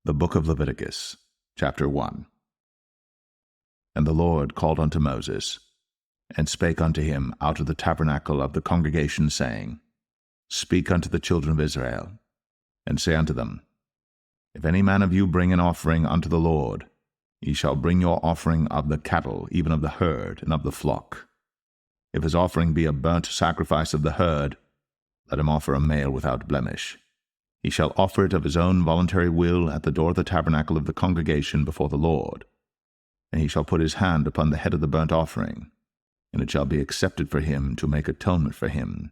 The book of Leviticus, chapter 1. And the Lord called unto Moses, and spake unto him out of the tabernacle of the congregation, saying, Speak unto the children of Israel, and say unto them, If any man of you bring an offering unto the Lord, ye shall bring your offering of the cattle, even of the herd, and of the flock. If his offering be a burnt sacrifice of the herd, let him offer a male without blemish. He shall offer it of his own voluntary will at the door of the tabernacle of the congregation before the Lord. And he shall put his hand upon the head of the burnt offering, and it shall be accepted for him to make atonement for him.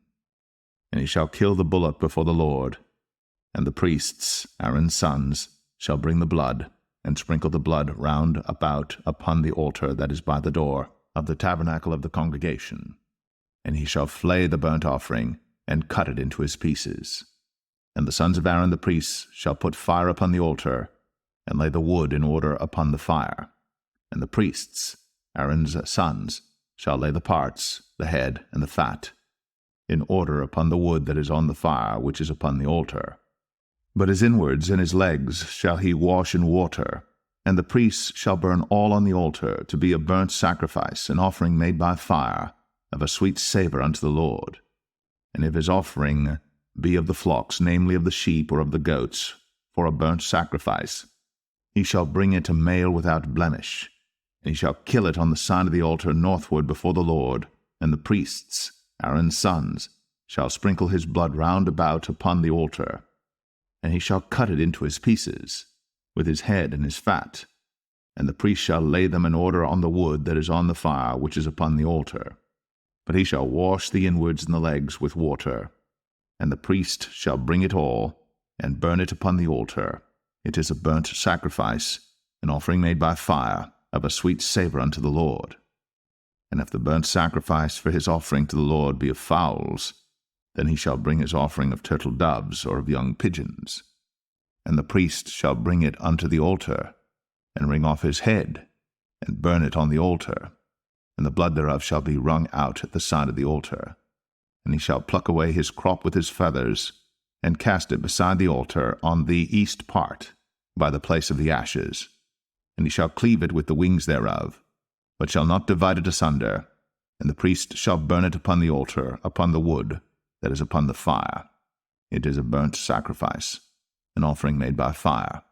And he shall kill the bullock before the Lord, and the priests, Aaron's sons, shall bring the blood, and sprinkle the blood round about upon the altar that is by the door of the tabernacle of the congregation. And he shall flay the burnt offering, and cut it into his pieces. And the sons of Aaron the priests shall put fire upon the altar, and lay the wood in order upon the fire. And the priests, Aaron's sons, shall lay the parts, the head, and the fat, in order upon the wood that is on the fire which is upon the altar. But his inwards and his legs shall he wash in water, and the priests shall burn all on the altar to be a burnt sacrifice, an offering made by fire, of a sweet savour unto the Lord. And if his offering be of the flocks, namely of the sheep or of the goats, for a burnt sacrifice, he shall bring it a male without blemish, and he shall kill it on the side of the altar northward before the Lord, and the priests, Aaron's sons, shall sprinkle his blood round about upon the altar, and he shall cut it into his pieces, with his head and his fat, and the priest shall lay them in order on the wood that is on the fire which is upon the altar. But he shall wash the inwards and the legs with water, and the priest shall bring it all, and burn it upon the altar. It is a burnt sacrifice, an offering made by fire, of a sweet savour unto the Lord. And if the burnt sacrifice for his offering to the Lord be of fowls, then he shall bring his offering of turtle doves or of young pigeons. And the priest shall bring it unto the altar, and wring off his head, and burn it on the altar, and the blood thereof shall be wrung out at the side of the altar. And he shall pluck away his crop with his feathers, and cast it beside the altar on the east part, by the place of the ashes. And he shall cleave it with the wings thereof, but shall not divide it asunder. And the priest shall burn it upon the altar, upon the wood that is upon the fire. It is a burnt sacrifice, an offering made by fire,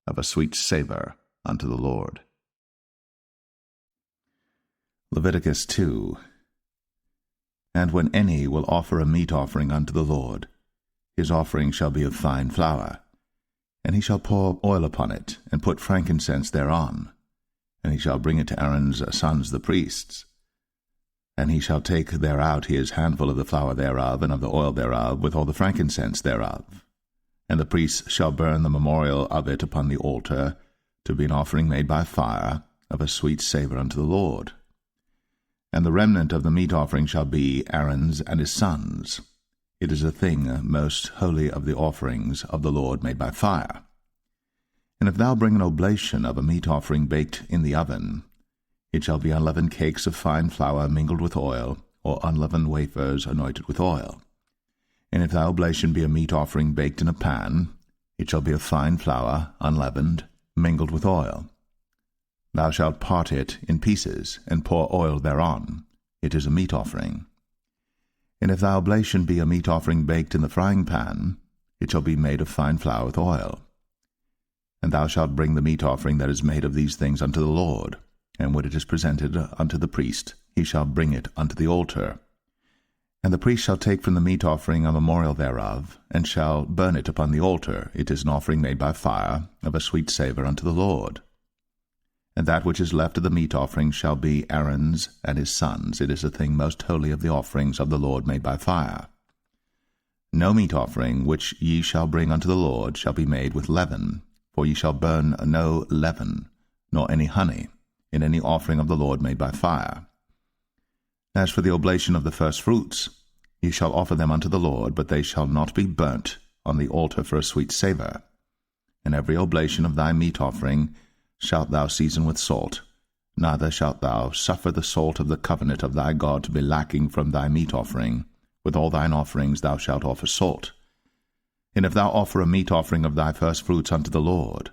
of a sweet savour unto the Lord. Leviticus 2. And when any will offer a meat offering unto the Lord, his offering shall be of fine flour, and he shall pour oil upon it, and put frankincense thereon, and he shall bring it to Aaron's sons the priests. And he shall take thereout his handful of the flour thereof, and of the oil thereof, with all the frankincense thereof. And the priests shall burn the memorial of it upon the altar, to be an offering made by fire, of a sweet savour unto the Lord. And the remnant of the meat offering shall be Aaron's and his sons. It is a thing most holy of the offerings of the Lord made by fire. And if thou bring an oblation of a meat offering baked in the oven, it shall be unleavened cakes of fine flour mingled with oil, or unleavened wafers anointed with oil. And if thy oblation be a meat offering baked in a pan, it shall be of fine flour, unleavened, mingled with oil. Thou shalt part it in pieces, and pour oil thereon. It is a meat offering. And if thy oblation be a meat offering baked in the frying pan, it shall be made of fine flour with oil. And thou shalt bring the meat offering that is made of these things unto the Lord, and when it is presented unto the priest, he shall bring it unto the altar. And the priest shall take from the meat offering a memorial thereof, and shall burn it upon the altar. It is an offering made by fire, of a sweet savour unto the Lord. And that which is left of the meat offering shall be Aaron's and his sons. It is a thing most holy of the offerings of the Lord made by fire. No meat offering which ye shall bring unto the Lord shall be made with leaven, for ye shall burn no leaven, nor any honey, in any offering of the Lord made by fire. As for the oblation of the firstfruits, ye shall offer them unto the Lord, but they shall not be burnt on the altar for a sweet savour. And every oblation of thy meat offering shalt thou season with salt, neither shalt thou suffer the salt of the covenant of thy God to be lacking from thy meat offering. With all thine offerings thou shalt offer salt. And if thou offer a meat offering of thy firstfruits unto the Lord,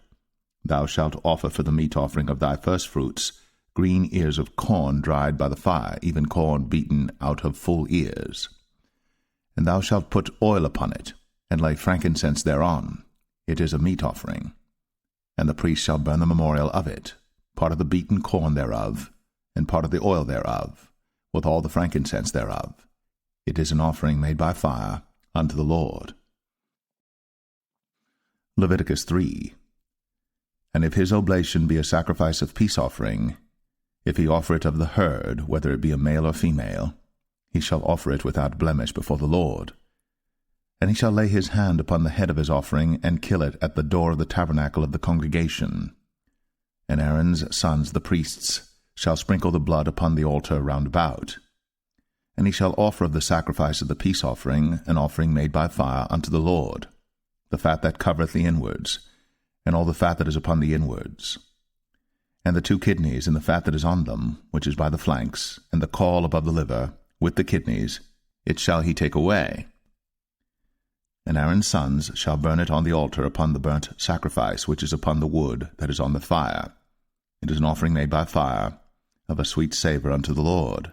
Thou shalt offer for the meat offering of thy firstfruits green ears of corn dried by the fire, even corn beaten out of full ears. And thou shalt put oil upon it, and lay frankincense thereon. It is a meat offering. And the priest shall burn the memorial of it, part of the beaten corn thereof, and part of the oil thereof, with all the frankincense thereof. It is an offering made by fire unto the Lord. Leviticus 3. And if his oblation be a sacrifice of peace offering, if he offer it of the herd, whether it be a male or female, he shall offer it without blemish before the Lord. And he shall lay his hand upon the head of his offering, and kill it at the door of the tabernacle of the congregation. And Aaron's sons, the priests, shall sprinkle the blood upon the altar round about. And he shall offer of the sacrifice of the peace offering an offering made by fire unto the Lord, the fat that covereth the inwards, and all the fat that is upon the inwards, and the 2 kidneys, and the fat that is on them, which is by the flanks, and the caul above the liver, with the kidneys, it shall he take away. And Aaron's sons shall burn it on the altar upon the burnt sacrifice which is upon the wood that is on the fire. It is an offering made by fire, of a sweet savour unto the Lord.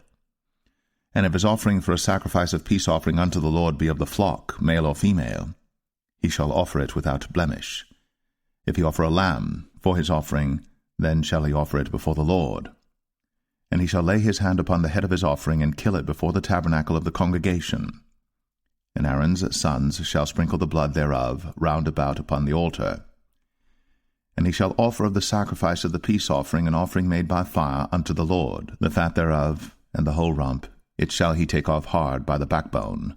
And if his offering for a sacrifice of peace offering unto the Lord be of the flock, male or female, he shall offer it without blemish. If he offer a lamb for his offering, then shall he offer it before the Lord. And he shall lay his hand upon the head of his offering, and kill it before the tabernacle of the congregation. And Aaron's sons shall sprinkle the blood thereof round about upon the altar. And he shall offer of the sacrifice of the peace offering an offering made by fire unto the Lord, the fat thereof, and the whole rump, it shall he take off hard by the backbone,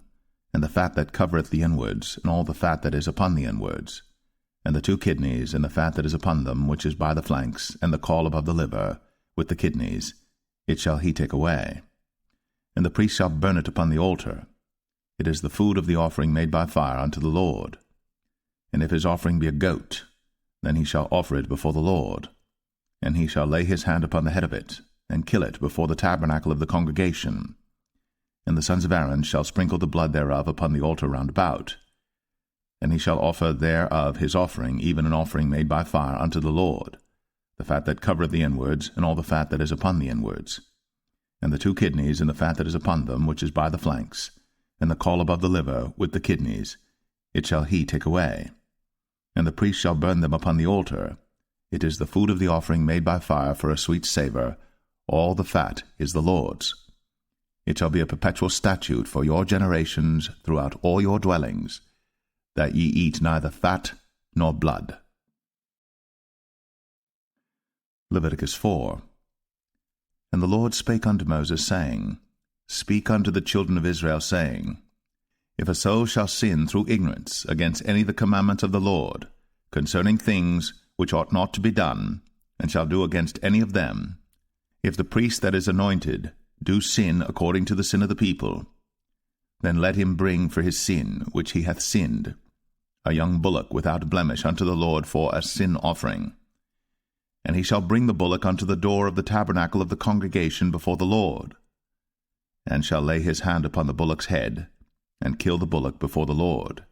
and the fat that covereth the inwards, and all the fat that is upon the inwards, and the 2 kidneys, and the fat that is upon them, which is by the flanks, and the caul above the liver, with the kidneys, it shall he take away. And the priest shall burn it upon the altar. It is the food of the offering made by fire unto the Lord. And if his offering be a goat, then he shall offer it before the Lord. And he shall lay his hand upon the head of it, and kill it before the tabernacle of the congregation. And the sons of Aaron shall sprinkle the blood thereof upon the altar round about. And he shall offer thereof his offering, even an offering made by fire unto the Lord, the fat that covereth the inwards, and all the fat that is upon the inwards, and the 2 kidneys, and the fat that is upon them, which is by the flanks, and the caul above the liver, with the kidneys, it shall he take away. And the priest shall burn them upon the altar. It is the food of the offering made by fire for a sweet savour. All the fat is the Lord's. It shall be a perpetual statute for your generations throughout all your dwellings, that ye eat neither fat nor blood. Leviticus 4. And the Lord spake unto Moses, saying, Speak unto the children of Israel, saying, If a soul shall sin through ignorance against any of the commandments of the Lord, concerning things which ought not to be done, and shall do against any of them, if the priest that is anointed do sin according to the sin of the people, then let him bring for his sin which he hath sinned a young bullock without blemish unto the Lord for a sin offering. And he shall bring the bullock unto the door of the tabernacle of the congregation before the Lord, and shall lay his hand upon the bullock's head, and kill the bullock before the Lord.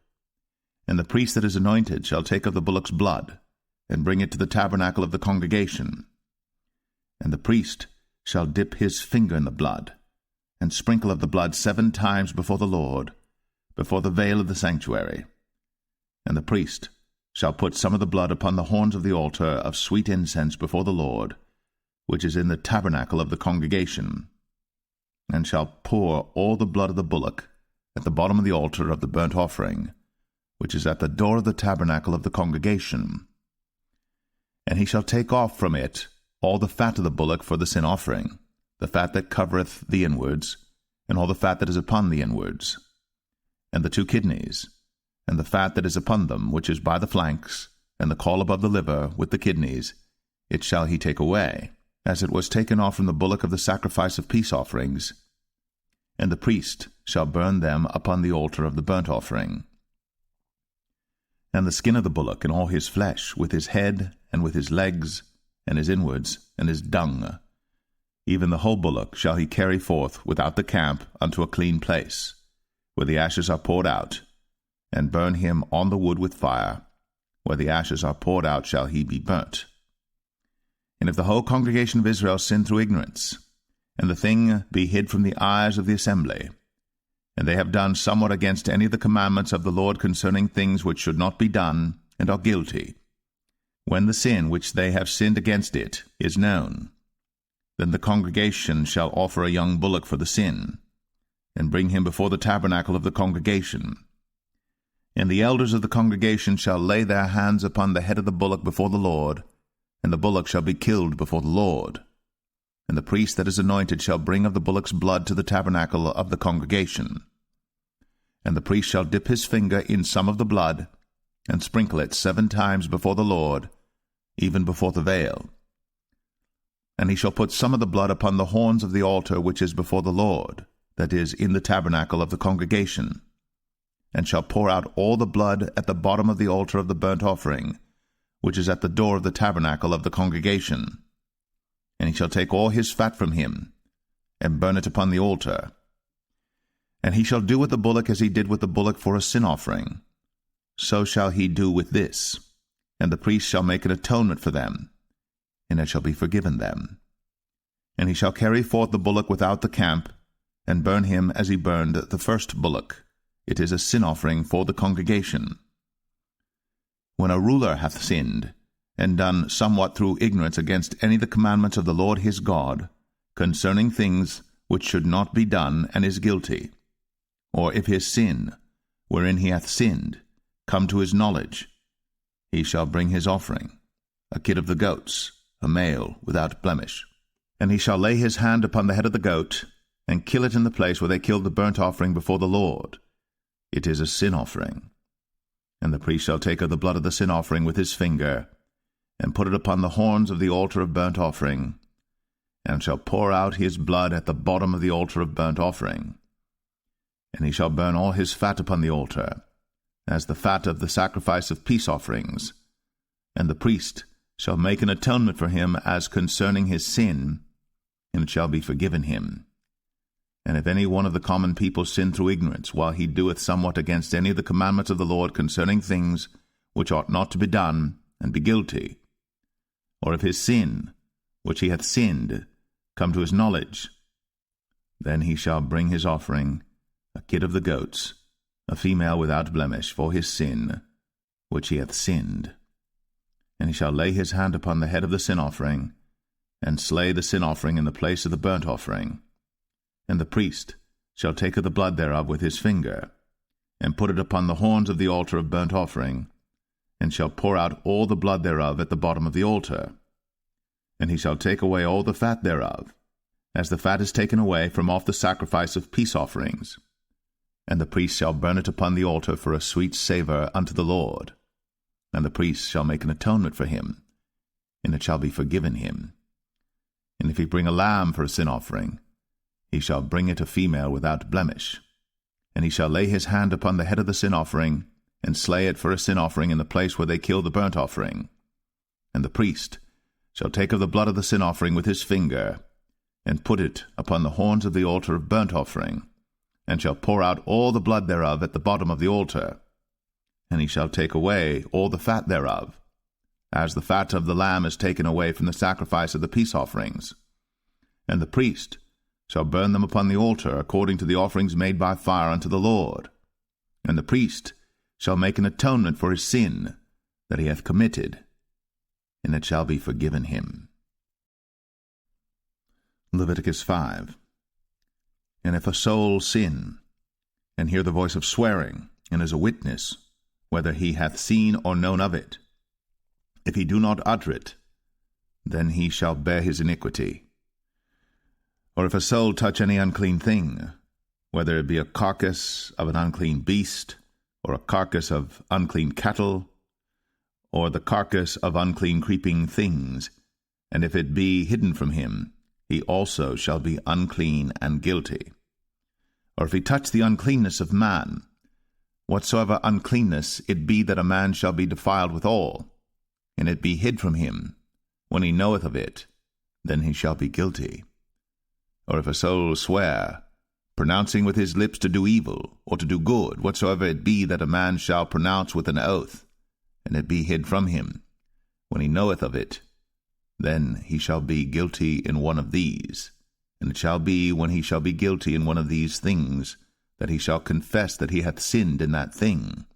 And the priest that is anointed shall take of the bullock's blood, and bring it to the tabernacle of the congregation. And the priest shall dip his finger in the blood, and sprinkle of the blood 7 times before the Lord, before the veil of the sanctuary. And the priest shall put some of the blood upon the horns of the altar of sweet incense before the Lord, which is in the tabernacle of the congregation, and shall pour all the blood of the bullock at the bottom of the altar of the burnt offering, which is at the door of the tabernacle of the congregation. And he shall take off from it all the fat of the bullock for the sin offering, the fat that covereth the inwards, and all the fat that is upon the inwards, and the 2 kidneys, and the fat that is upon them, which is by the flanks, and the caul above the liver, with the kidneys, it shall he take away, as it was taken off from the bullock of the sacrifice of peace offerings. And the priest shall burn them upon the altar of the burnt offering. And the skin of the bullock, and all his flesh, with his head, and with his legs, and his inwards, and his dung, even the whole bullock shall he carry forth without the camp unto a clean place, where the ashes are poured out, and burn him on the wood with fire, where the ashes are poured out shall he be burnt. And if the whole congregation of Israel sin through ignorance, and the thing be hid from the eyes of the assembly, and they have done somewhat against any of the commandments of the Lord concerning things which should not be done, and are guilty, when the sin which they have sinned against it is known, then the congregation shall offer a young bullock for the sin, and bring him before the tabernacle of the congregation. And the elders of the congregation shall lay their hands upon the head of the bullock before the Lord, and the bullock shall be killed before the Lord. And the priest that is anointed shall bring of the bullock's blood to the tabernacle of the congregation. And the priest shall dip his finger in some of the blood, and sprinkle it 7 times before the Lord, even before the veil. And he shall put some of the blood upon the horns of the altar which is before the Lord, that is, in the tabernacle of the congregation, and shall pour out all the blood at the bottom of the altar of the burnt offering, which is at the door of the tabernacle of the congregation. And he shall take all his fat from him, and burn it upon the altar. And he shall do with the bullock as he did with the bullock for a sin offering. So shall he do with this, and the priest shall make an atonement for them, and it shall be forgiven them. And he shall carry forth the bullock without the camp, and burn him as he burned the first bullock. It is a sin offering for the congregation. When a ruler hath sinned, and done somewhat through ignorance against any of the commandments of the Lord his God, concerning things which should not be done, and is guilty, or if his sin, wherein he hath sinned, come to his knowledge, he shall bring his offering, a kid of the goats, a male without blemish. And he shall lay his hand upon the head of the goat, and kill it in the place where they killed the burnt offering before the Lord. It is a sin offering. And the priest shall take of the blood of the sin offering with his finger, and put it upon the horns of the altar of burnt offering, and shall pour out his blood at the bottom of the altar of burnt offering. And he shall burn all his fat upon the altar, as the fat of the sacrifice of peace offerings. And the priest shall make an atonement for him as concerning his sin, and it shall be forgiven him. And if any one of the common people sin through ignorance, while he doeth somewhat against any of the commandments of the Lord concerning things which ought not to be done, and be guilty, or if his sin, which he hath sinned, come to his knowledge, then he shall bring his offering, a kid of the goats, a female without blemish, for his sin, which he hath sinned. And he shall lay his hand upon the head of the sin offering, and slay the sin offering in the place of the burnt offering. And the priest shall take of the blood thereof with his finger, and put it upon the horns of the altar of burnt offering, and shall pour out all the blood thereof at the bottom of the altar. And he shall take away all the fat thereof, as the fat is taken away from off the sacrifice of peace offerings. And the priest shall burn it upon the altar for a sweet savour unto the Lord. And the priest shall make an atonement for him, and it shall be forgiven him. And if he bring a lamb for a sin offering, he shall bring it a female without blemish. And he shall lay his hand upon the head of the sin offering, and slay it for a sin offering in the place where they kill the burnt offering. And the priest shall take of the blood of the sin offering with his finger, and put it upon the horns of the altar of burnt offering, and shall pour out all the blood thereof at the bottom of the altar. And he shall take away all the fat thereof, as the fat of the lamb is taken away from the sacrifice of the peace offerings. And the priest shall burn them upon the altar according to the offerings made by fire unto the Lord. And the priest shall make an atonement for his sin that he hath committed, and it shall be forgiven him. Leviticus 5. And if a soul sin, and hear the voice of swearing, and is a witness, whether he hath seen or known of it, if he do not utter it, then he shall bear his iniquity. Or if a soul touch any unclean thing, whether it be a carcass of an unclean beast, or a carcass of unclean cattle, or the carcass of unclean creeping things, and if it be hidden from him, he also shall be unclean and guilty. Or if he touch the uncleanness of man, whatsoever uncleanness it be that a man shall be defiled withal, and it be hid from him, when he knoweth of it, then he shall be guilty. Or if a soul swear, pronouncing with his lips to do evil, or to do good, whatsoever it be that a man shall pronounce with an oath, and it be hid from him, when he knoweth of it, then he shall be guilty in one of these. And it shall be, when he shall be guilty in one of these things, that he shall confess that he hath sinned in that thing.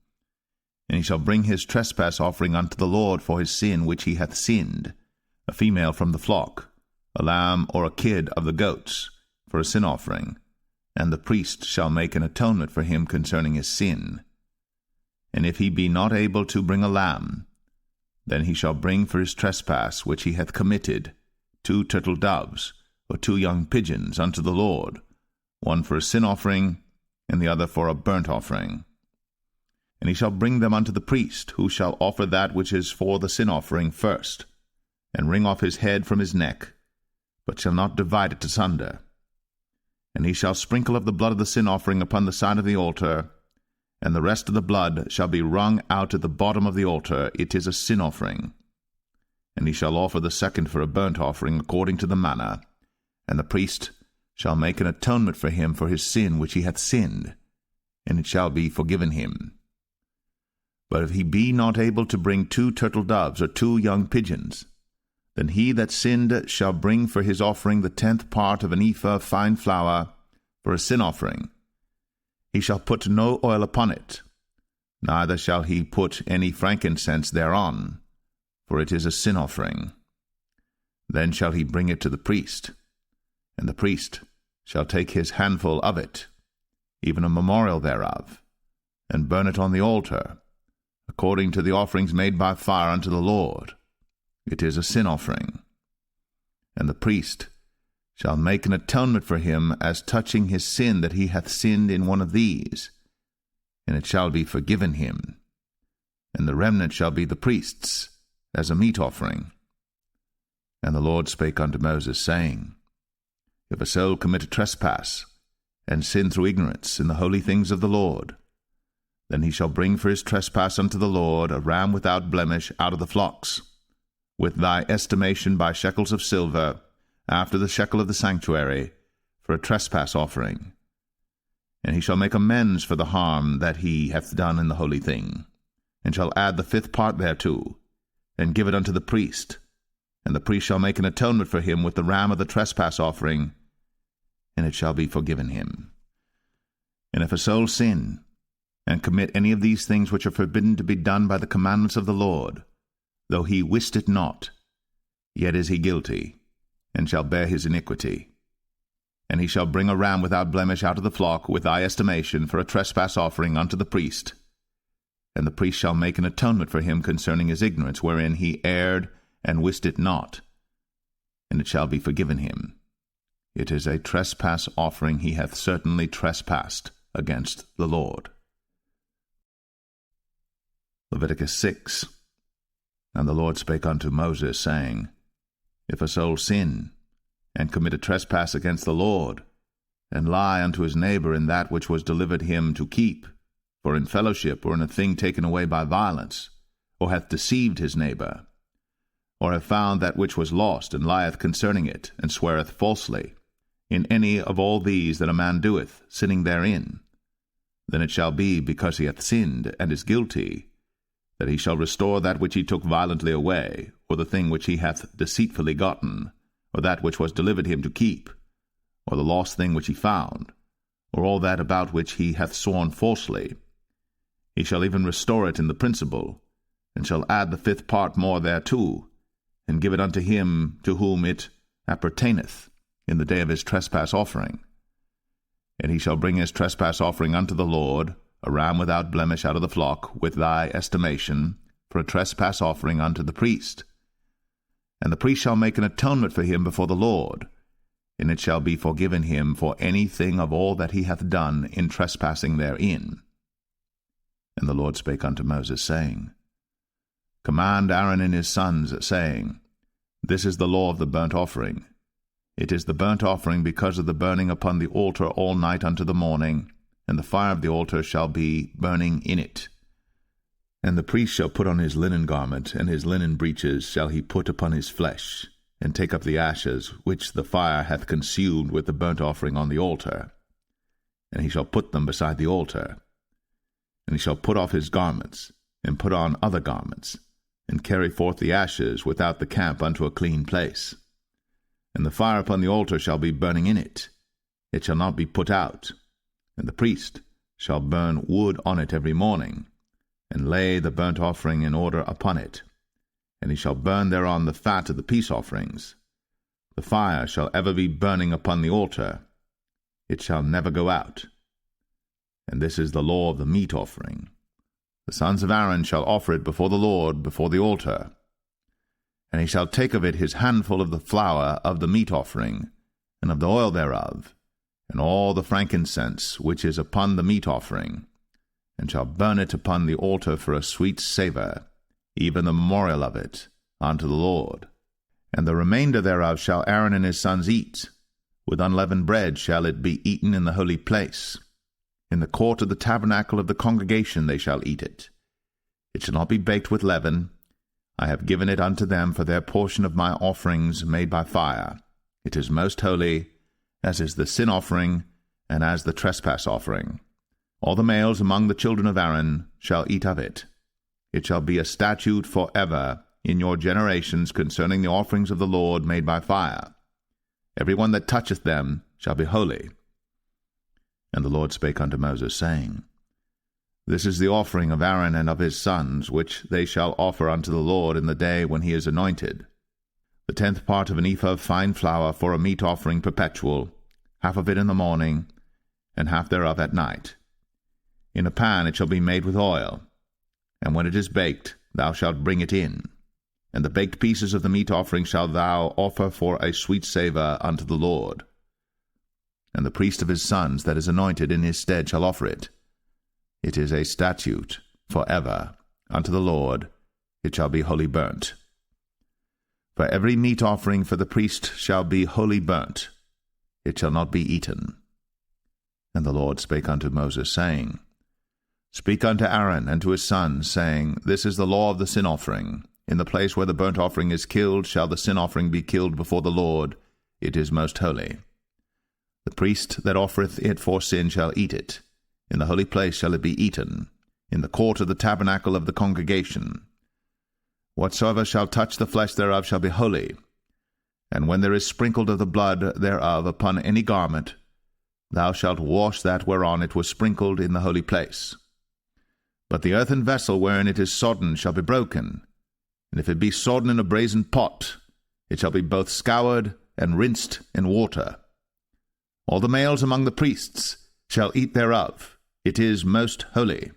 And he shall bring his trespass offering unto the Lord for his sin which he hath sinned, a female from the flock, a lamb or a kid of the goats, for a sin offering, and the priest shall make an atonement for him concerning his sin. And if he be not able to bring a lamb, then he shall bring for his trespass which he hath committed 2 turtle doves, or 2 young pigeons unto the Lord, one for a sin offering, and the other for a burnt offering. And he shall bring them unto the priest, who shall offer that which is for the sin offering first, and wring off his head from his neck, but shall not divide it asunder. And he shall sprinkle of the blood of the sin offering upon the side of the altar, and the rest of the blood shall be wrung out at the bottom of the altar. It is a sin offering. And he shall offer the second for a burnt offering according to the manner, and the priest shall make an atonement for him for his sin which he hath sinned, and it shall be forgiven him. But if he be not able to bring 2 turtle doves or 2 young pigeons, then he that sinned shall bring for his offering the 10th part of an ephah of fine flour for a sin offering. He shall put no oil upon it, neither shall he put any frankincense thereon, for it is a sin offering. Then shall he bring it to the priest, and the priest shall take his handful of it, even a memorial thereof, and burn it on the altar, according to the offerings made by fire unto the Lord. It is a sin offering. And the priest shall make an atonement for him as touching his sin that he hath sinned in one of these, and it shall be forgiven him. And the remnant shall be the priest's, as a meat offering. And the Lord spake unto Moses, saying, If a soul commit a trespass, and sin through ignorance in the holy things of the Lord, then he shall bring for his trespass unto the Lord a ram without blemish out of the flocks, with thy estimation by shekels of silver, after the shekel of the sanctuary, for a trespass offering. And he shall make amends for the harm that he hath done in the holy thing, and shall add the 5th part thereto, and give it unto the priest. And the priest shall make an atonement for him with the ram of the trespass offering, and it shall be forgiven him. And if a soul sin, and commit any of these things which are forbidden to be done by the commandments of the Lord, though he wist it not, yet is he guilty, and shall bear his iniquity. And he shall bring a ram without blemish out of the flock with thy estimation for a trespass offering unto the priest. And the priest shall make an atonement for him concerning his ignorance, wherein he erred and wist it not, and it shall be forgiven him. It is a trespass offering. He hath certainly trespassed against the Lord. Leviticus 6. And the Lord spake unto Moses, saying, If a soul sin, and commit a trespass against the Lord, and lie unto his neighbor in that which was delivered him to keep, for in fellowship, or in a thing taken away by violence, or hath deceived his neighbor, or have found that which was lost, and lieth concerning it, and sweareth falsely, in any of all these that a man doeth, sinning therein, then it shall be, because he hath sinned, and is guilty, that he shall restore that which he took violently away, or the thing which he hath deceitfully gotten, or that which was delivered him to keep, or the lost thing which he found, or all that about which he hath sworn falsely. He shall even restore it in the principal, and shall add the 5th part more thereto, and give it unto him to whom it appertaineth in the day of his trespass offering. And he shall bring his trespass offering unto the Lord, a ram without blemish out of the flock, with thy estimation, for a trespass offering unto the priest. And the priest shall make an atonement for him before the Lord, and it shall be forgiven him for any thing of all that he hath done in trespassing therein. And the Lord spake unto Moses, saying, Command Aaron and his sons, saying, This is the law of the burnt offering. It is the burnt offering because of the burning upon the altar all night unto the morning, and the fire of the altar shall be burning in it. And the priest shall put on his linen garment, and his linen breeches shall he put upon his flesh, and take up the ashes which the fire hath consumed with the burnt offering on the altar, and he shall put them beside the altar. And he shall put off his garments, and put on other garments, and carry forth the ashes without the camp unto a clean place. And the fire upon the altar shall be burning in it. It shall not be put out. And the priest shall burn wood on it every morning, and lay the burnt offering in order upon it. And he shall burn thereon the fat of the peace offerings. The fire shall ever be burning upon the altar. It shall never go out. And this is the law of the meat offering. The sons of Aaron shall offer it before the Lord, before the altar. And he shall take of it his handful of the flour of the meat offering, and of the oil thereof, and all the frankincense which is upon the meat offering, and shall burn it upon the altar for a sweet savour, even the memorial of it, unto the Lord. And the remainder thereof shall Aaron and his sons eat. With unleavened bread shall it be eaten in the holy place. In the court of the tabernacle of the congregation they shall eat it. It shall not be baked with leaven. I have given it unto them for their portion of my offerings made by fire. It is most holy, as is the sin offering, and as the trespass offering. All the males among the children of Aaron shall eat of it. It shall be a statute for ever in your generations concerning the offerings of the Lord made by fire. Every one that toucheth them shall be holy. And the Lord spake unto Moses, saying, This is the offering of Aaron and of his sons, which they shall offer unto the Lord in the day when he is anointed. The 10th part of an ephah of fine flour for a meat offering perpetual, half of it in the morning, and half thereof at night. In a pan it shall be made with oil, and when it is baked, thou shalt bring it in. And the baked pieces of the meat offering shalt thou offer for a sweet savour unto the Lord. And the priest of his sons that is anointed in his stead shall offer it. It is a statute for ever unto the Lord. It shall be wholly burnt. For every meat offering for the priest shall be wholly burnt. It shall not be eaten. And the Lord spake unto Moses, saying, Speak unto Aaron and to his sons, saying, This is the law of the sin offering. In the place where the burnt offering is killed shall the sin offering be killed before the Lord. It is most holy. The priest that offereth it for sin shall eat it. In the holy place shall it be eaten, in the court of the tabernacle of the congregation. Whatsoever shall touch the flesh thereof shall be holy. And when there is sprinkled of the blood thereof upon any garment, thou shalt wash that whereon it was sprinkled in the holy place. But the earthen vessel wherein it is sodden shall be broken, and if it be sodden in a brazen pot, it shall be both scoured and rinsed in water. All the males among the priests shall eat thereof. It is most holy.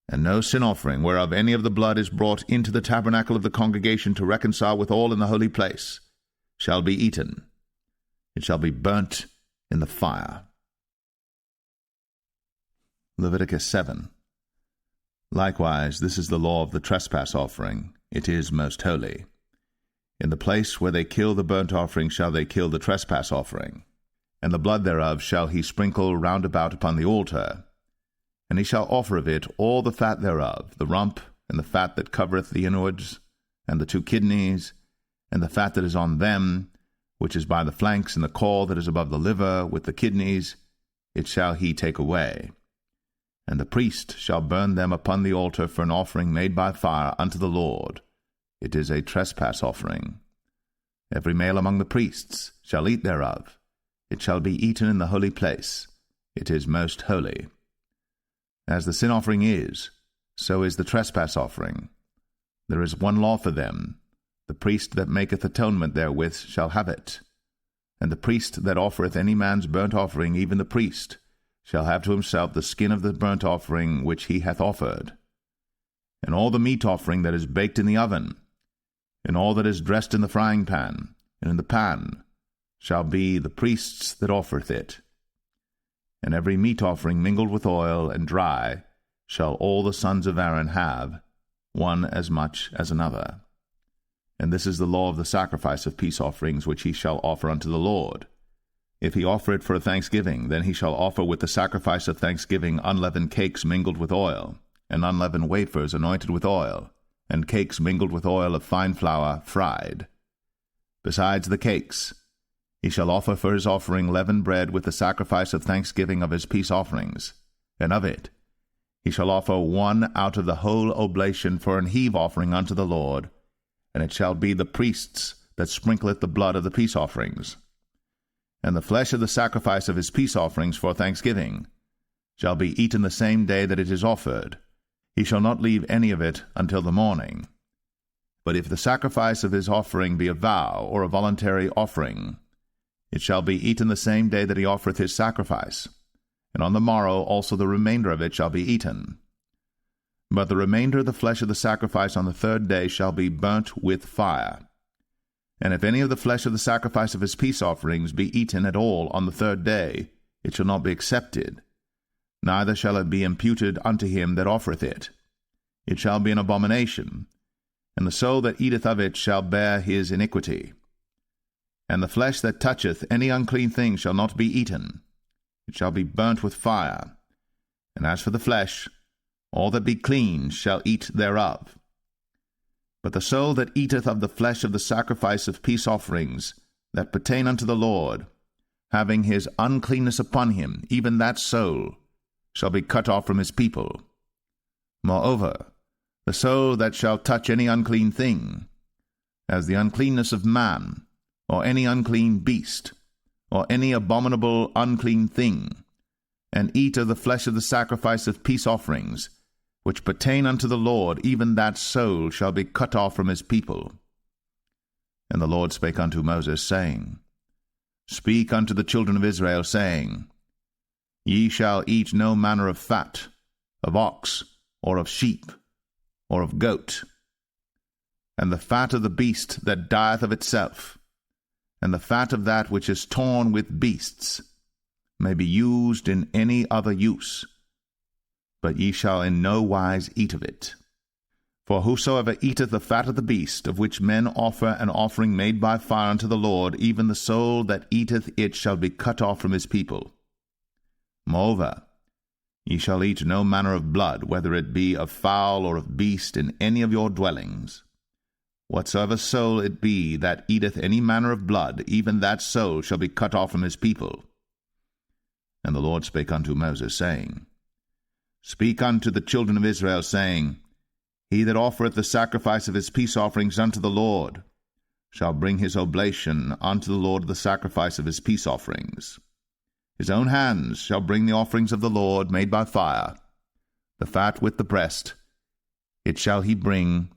And no sin offering whereof any of the blood is brought into the tabernacle of the congregation to reconcile with all in the holy place shall be eaten. It shall be burnt in the fire. Leviticus 7. Likewise, this is the law of the trespass offering. It is most holy. In the place where they kill the burnt offering shall they kill the trespass offering. And the blood thereof shall he sprinkle round about upon the altar. And he shall offer of it all the fat thereof, the rump, and the fat that covereth the inwards, and the 2 kidneys, and the fat that is on them, which is by the flanks, and the caul that is above the liver, with the kidneys, it shall he take away. And the priest shall burn them upon the altar for an offering made by fire unto the Lord. It is a trespass offering. Every male among the priests shall eat thereof. It shall be eaten in the holy place. It is most holy. As the sin offering is, so is the trespass offering. There is one law for them. The priest that maketh atonement therewith shall have it. And the priest that offereth any man's burnt offering, even the priest, shall have to himself the skin of the burnt offering which he hath offered. And all the meat offering that is baked in the oven, and all that is dressed in the frying pan, and in the pan, shall be the priest's that offereth it. And every meat offering mingled with oil and dry shall all the sons of Aaron have, one as much as another. And this is the law of the sacrifice of peace offerings which he shall offer unto the Lord. If he offer it for a thanksgiving, then he shall offer with the sacrifice of thanksgiving unleavened cakes mingled with oil, and unleavened wafers anointed with oil, and cakes mingled with oil of fine flour fried. Besides the cakes, he shall offer for his offering leavened bread with the sacrifice of thanksgiving of his peace offerings, and of it He shall offer one out of the whole oblation for an heave offering unto the Lord, and it shall be the priest's that sprinkleth the blood of the peace offerings. And the flesh of the sacrifice of his peace offerings for thanksgiving shall be eaten the same day that it is offered. He shall not leave any of it until the morning. But if the sacrifice of his offering be a vow or a voluntary offering, it shall be eaten the same day that he offereth his sacrifice, and on the morrow also the remainder of it shall be eaten. But the remainder of the flesh of the sacrifice on the third day shall be burnt with fire. And if any of the flesh of the sacrifice of his peace offerings be eaten at all on the third day, it shall not be accepted, neither shall it be imputed unto him that offereth it. It shall be an abomination, and the soul that eateth of it shall bear his iniquity. And the flesh that toucheth any unclean thing shall not be eaten. It shall be burnt with fire. And as for the flesh, all that be clean shall eat thereof. But the soul that eateth of the flesh of the sacrifice of peace offerings that pertain unto the Lord, having his uncleanness upon him, even that soul shall be cut off from his people. Moreover, the soul that shall touch any unclean thing, as the uncleanness of man, or any unclean beast, or any abominable unclean thing, and eat of the flesh of the sacrifice of peace offerings, which pertain unto the Lord, even that soul shall be cut off from his people. And the Lord spake unto Moses, saying, Speak unto the children of Israel, saying, Ye shall eat no manner of fat, of ox, or of sheep, or of goat, and the fat of the beast that dieth of itself, and the fat of that which is torn with beasts, may be used in any other use, but ye shall in no wise eat of it. For whosoever eateth the fat of the beast, of which men offer an offering made by fire unto the Lord, even the soul that eateth it shall be cut off from his people. Moreover, ye shall eat no manner of blood, whether it be of fowl or of beast, in any of your dwellings. Whatsoever soul it be that eateth any manner of blood, even that soul shall be cut off from his people. And the Lord spake unto Moses, saying, Speak unto the children of Israel, saying, He that offereth the sacrifice of his peace offerings unto the Lord shall bring his oblation unto the Lord the sacrifice of his peace offerings. His own hands shall bring the offerings of the Lord made by fire, the fat with the breast. It shall he bring,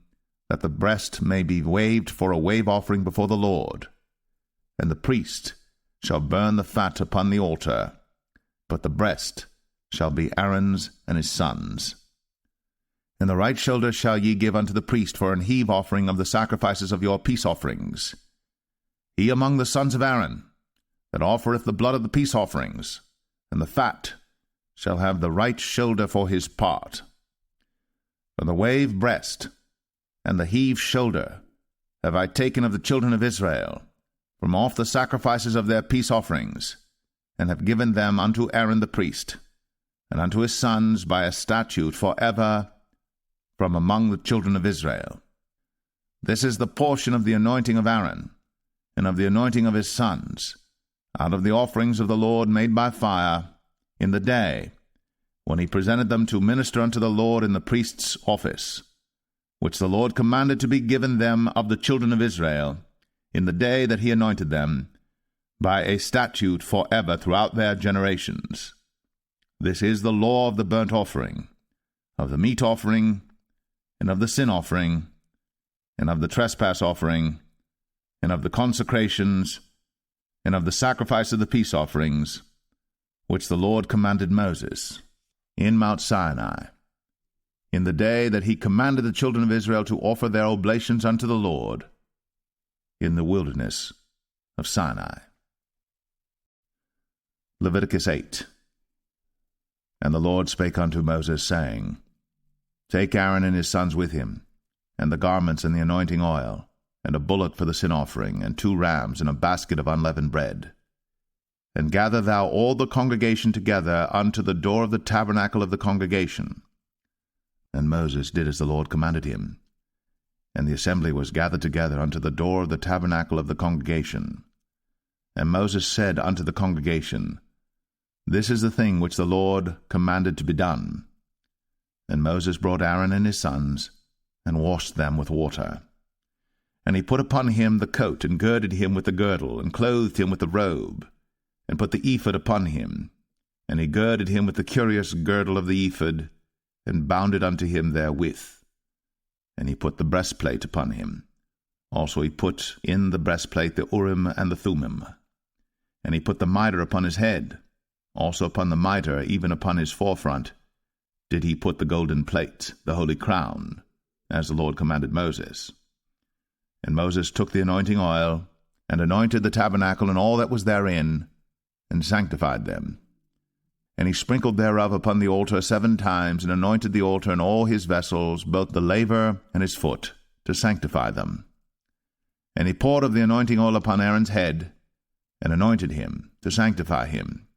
that the breast may be waved for a wave offering before the Lord. And the priest shall burn the fat upon the altar, but the breast shall be Aaron's and his sons'. And the right shoulder shall ye give unto the priest for an heave offering of the sacrifices of your peace offerings. He among the sons of Aaron, that offereth the blood of the peace offerings, and the fat, shall have the right shoulder for his part. For the wave breast and the heave shoulder have I taken of the children of Israel, from off the sacrifices of their peace offerings, and have given them unto Aaron the priest, and unto his sons by a statute forever from among the children of Israel. This is the portion of the anointing of Aaron, and of the anointing of his sons, out of the offerings of the Lord made by fire, in the day when he presented them to minister unto the Lord in the priest's office, which the Lord commanded to be given them of the children of Israel, in the day that he anointed them, by a statute forever throughout their generations. This is the law of the burnt offering, of the meat offering, and of the sin offering, and of the trespass offering, and of the consecrations, and of the sacrifice of the peace offerings, which the Lord commanded Moses in Mount Sinai, in the day that he commanded the children of Israel to offer their oblations unto the Lord in the wilderness of Sinai. Leviticus 8. And the Lord spake unto Moses, saying, Take Aaron and his sons with him, and the garments and the anointing oil, and a bullock for the sin offering, and 2 rams, and a basket of unleavened bread. And gather thou all the congregation together unto the door of the tabernacle of the congregation. And Moses did as the Lord commanded him. And the assembly was gathered together unto the door of the tabernacle of the congregation. And Moses said unto the congregation, This is the thing which the Lord commanded to be done. And Moses brought Aaron and his sons, and washed them with water. And he put upon him the coat, and girded him with the girdle, and clothed him with the robe, and put the ephod upon him. And he girded him with the curious girdle of the ephod, and bound it unto him therewith. And he put the breastplate upon him. Also he put in the breastplate the Urim and the Thummim. And he put the mitre upon his head. Also upon the mitre, even upon his forefront, did he put the golden plate, the holy crown, as the Lord commanded Moses. And Moses took the anointing oil, and anointed the tabernacle and all that was therein, and sanctified them. And he sprinkled thereof upon the altar 7 times, and anointed the altar and all his vessels, both the laver and his foot, to sanctify them. And he poured of the anointing oil upon Aaron's head, and anointed him, to sanctify him.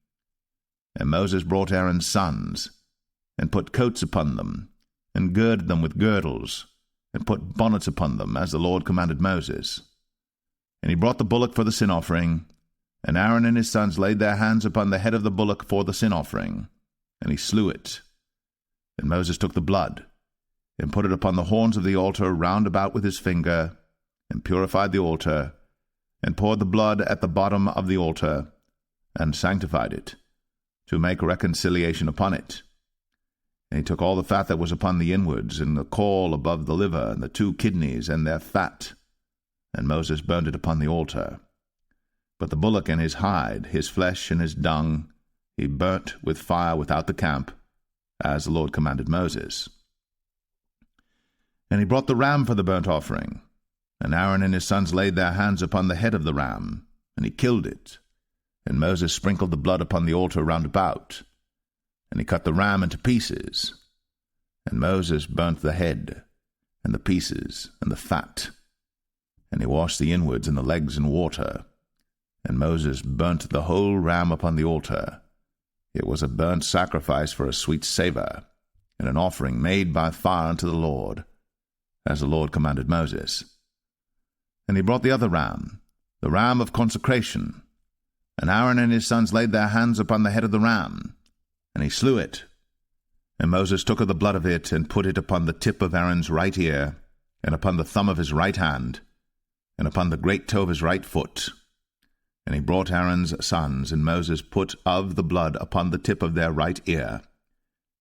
And Moses brought Aaron's sons, and put coats upon them, and girded them with girdles, and put bonnets upon them, as the Lord commanded Moses. And he brought the bullock for the sin offering, and Aaron and his sons laid their hands upon the head of the bullock for the sin offering, and he slew it. And Moses took the blood, and put it upon the horns of the altar round about with his finger, and purified the altar, and poured the blood at the bottom of the altar, and sanctified it, to make reconciliation upon it. And he took all the fat that was upon the inwards, and the caul above the liver, and the 2 kidneys, and their fat, and Moses burned it upon the altar. But the bullock and his hide, his flesh and his dung, he burnt with fire without the camp, as the Lord commanded Moses. And he brought the ram for the burnt offering, and Aaron and his sons laid their hands upon the head of the ram, and he killed it. And Moses sprinkled the blood upon the altar round about, and he cut the ram into pieces. And Moses burnt the head, and the pieces, and the fat. And he washed the inwards and the legs in water. And Moses burnt the whole ram upon the altar. It was a burnt sacrifice for a sweet savour, and an offering made by fire unto the Lord, as the Lord commanded Moses. And he brought the other ram, the ram of consecration. And Aaron and his sons laid their hands upon the head of the ram, and he slew it. And Moses took of the blood of it, and put it upon the tip of Aaron's right ear, and upon the thumb of his right hand, and upon the great toe of his right foot. And he brought Aaron's sons, and Moses put of the blood upon the tip of their right ear,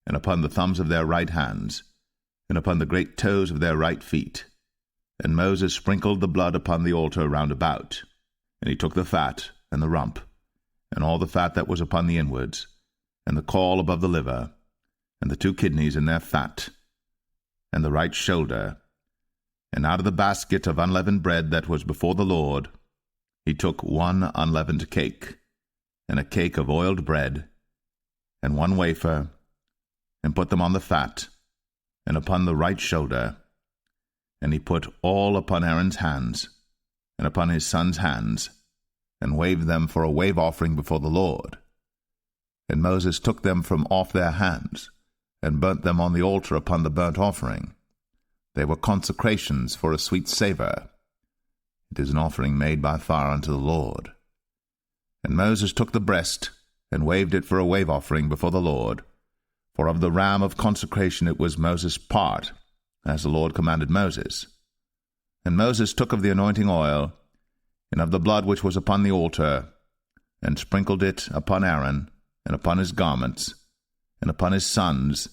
and upon the thumbs of their right hands, and upon the great toes of their right feet. And Moses sprinkled the blood upon the altar round about. And he took the fat, and the rump, and all the fat that was upon the inwards, and the caul above the liver, and the 2 kidneys and their fat, and the right shoulder, and out of the basket of unleavened bread that was before the Lord, he took 1 unleavened cake, and a cake of oiled bread, and 1 wafer, and put them on the fat, and upon the right shoulder. And he put all upon Aaron's hands, and upon his sons' hands, and waved them for a wave offering before the Lord. And Moses took them from off their hands, and burnt them on the altar upon the burnt offering. They were consecrations for a sweet savour. It is an offering made by fire unto the Lord. And Moses took the breast, and waved it for a wave offering before the Lord. For of the ram of consecration it was Moses' part, as the Lord commanded Moses. And Moses took of the anointing oil, and of the blood which was upon the altar, and sprinkled it upon Aaron, and upon his garments, and upon his sons,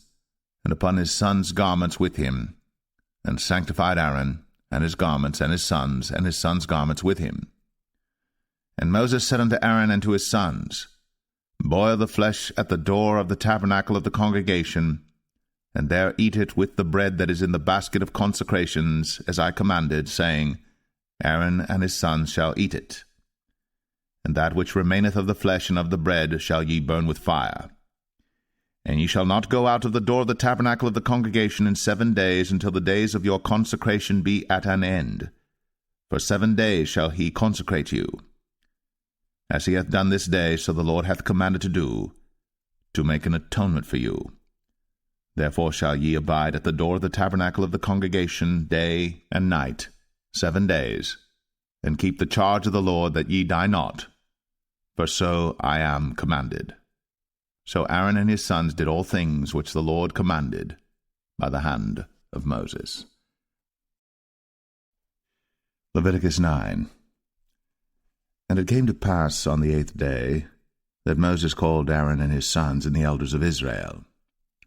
and upon his sons' garments with him, and sanctified Aaron, and his garments, and his sons' garments with him. And Moses said unto Aaron and to his sons, Boil the flesh at the door of the tabernacle of the congregation, and there eat it with the bread that is in the basket of consecrations, as I commanded, saying, Aaron and his sons shall eat it. And that which remaineth of the flesh and of the bread shall ye burn with fire. And ye shall not go out of the door of the tabernacle of the congregation in 7 days, until the days of your consecration be at an end. For 7 days shall he consecrate you, as he hath done this day, so the Lord hath commanded to do, to make an atonement for you. Therefore shall ye abide at the door of the tabernacle of the congregation day and night, 7 days, and keep the charge of the Lord, that ye die not, for so I am commanded. So Aaron and his sons did all things which the Lord commanded, by the hand of Moses. Leviticus 9. And it came to pass on the 8th day that Moses called Aaron and his sons and the elders of Israel.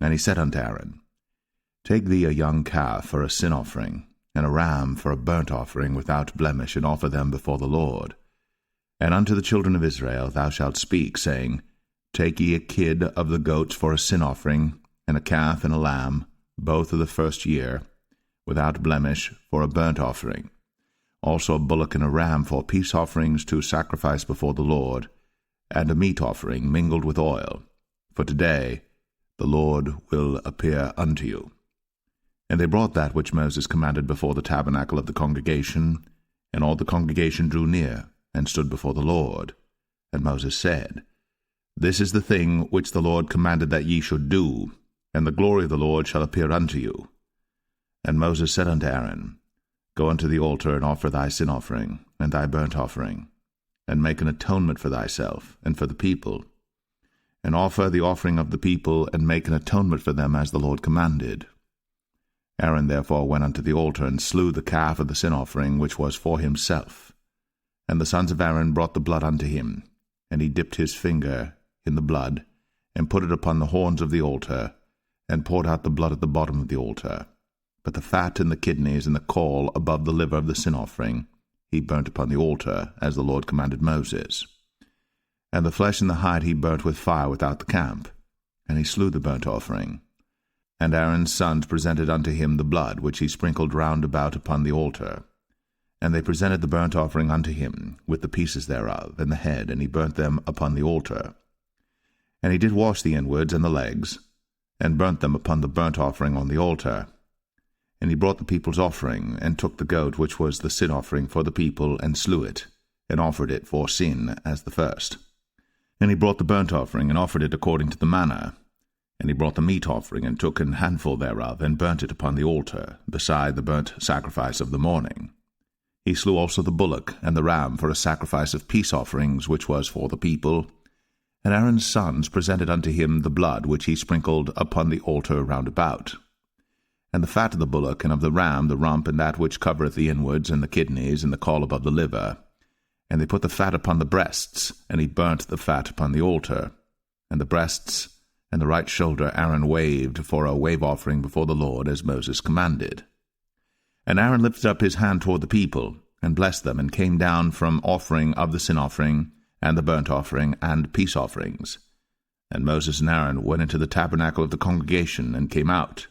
And he said unto Aaron, Take thee a young calf for a sin offering, and a ram for a burnt offering without blemish, and offer them before the Lord. And unto the children of Israel thou shalt speak, saying, Take ye a kid of the goats for a sin offering, and a calf and a lamb, both of the first year, without blemish, for a burnt offering. Also a bullock and a ram for peace offerings to sacrifice before the Lord, and a meat offering mingled with oil. For today the Lord will appear unto you. And they brought that which Moses commanded before the tabernacle of the congregation, and all the congregation drew near, and stood before the Lord. And Moses said, This is the thing which the Lord commanded that ye should do, and the glory of the Lord shall appear unto you. And Moses said unto Aaron, Go unto the altar, and offer thy sin offering, and thy burnt offering, and make an atonement for thyself, and for the people, and offer the offering of the people, and make an atonement for them as the Lord commanded. Aaron therefore went unto the altar, and slew the calf of the sin offering, which was for himself. And the sons of Aaron brought the blood unto him, and he dipped his finger in the blood, and put it upon the horns of the altar, and poured out the blood at the bottom of the altar. But the fat and the kidneys and the caul above the liver of the sin offering he burnt upon the altar, as the Lord commanded Moses. And the flesh and the hide he burnt with fire without the camp, and he slew the burnt offering. And Aaron's sons presented unto him the blood, which he sprinkled round about upon the altar. And they presented the burnt offering unto him, with the pieces thereof, and the head, and he burnt them upon the altar. And he did wash the inwards and the legs, and burnt them upon the burnt offering on the altar. And he brought the people's offering, and took the goat which was the sin offering for the people, and slew it, and offered it for sin as the first. And he brought the burnt offering, and offered it according to the manner. And he brought the meat offering, and took an handful thereof, and burnt it upon the altar, beside the burnt sacrifice of the morning. He slew also the bullock and the ram for a sacrifice of peace offerings, which was for the people. And Aaron's sons presented unto him the blood which he sprinkled upon the altar round about. And the fat of the bullock and of the ram, the rump, and that which covereth the inwards, and the kidneys, and the caul above the liver. And they put the fat upon the breasts, and he burnt the fat upon the altar. And the breasts and the right shoulder Aaron waved for a wave offering before the Lord, as Moses commanded. And Aaron lifted up his hand toward the people, and blessed them, and came down from offering of the sin offering, and the burnt offering, and peace offerings. And Moses and Aaron went into the tabernacle of the congregation, and came out,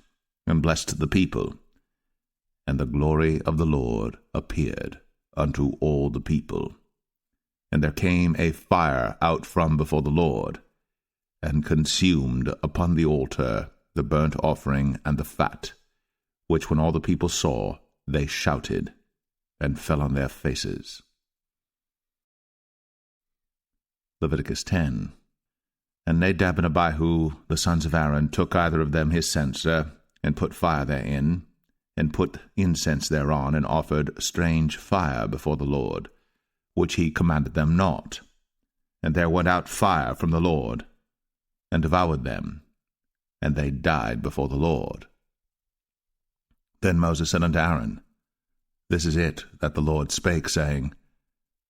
and blessed the people. And the glory of the Lord appeared unto all the people. And there came a fire out from before the Lord, and consumed upon the altar the burnt offering and the fat, which when all the people saw, they shouted, and fell on their faces. Leviticus 10. And Nadab and Abihu, the sons of Aaron, took either of them his censer, and put fire therein, and put incense thereon, and offered strange fire before the Lord, which he commanded them not. And there went out fire from the Lord, and devoured them, and they died before the Lord. Then Moses said unto Aaron, This is it that the Lord spake, saying,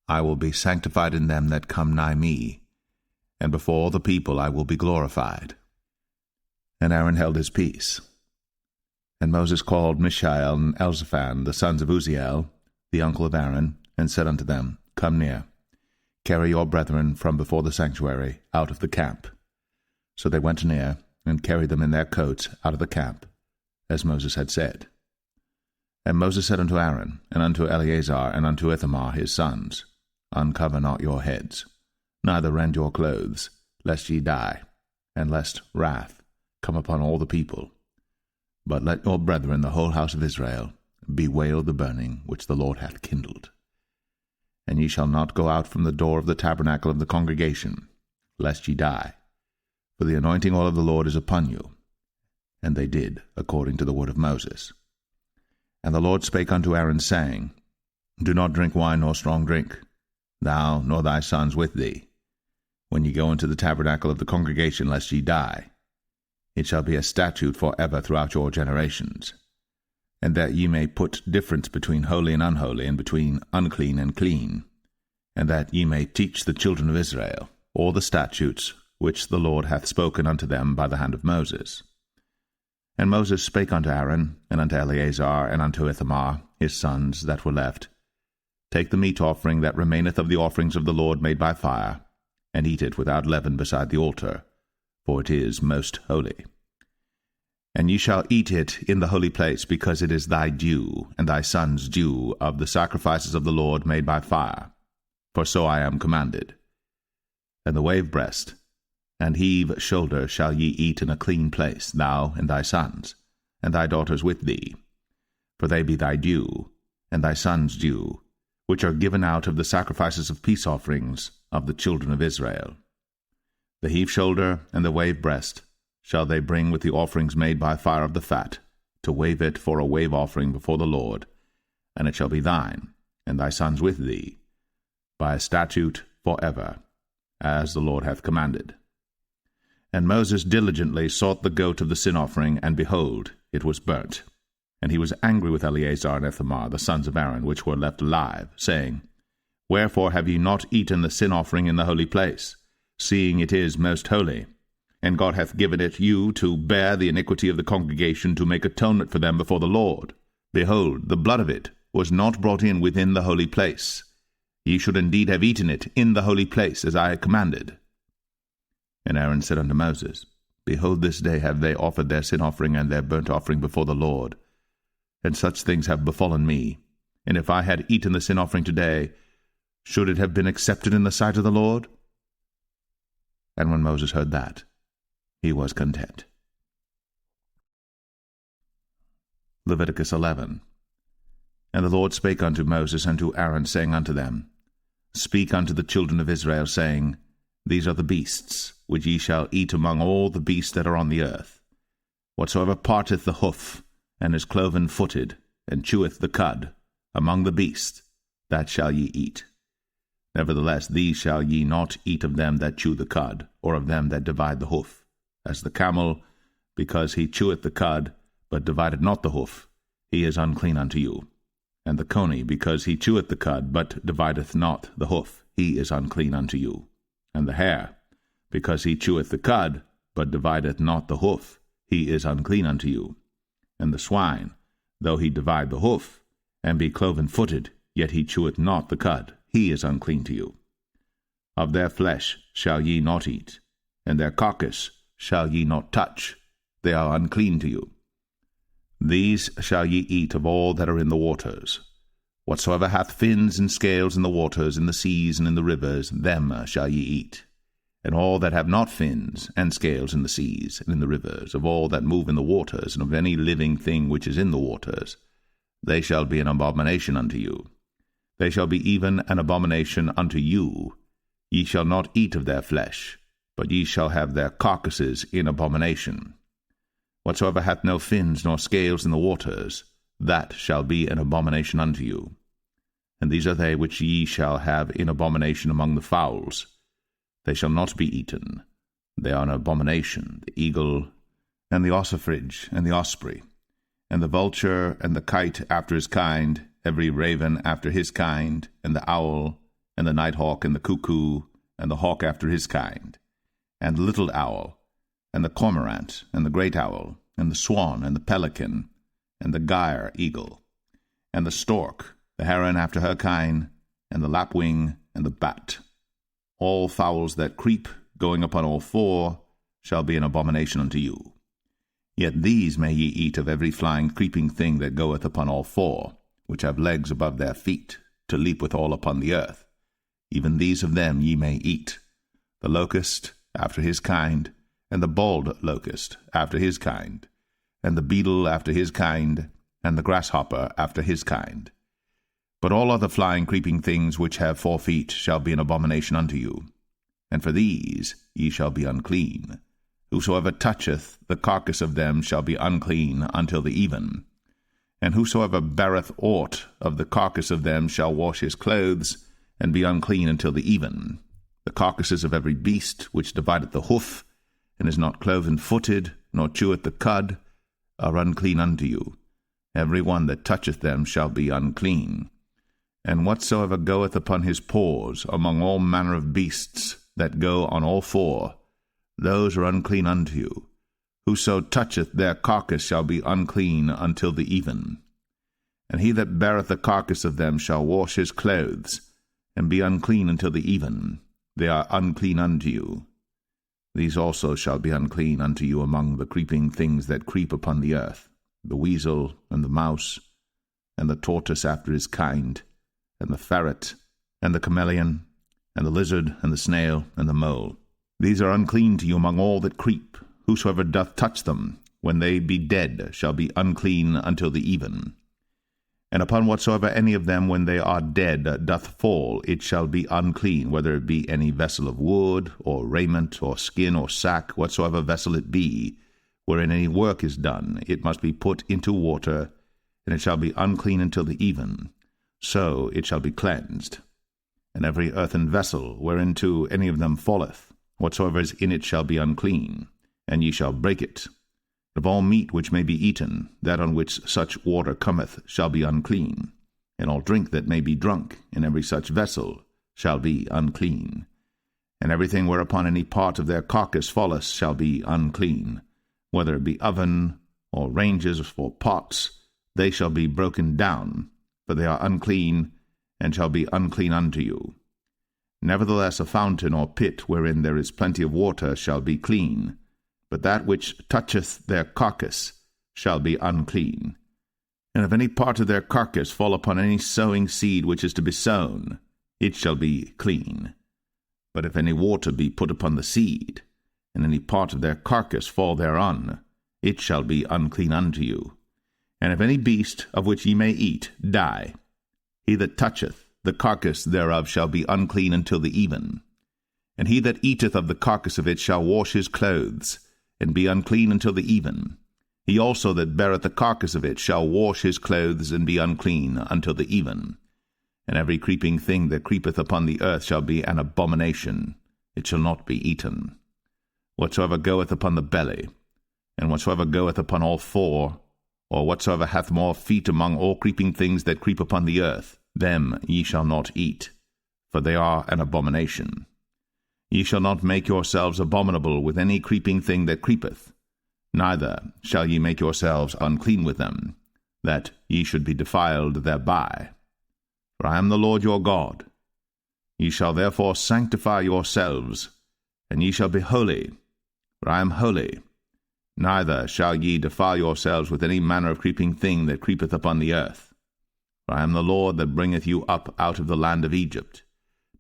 I will be sanctified in them that come nigh me, and before all the people I will be glorified. And Aaron held his peace. And Moses called Mishael and Elzaphan, the sons of Uzziel, the uncle of Aaron, and said unto them, Come near, carry your brethren from before the sanctuary out of the camp. So they went near, and carried them in their coats out of the camp, as Moses had said. And Moses said unto Aaron, and unto Eleazar, and unto Ithamar his sons, Uncover not your heads, neither rend your clothes, lest ye die, and lest wrath come upon all the people. But let your brethren, the whole house of Israel, bewail the burning which the Lord hath kindled. And ye shall not go out from the door of the tabernacle of the congregation, lest ye die. For the anointing oil of the Lord is upon you. And they did according to the word of Moses. And the Lord spake unto Aaron, saying, Do not drink wine nor strong drink, thou nor thy sons with thee, when ye go into the tabernacle of the congregation, lest ye die. It shall be a statute for ever throughout your generations. And that ye may put difference between holy and unholy, and between unclean and clean, and that ye may teach the children of Israel all the statutes which the Lord hath spoken unto them by the hand of Moses. And Moses spake unto Aaron, and unto Eleazar, and unto Ithamar, his sons that were left, Take the meat offering that remaineth of the offerings of the Lord made by fire, and eat it without leaven beside the altar, for it is most holy. And ye shall eat it in the holy place, because it is thy due, and thy son's due, of the sacrifices of the Lord made by fire, for so I am commanded. And the wave breast and heave shoulder shall ye eat in a clean place, thou and thy sons, and thy daughters with thee, for they be thy due, and thy son's due, which are given out of the sacrifices of peace offerings of the children of Israel. The heave shoulder and the wave breast shall they bring with the offerings made by fire of the fat, to wave it for a wave offering before the Lord, and it shall be thine, and thy sons with thee, by a statute for ever, as the Lord hath commanded. And Moses diligently sought the goat of the sin offering, and behold, it was burnt. And he was angry with Eleazar and Ithamar, the sons of Aaron, which were left alive, saying, Wherefore have ye not eaten the sin offering in the holy place, seeing it is most holy? And God hath given it you to bear the iniquity of the congregation, to make atonement for them before the Lord. Behold, the blood of it was not brought in within the holy place. Ye should indeed have eaten it in the holy place, as I commanded. And Aaron said unto Moses, Behold, this day have they offered their sin offering and their burnt offering before the Lord, and such things have befallen me. And if I had eaten the sin offering today, should it have been accepted in the sight of the Lord? And when Moses heard that, he was content. Leviticus 11. And the Lord spake unto Moses and to Aaron, saying unto them, Speak unto the children of Israel, saying, These are the beasts, which ye shall eat among all the beasts that are on the earth. Whatsoever parteth the hoof, and is cloven-footed, and cheweth the cud, among the beasts, that shall ye eat. Nevertheless, these shall ye not eat of them that chew the cud, or of them that divide the hoof. As the camel, because he cheweth the cud, but divideth not the hoof, he is unclean unto you. And the coney, because he cheweth the cud, but divideth not the hoof, he is unclean unto you. And the hare, because he cheweth the cud, but divideth not the hoof, he is unclean unto you. And the swine, though he divide the hoof, and be cloven-footed, yet he cheweth not the cud, he is unclean to you. Of their flesh shall ye not eat, and their carcass shall ye not touch, they are unclean to you. These shall ye eat of all that are in the waters. Whatsoever hath fins and scales in the waters, in the seas, and in the rivers, them shall ye eat. And all that have not fins and scales in the seas, and in the rivers, of all that move in the waters, and of any living thing which is in the waters, they shall be an abomination unto you. They shall be even an abomination unto you. Ye shall not eat of their flesh, but ye shall have their carcasses in abomination. Whatsoever hath no fins nor scales in the waters, that shall be an abomination unto you. And these are they which ye shall have in abomination among the fowls. They shall not be eaten. They are an abomination, the eagle, and the ossifrage, and the osprey, and the vulture, and the kite after his kind, every raven after his kind, and the owl, and the nighthawk, and the cuckoo, and the hawk after his kind, and the little owl, and the cormorant, and the great owl, and the swan, and the pelican, and the gyre eagle, and the stork, the heron after her kind, and the lapwing, and the bat. All fowls that creep, going upon all four, shall be an abomination unto you. Yet these may ye eat of every flying creeping thing that goeth upon all four, which have legs above their feet, to leap withal upon the earth. Even these of them ye may eat, the locust after his kind, and the bald locust after his kind, and the beetle after his kind, and the grasshopper after his kind. But all other flying creeping things which have 4 feet shall be an abomination unto you. And for these ye shall be unclean. Whosoever toucheth the carcass of them shall be unclean until the even. And whosoever beareth aught of the carcass of them shall wash his clothes, and be unclean until the even. The carcasses of every beast which divideth the hoof, and is not cloven-footed, nor cheweth the cud, are unclean unto you. Every one that toucheth them shall be unclean. And whatsoever goeth upon his paws among all manner of beasts that go on all four, those are unclean unto you. Whoso toucheth their carcass shall be unclean until the even. And he that beareth the carcass of them shall wash his clothes, and be unclean until the even. They are unclean unto you. These also shall be unclean unto you among the creeping things that creep upon the earth, the weasel, and the mouse, and the tortoise after his kind, and the ferret, and the chameleon, and the lizard, and the snail, and the mole. These are unclean to you among all that creep. Whosoever doth touch them, when they be dead, shall be unclean until the even. And upon whatsoever any of them, when they are dead, doth fall, it shall be unclean, whether it be any vessel of wood, or raiment, or skin, or sack, whatsoever vessel it be, wherein any work is done, it must be put into water, and it shall be unclean until the even. So it shall be cleansed. And every earthen vessel, whereinto any of them falleth, whatsoever is in it shall be unclean, and ye shall break it. Of all meat which may be eaten, that on which such water cometh shall be unclean, and all drink that may be drunk in every such vessel shall be unclean. And everything whereupon any part of their carcass falleth shall be unclean, whether it be oven, or ranges, or pots, they shall be broken down, for they are unclean, and shall be unclean unto you. Nevertheless a fountain or pit wherein there is plenty of water shall be clean, but that which toucheth their carcass shall be unclean. And if any part of their carcass fall upon any sowing seed which is to be sown, it shall be clean. But if any water be put upon the seed, and any part of their carcass fall thereon, it shall be unclean unto you. And if any beast of which ye may eat die, he that toucheth the carcass thereof shall be unclean until the even. And he that eateth of the carcass of it shall wash his clothes, and be unclean until the even. He also that beareth the carcass of it shall wash his clothes, and be unclean until the even. And every creeping thing that creepeth upon the earth shall be an abomination. It shall not be eaten. Whatsoever goeth upon the belly, and whatsoever goeth upon all four, or whatsoever hath more feet among all creeping things that creep upon the earth, them ye shall not eat, for they are an abomination. Ye shall not make yourselves abominable with any creeping thing that creepeth, neither shall ye make yourselves unclean with them, that ye should be defiled thereby. For I am the Lord your God. Ye shall therefore sanctify yourselves, and ye shall be holy, for I am holy. Neither shall ye defile yourselves with any manner of creeping thing that creepeth upon the earth. For I am the Lord that bringeth you up out of the land of Egypt,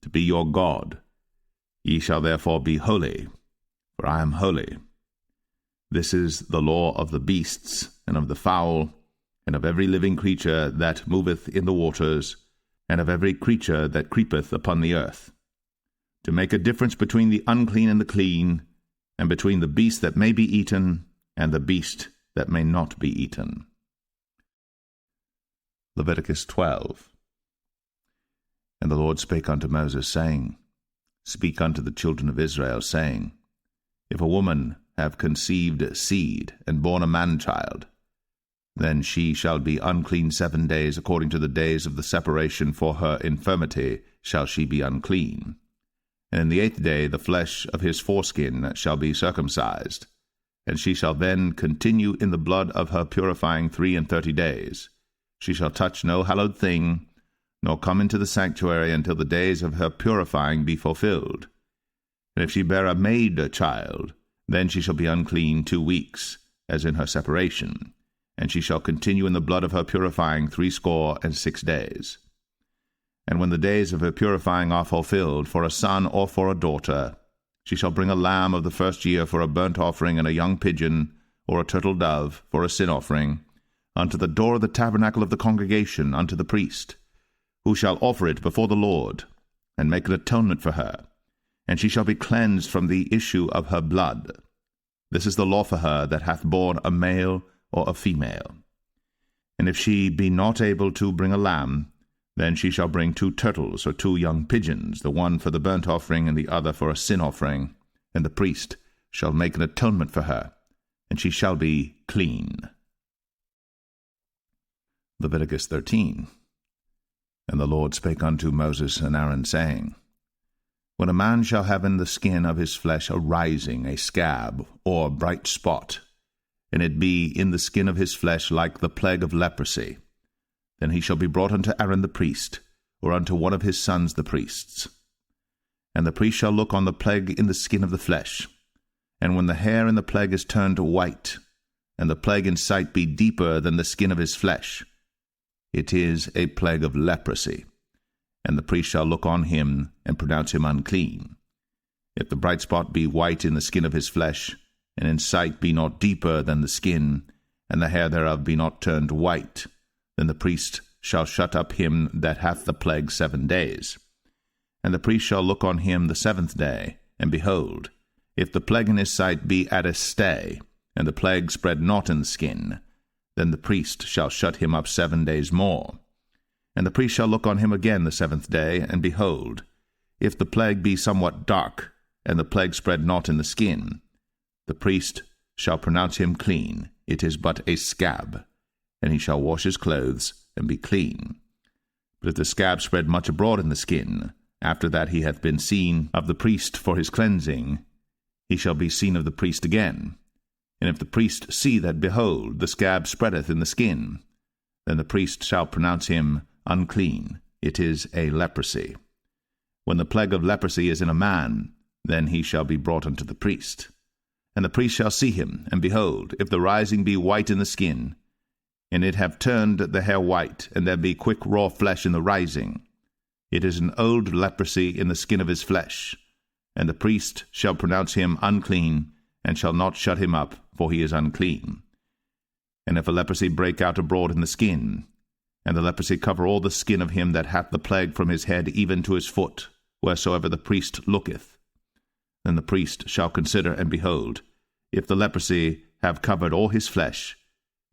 to be your God. Ye shall therefore be holy, for I am holy. This is the law of the beasts, and of the fowl, and of every living creature that moveth in the waters, and of every creature that creepeth upon the earth, to make a difference between the unclean and the clean, and between the beast that may be eaten, and the beast that may not be eaten. Leviticus 12. And the Lord spake unto Moses, saying, Speak unto the children of Israel, saying, If a woman have conceived seed, and born a man-child, then she shall be unclean 7 days, according to the days of the separation for her infirmity shall she be unclean. And in the 8th day the flesh of his foreskin shall be circumcised, and she shall then continue in the blood of her purifying 33 days. She shall touch no hallowed thing, nor come into the sanctuary until the days of her purifying be fulfilled. And if she bear a maid child, then she shall be unclean 2 weeks, as in her separation, and she shall continue in the blood of her purifying 66 days. And when the days of her purifying are fulfilled, for a son or for a daughter, she shall bring a lamb of the first year for a burnt offering, and a young pigeon, or a turtle dove, for a sin offering, unto the door of the tabernacle of the congregation, unto the priest, who shall offer it before the Lord, and make an atonement for her, and she shall be cleansed from the issue of her blood. This is the law for her that hath borne a male or a female. And if she be not able to bring a lamb, then she shall bring 2 turtles or 2 young pigeons, the one for the burnt offering and the other for a sin offering, and the priest shall make an atonement for her, and she shall be clean. Leviticus 13. And the Lord spake unto Moses and Aaron, saying, When a man shall have in the skin of his flesh a rising, a scab, or bright spot, and it be in the skin of his flesh like the plague of leprosy, then he shall be brought unto Aaron the priest, or unto one of his sons the priests. And the priest shall look on the plague in the skin of the flesh, and when the hair in the plague is turned white, and the plague in sight be deeper than the skin of his flesh, it is a plague of leprosy. And the priest shall look on him, and pronounce him unclean. If the bright spot be white in the skin of his flesh, and in sight be not deeper than the skin, and the hair thereof be not turned white, then the priest shall shut up him that hath the plague 7 days. And the priest shall look on him the 7th day, and behold, if the plague in his sight be at a stay, and the plague spread not in the skin, then the priest shall shut him up 7 days more. And the priest shall look on him again the 7th day, and behold, if the plague be somewhat dark, and the plague spread not in the skin, the priest shall pronounce him clean. It is but a scab, and he shall wash his clothes, and be clean. But if the scab spread much abroad in the skin, after that he hath been seen of the priest for his cleansing, he shall be seen of the priest again. And if the priest see that, behold, the scab spreadeth in the skin, then the priest shall pronounce him unclean. It is a leprosy. When the plague of leprosy is in a man, then he shall be brought unto the priest. And the priest shall see him, and behold, if the rising be white in the skin, and it have turned the hair white, and there be quick raw flesh in the rising, it is an old leprosy in the skin of his flesh. And the priest shall pronounce him unclean, and shall not shut him up, for he is unclean. And if a leprosy break out abroad in the skin, and the leprosy cover all the skin of him that hath the plague from his head even to his foot, wheresoever the priest looketh, then the priest shall consider, and behold, if the leprosy have covered all his flesh,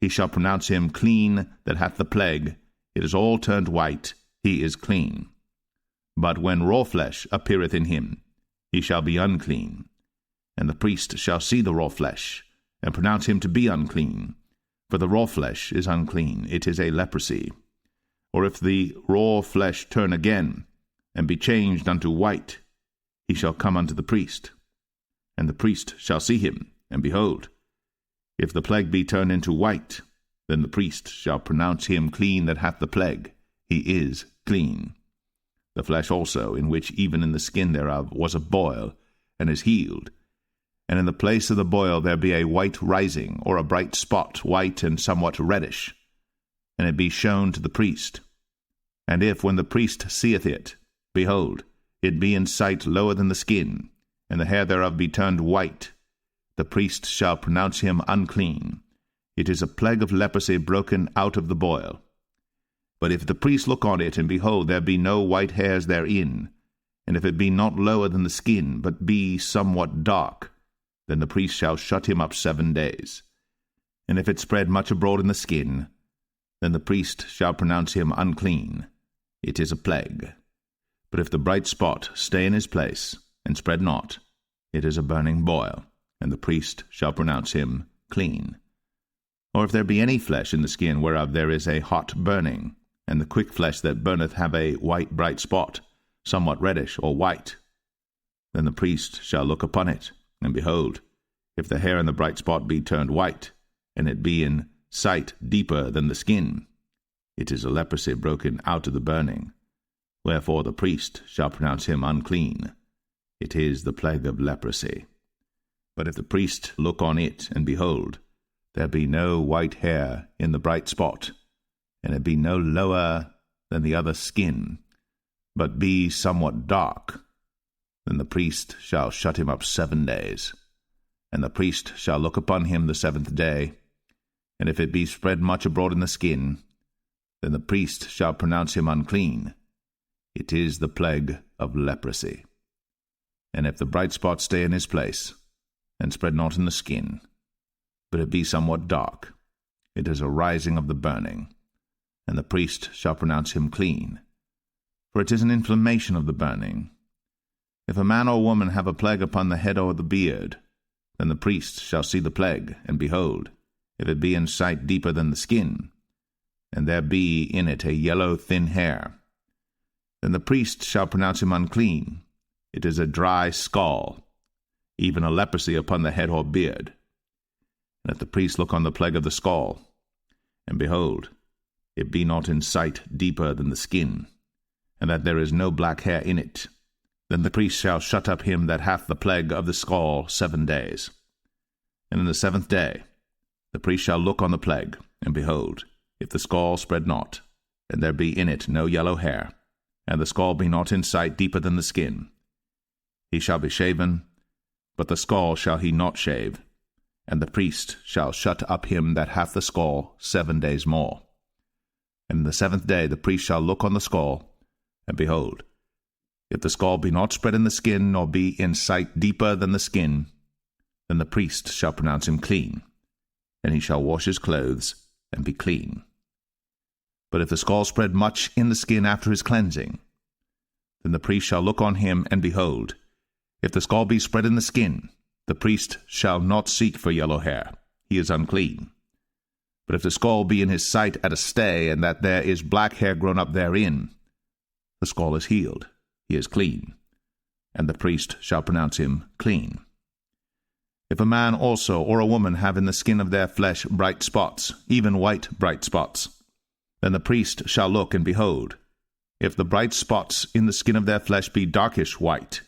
he shall pronounce him clean that hath the plague. It is all turned white, he is clean. But when raw flesh appeareth in him, he shall be unclean. And the priest shall see the raw flesh, and pronounce him to be unclean. For the raw flesh is unclean, it is a leprosy. Or if the raw flesh turn again, and be changed unto white, he shall come unto the priest. And the priest shall see him, and behold, if the plague be turned into white, then the priest shall pronounce him clean that hath the plague. He is clean. The flesh also, in which even in the skin thereof was a boil, and is healed, and in the place of the boil there be a white rising, or a bright spot, white and somewhat reddish, and it be shown to the priest. And if, when the priest seeth it, behold, it be in sight lower than the skin, and the hair thereof be turned white, the priest shall pronounce him unclean. It is a plague of leprosy broken out of the boil. But if the priest look on it, and behold, there be no white hairs therein, and if it be not lower than the skin, but be somewhat dark, then the priest shall shut him up 7 days. And if it spread much abroad in the skin, then the priest shall pronounce him unclean. It is a plague. But if the bright spot stay in his place, and spread not, it is a burning boil, and the priest shall pronounce him clean. Or if there be any flesh in the skin whereof there is a hot burning, and the quick flesh that burneth have a white bright spot, somewhat reddish or white, then the priest shall look upon it, and behold, if the hair in the bright spot be turned white, and it be in sight deeper than the skin, it is a leprosy broken out of the burning. Wherefore the priest shall pronounce him unclean. It is the plague of leprosy. But if the priest look on it, and behold, there be no white hair in the bright spot, and it be no lower than the other skin, but be somewhat dark, then the priest shall shut him up 7 days. And the priest shall look upon him the 7th day, and if it be spread much abroad in the skin, then the priest shall pronounce him unclean. It is the plague of leprosy. And if the bright spot stay in his place, and spread not in the skin, but it be somewhat dark, it is a rising of the burning, and the priest shall pronounce him clean. For it is an inflammation of the burning. If a man or woman have a plague upon the head or the beard, then the priest shall see the plague, and behold, if it be in sight deeper than the skin, and there be in it a yellow thin hair, then the priest shall pronounce him unclean. It is a dry scall, even a leprosy upon the head or beard. And if the priest look on the plague of the scall, and behold, it be not in sight deeper than the skin, and that there is no black hair in it, then the priest shall shut up him that hath the plague of the scall 7 days. And in the 7th day the priest shall look on the plague, and behold, if the scall spread not, and there be in it no yellow hair, and the scall be not in sight deeper than the skin, he shall be shaven, but the scall shall he not shave, and the priest shall shut up him that hath the scall 7 days more. And in the 7th day the priest shall look on the scall, and behold, if the scall be not spread in the skin, nor be in sight deeper than the skin, then the priest shall pronounce him clean, and he shall wash his clothes, and be clean. But if the scall spread much in the skin after his cleansing, then the priest shall look on him, and behold, if the scall be spread in the skin, the priest shall not seek for yellow hair, he is unclean. But if the scall be in his sight at a stay, and that there is black hair grown up therein, the scall is healed, he is clean, and the priest shall pronounce him clean. If a man also or a woman have in the skin of their flesh bright spots, even white bright spots, then the priest shall look, and behold, if the bright spots in the skin of their flesh be darkish white,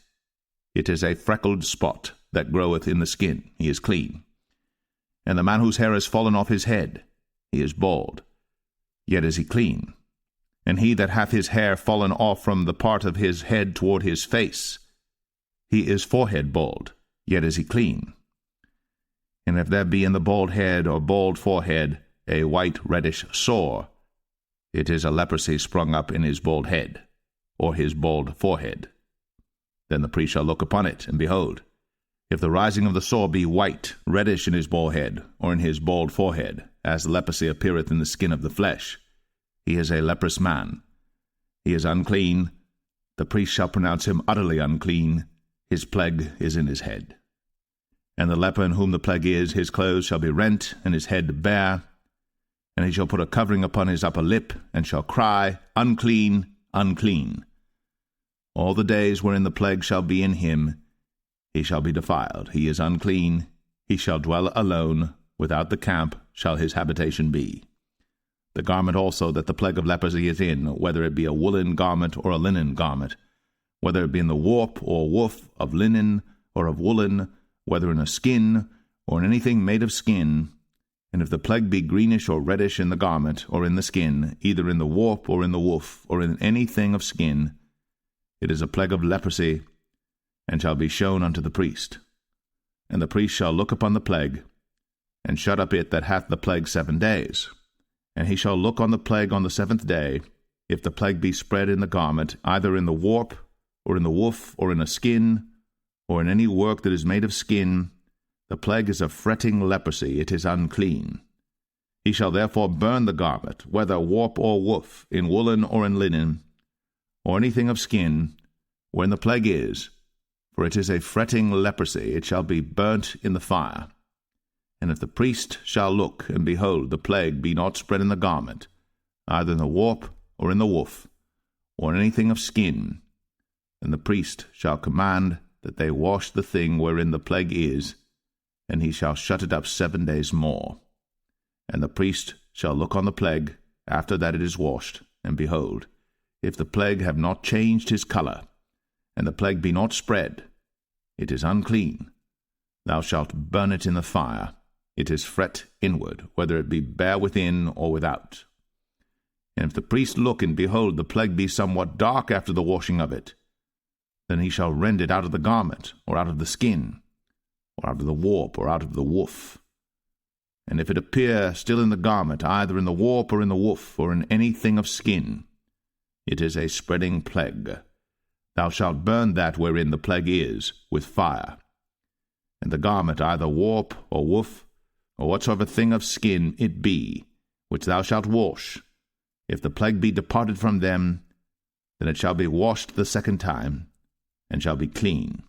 it is a freckled spot that groweth in the skin, he is clean. And the man whose hair is fallen off his head, he is bald, yet is he clean. And he that hath his hair fallen off from the part of his head toward his face, he is forehead bald, yet is he clean. And if there be in the bald head or bald forehead a white reddish sore, it is a leprosy sprung up in his bald head, or his bald forehead. Then the priest shall look upon it, and behold, if the rising of the sore be white, reddish in his bald head, or in his bald forehead, as the leprosy appeareth in the skin of the flesh, he is a leprous man. He is unclean. The priest shall pronounce him utterly unclean. His plague is in his head. And the leper in whom the plague is, his clothes shall be rent, and his head bare. And he shall put a covering upon his upper lip, and shall cry, Unclean, unclean. All the days wherein the plague shall be in him, he shall be defiled. He is unclean. He shall dwell alone. Without the camp shall his habitation be. The garment also that the plague of leprosy is in, whether it be a woolen garment or a linen garment, whether it be in the warp or woof of linen or of woolen, whether in a skin or in anything made of skin, and if the plague be greenish or reddish in the garment or in the skin, either in the warp or in the woof or in anything of skin, it is a plague of leprosy, and shall be shown unto the priest. And the priest shall look upon the plague, and shut up it that hath the plague 7 days. And he shall look on the plague on the 7th day, if the plague be spread in the garment, either in the warp, or in the woof, or in a skin, or in any work that is made of skin, the plague is a fretting leprosy, it is unclean. He shall therefore burn the garment, whether warp or woof, in woolen or in linen, or anything of skin, wherein the plague is, for it is a fretting leprosy, it shall be burnt in the fire. And if the priest shall look, and behold, the plague be not spread in the garment, either in the warp or in the woof, or in anything of skin, then the priest shall command that they wash the thing wherein the plague is, and he shall shut it up 7 days more. And the priest shall look on the plague after that it is washed, and behold, if the plague have not changed his colour, and the plague be not spread, it is unclean. Thou shalt burn it in the fire. It is fret inward, whether it be bare within or without. And if the priest look, and behold, the plague be somewhat dark after the washing of it, then he shall rend it out of the garment, or out of the skin, or out of the warp, or out of the woof. And if it appear still in the garment, either in the warp or in the woof, or in anything of skin, it is a spreading plague. Thou shalt burn that wherein the plague is with fire. And the garment, either warp or woof, or whatsoever thing of skin it be, which thou shalt wash, if the plague be departed from them, then it shall be washed the 2nd time, and shall be clean.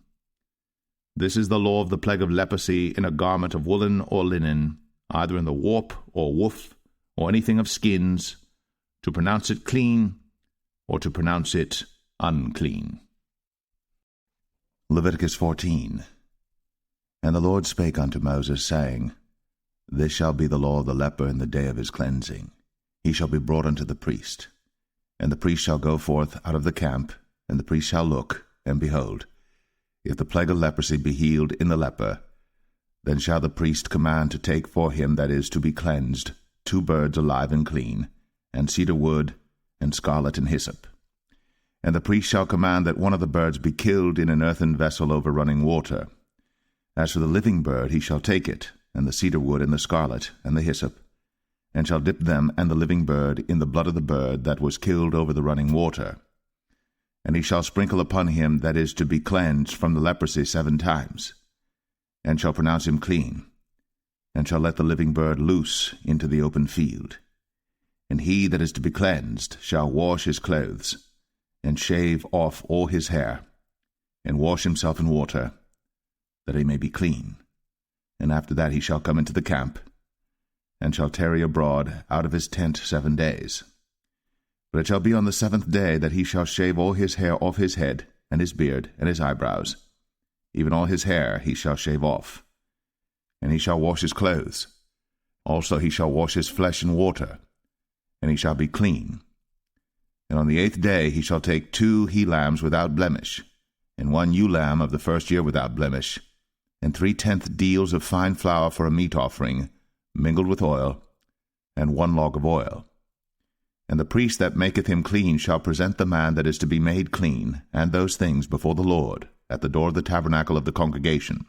This is the law of the plague of leprosy in a garment of woolen or linen, either in the warp or woof, or anything of skins, to pronounce it clean, or to pronounce it unclean. Leviticus 14. And the Lord spake unto Moses, saying, This shall be the law of the leper in the day of his cleansing. He shall be brought unto the priest. And the priest shall go forth out of the camp, and the priest shall look, and behold, if the plague of leprosy be healed in the leper, then shall the priest command to take for him that is to be cleansed 2 birds alive and clean, and cedar wood, and scarlet and hyssop. And the priest shall command that one of the birds be killed in an earthen vessel over running water. As for the living bird, he shall take it, and the cedar wood, and the scarlet, and the hyssop, and shall dip them and the living bird in the blood of the bird that was killed over the running water. And he shall sprinkle upon him that is to be cleansed from the leprosy 7 times, and shall pronounce him clean, and shall let the living bird loose into the open field. And he that is to be cleansed shall wash his clothes, and shave off all his hair, and wash himself in water, that he may be clean. And after that he shall come into the camp, and shall tarry abroad out of his tent 7 days. But it shall be on the 7th day that he shall shave all his hair off his head, and his beard, and his eyebrows. Even all his hair he shall shave off. And he shall wash his clothes. Also he shall wash his flesh in water, and he shall be clean. And on the 8th day he shall take 2 he-lambs without blemish, and 1 ewe-lamb of the 1st year without blemish, and 3/10 deals of fine flour for a meat offering, mingled with oil, and 1 log of oil. And the priest that maketh him clean shall present the man that is to be made clean, and those things before the Lord, at the door of the tabernacle of the congregation.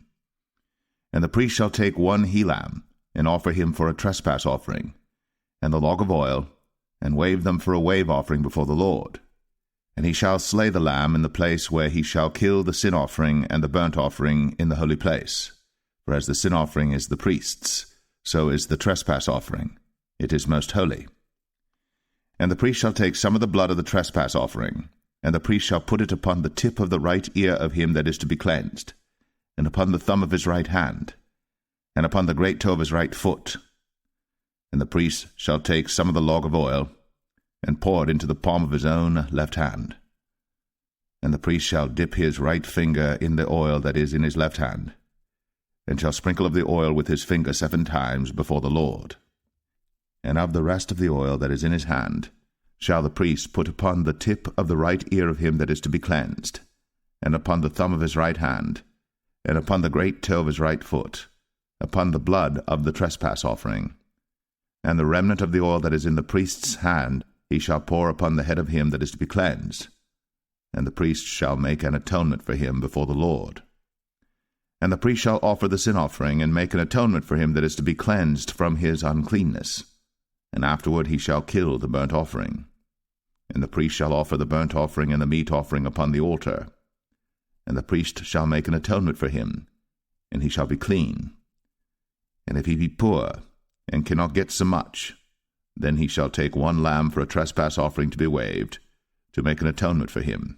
And the priest shall take 1 he-lamb, and offer him for a trespass offering, and the log of oil, and wave them for a wave offering before the Lord. And he shall slay the lamb in the place where he shall kill the sin offering and the burnt offering in the holy place. For as the sin offering is the priest's, so is the trespass offering. It is most holy. And the priest shall take some of the blood of the trespass offering, and the priest shall put it upon the tip of the right ear of him that is to be cleansed, and upon the thumb of his right hand, and upon the great toe of his right foot. And the priest shall take some of the log of oil, and pour it into the palm of his own left hand. And the priest shall dip his right finger in the oil that is in his left hand, and shall sprinkle of the oil with his finger 7 times before the Lord. And of the rest of the oil that is in his hand shall the priest put upon the tip of the right ear of him that is to be cleansed, and upon the thumb of his right hand, and upon the great toe of his right foot, upon the blood of the trespass offering. And the remnant of the oil that is in the priest's hand he shall pour upon the head of him that is to be cleansed, and the priest shall make an atonement for him before the Lord. And the priest shall offer the sin offering, and make an atonement for him that is to be cleansed from his uncleanness. And afterward he shall kill the burnt offering. And the priest shall offer the burnt offering and the meat offering upon the altar. And the priest shall make an atonement for him, and he shall be clean. And if he be poor, and cannot get so much, then he shall take 1 lamb for a trespass offering to be waved, to make an atonement for him,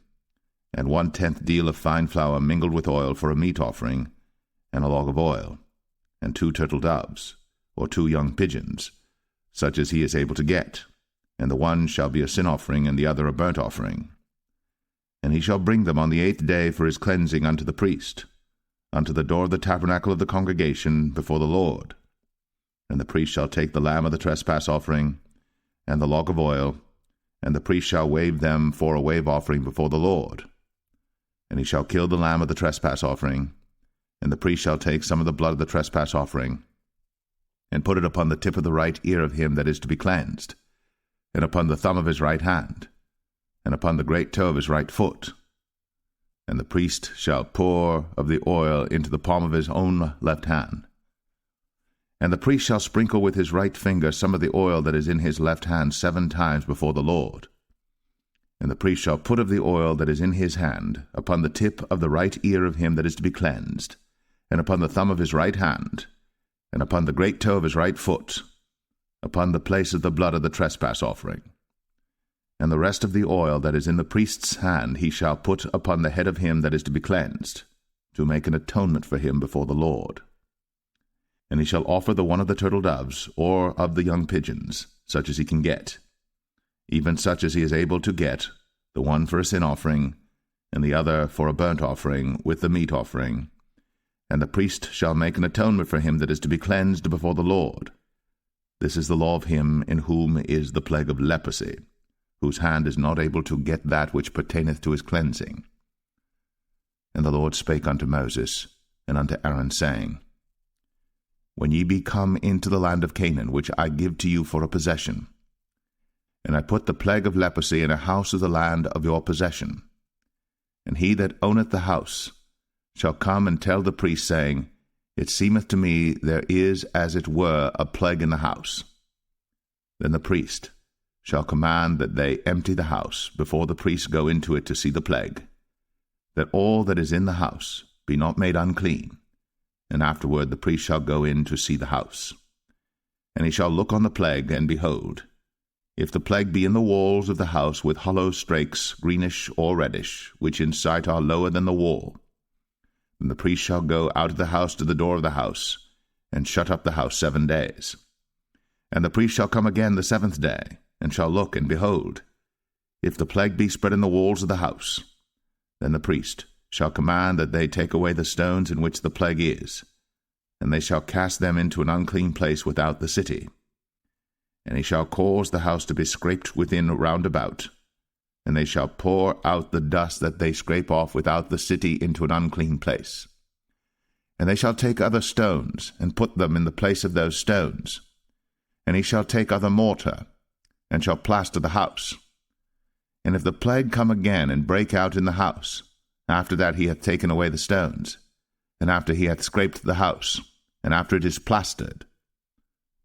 and 1/10 deal of fine flour mingled with oil for a meat offering, and a log of oil, and 2 turtle doves, or 2 young pigeons, such as he is able to get, and the one shall be a sin offering, and the other a burnt offering. And he shall bring them on the 8th day for his cleansing unto the priest, unto the door of the tabernacle of the congregation before the Lord. And the priest shall take the lamb of the trespass offering, and the log of oil, and the priest shall wave them for a wave offering before the Lord. And he shall kill the lamb of the trespass offering, and the priest shall take some of the blood of the trespass offering, and put it upon the tip of the right ear of him that is to be cleansed, and upon the thumb of his right hand, and upon the great toe of his right foot. And the priest shall pour of the oil into the palm of his own left hand. And the priest shall sprinkle with his right finger some of the oil that is in his left hand 7 times before the Lord. And the priest shall put of the oil that is in his hand upon the tip of the right ear of him that is to be cleansed, and upon the thumb of his right hand, and upon the great toe of his right foot, upon the place of the blood of the trespass offering. And the rest of the oil that is in the priest's hand he shall put upon the head of him that is to be cleansed, to make an atonement for him before the Lord. And he shall offer the one of the turtle doves, or of the young pigeons, such as he can get, even such as he is able to get, the one for a sin offering, and the other for a burnt offering with the meat offering. And the priest shall make an atonement for him that is to be cleansed before the Lord. This is the law of him in whom is the plague of leprosy, whose hand is not able to get that which pertaineth to his cleansing. And the Lord spake unto Moses and unto Aaron, saying, When ye be come into the land of Canaan, which I give to you for a possession, and I put the plague of leprosy in a house of the land of your possession, and he that owneth the house shall come and tell the priest, saying, It seemeth to me there is as it were a plague in the house. Then the priest shall command that they empty the house before the priest go into it to see the plague, that all that is in the house be not made unclean. And afterward the priest shall go in to see the house. And he shall look on the plague, and behold, if the plague be in the walls of the house with hollow strakes, greenish or reddish, which in sight are lower than the wall, then the priest shall go out of the house to the door of the house, and shut up the house 7 days. And the priest shall come again the 7th day, and shall look, and behold, if the plague be spread in the walls of the house, then the priest shall command that they take away the stones in which the plague is, and they shall cast them into an unclean place without the city. And he shall cause the house to be scraped within round about, and they shall pour out the dust that they scrape off without the city into an unclean place. And they shall take other stones, and put them in the place of those stones. And he shall take other mortar, and shall plaster the house. And if the plague come again and break out in the house, after that he hath taken away the stones, and after he hath scraped the house, and after it is plastered,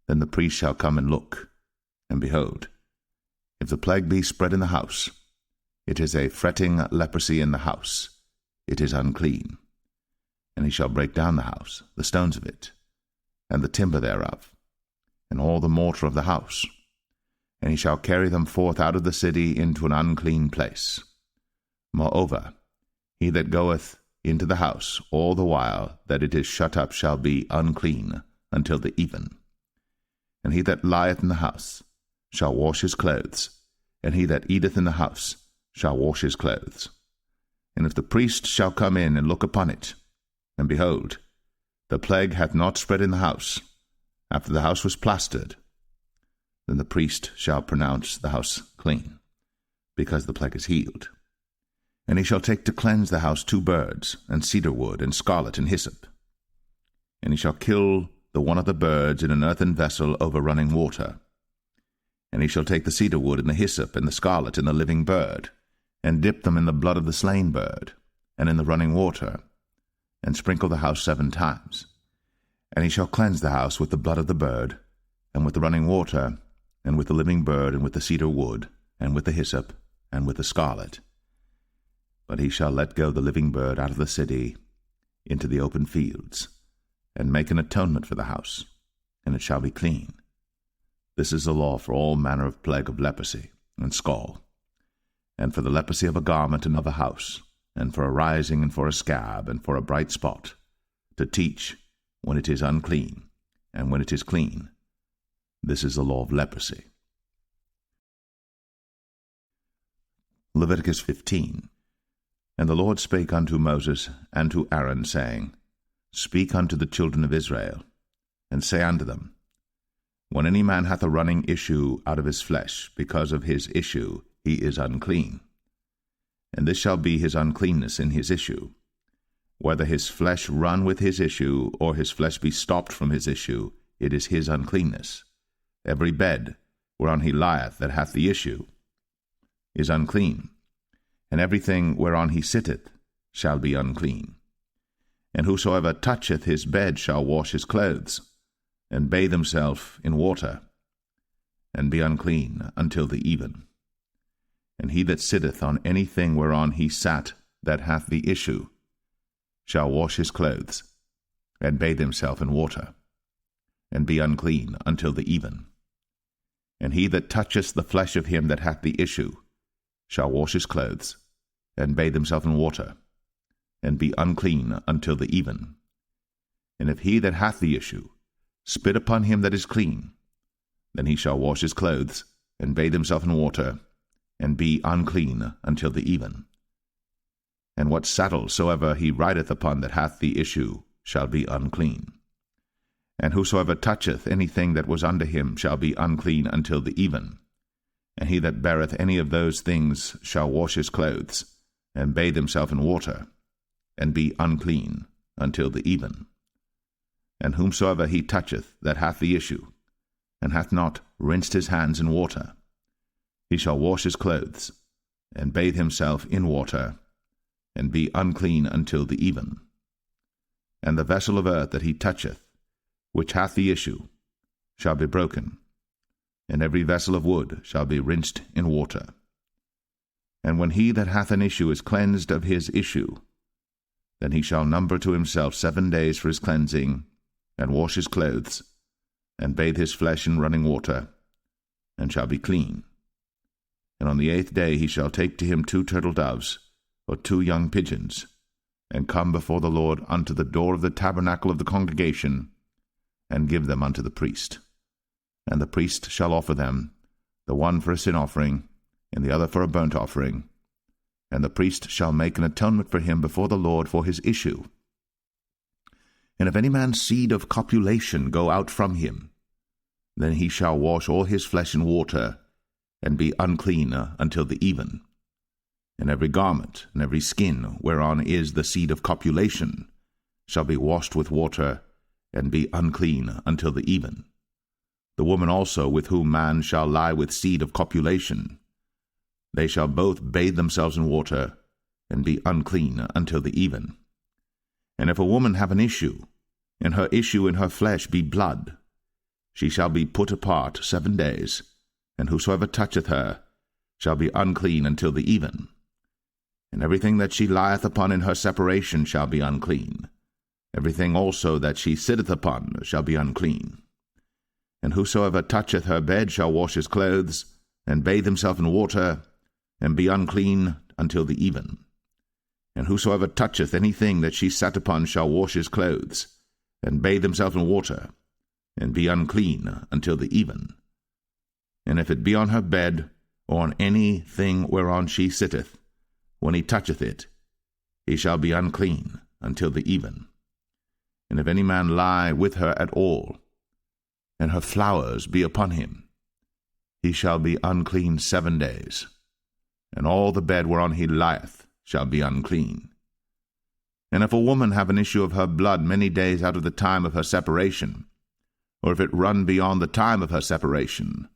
then the priest shall come and look, and behold, if the plague be spread in the house, it is a fretting leprosy in the house, it is unclean. And he shall break down the house, the stones of it, and the timber thereof, and all the mortar of the house, and he shall carry them forth out of the city into an unclean place. Moreover, he that goeth into the house all the while that it is shut up shall be unclean until the even. And he that lieth in the house shall wash his clothes, and he that eateth in the house shall wash his clothes. And if the priest shall come in and look upon it, and behold, the plague hath not spread in the house, after the house was plastered, then the priest shall pronounce the house clean, because the plague is healed. And he shall take to cleanse the house 2 birds, and cedar wood, and scarlet, and hyssop. And he shall kill the one of the birds in an earthen vessel over running water. And he shall take the cedar wood, and the hyssop, and the scarlet, and the living bird, and dip them in the blood of the slain bird, and in the running water, and sprinkle the house 7 times. And he shall cleanse the house with the blood of the bird, and with the running water, and with the living bird, and with the cedar wood, and with the hyssop, and with the scarlet. But he shall let go the living bird out of the city into the open fields, and make an atonement for the house, and it shall be clean. This is the law for all manner of plague of leprosy and scall, and for the leprosy of a garment and of a house, and for a rising, and for a scab, and for a bright spot, to teach when it is unclean, and when it is clean. This is the law of leprosy. Leviticus 15. And the Lord spake unto Moses and to Aaron, saying, Speak unto the children of Israel, and say unto them, When any man hath a running issue out of his flesh, because of his issue he is unclean. And this shall be his uncleanness in his issue, whether his flesh run with his issue, or his flesh be stopped from his issue, it is his uncleanness. Every bed whereon he lieth that hath the issue is unclean, and everything whereon he sitteth shall be unclean. And whosoever toucheth his bed shall wash his clothes, and bathe himself in water, and be unclean until the even. And he that sitteth on anything whereon he sat that hath the issue shall wash his clothes, and bathe himself in water, and be unclean until the even. And he that toucheth the flesh of him that hath the issue shall wash his clothes, and bathe himself in water, and be unclean until the even. And if he that hath the issue spit upon him that is clean, then he shall wash his clothes, and bathe himself in water, and be unclean until the even. And what saddle soever he rideth upon that hath the issue shall be unclean. And whosoever toucheth anything that was under him shall be unclean until the even. And he that beareth any of those things shall wash his clothes, and bathe himself in water, and be unclean until the even. And whomsoever he toucheth that hath the issue, and hath not rinsed his hands in water, he shall wash his clothes, and bathe himself in water, and be unclean until the even. And the vessel of earth that he toucheth, which hath the issue, shall be broken, and every vessel of wood shall be rinsed in water. And when he that hath an issue is cleansed of his issue, then he shall number to himself 7 days for his cleansing, and wash his clothes, and bathe his flesh in running water, and shall be clean. And on the 8th day he shall take to him 2 turtle doves, or 2 young pigeons, and come before the Lord unto the door of the tabernacle of the congregation, and give them unto the priest. And the priest shall offer them, the one for a sin offering, and the other for a burnt offering. And the priest shall make an atonement for him before the Lord for his issue. And if any man's seed of copulation go out from him, then he shall wash all his flesh in water, and be unclean until the even. And every garment and every skin whereon is the seed of copulation shall be washed with water, and be unclean until the even. The woman also with whom man shall lie with seed of copulation, they shall both bathe themselves in water, and be unclean until the even. And if a woman have an issue, and her issue in her flesh be blood, she shall be put apart 7 days, and whosoever toucheth her shall be unclean until the even. And everything that she lieth upon in her separation shall be unclean. Everything also that she sitteth upon shall be unclean. And whosoever toucheth her bed shall wash his clothes, and bathe himself in water, and be unclean until the even. And whosoever toucheth anything that she sat upon shall wash his clothes, and bathe himself in water, and be unclean until the even. And if it be on her bed, or on any thing whereon she sitteth, when he toucheth it, he shall be unclean until the even. And if any man lie with her at all, and her flowers be upon him, he shall be unclean 7 days, and all the bed whereon he lieth shall be unclean. And if a woman have an issue of her blood many days out of the time of her separation, or if it run beyond the time of her separation,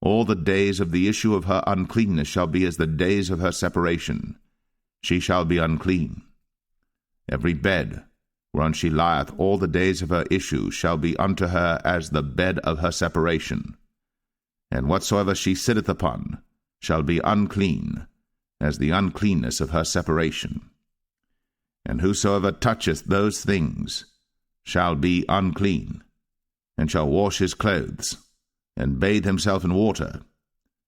all the days of the issue of her uncleanness shall be as the days of her separation. She shall be unclean. Every bed whereon she lieth all the days of her issue shall be unto her as the bed of her separation. And whatsoever she sitteth upon shall be unclean, as the uncleanness of her separation. And whosoever toucheth those things shall be unclean, and shall wash his clothes, and bathe himself in water,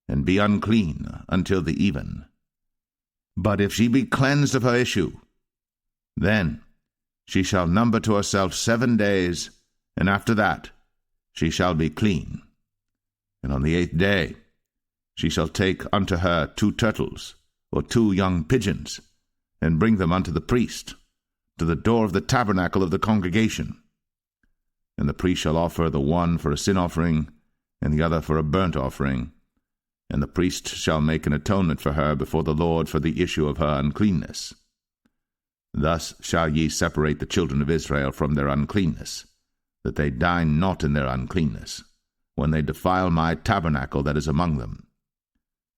and be unclean until the even. But if she be cleansed of her issue, then she shall number to herself 7 days, and after that she shall be clean. And on the 8th day she shall take unto her 2 turtles, or 2 young pigeons, and bring them unto the priest, to the door of the tabernacle of the congregation. And the priest shall offer the one for a sin offering, and the other for a burnt offering. And the priest shall make an atonement for her before the Lord for the issue of her uncleanness. Thus shall ye separate the children of Israel from their uncleanness, that they die not in their uncleanness, when they defile my tabernacle that is among them.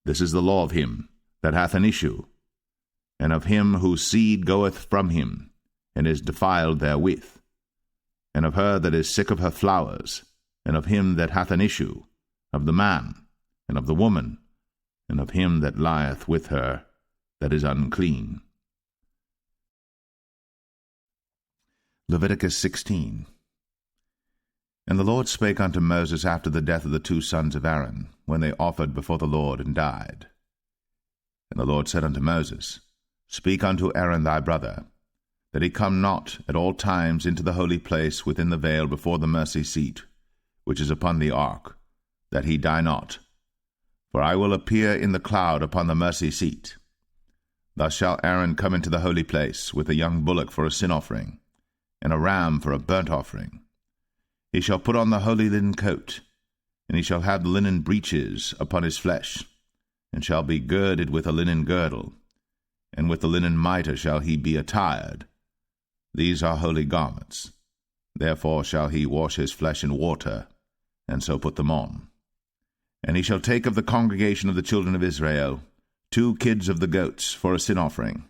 This is the law of him that hath an issue, and of him whose seed goeth from him, and is defiled therewith, and of her that is sick of her flowers, and of him that hath an issue, of the man, and of the woman, and of him that lieth with her, that is unclean. Leviticus 16. And the Lord spake unto Moses after the death of the 2 sons of Aaron, when they offered before the Lord and died. And the Lord said unto Moses, Speak unto Aaron thy brother, that he come not at all times into the holy place within the veil before the mercy seat, which is upon the ark, that he die not. For I will appear in the cloud upon the mercy seat. Thus shall Aaron come into the holy place with a young bullock for a sin offering, and a ram for a burnt offering. He shall put on the holy linen coat, and he shall have the linen breeches upon his flesh, and shall be girded with a linen girdle, and with the linen mitre shall he be attired. These are holy garments. Therefore shall he wash his flesh in water, and so put them on. And he shall take of the congregation of the children of Israel 2 kids of the goats for a sin offering,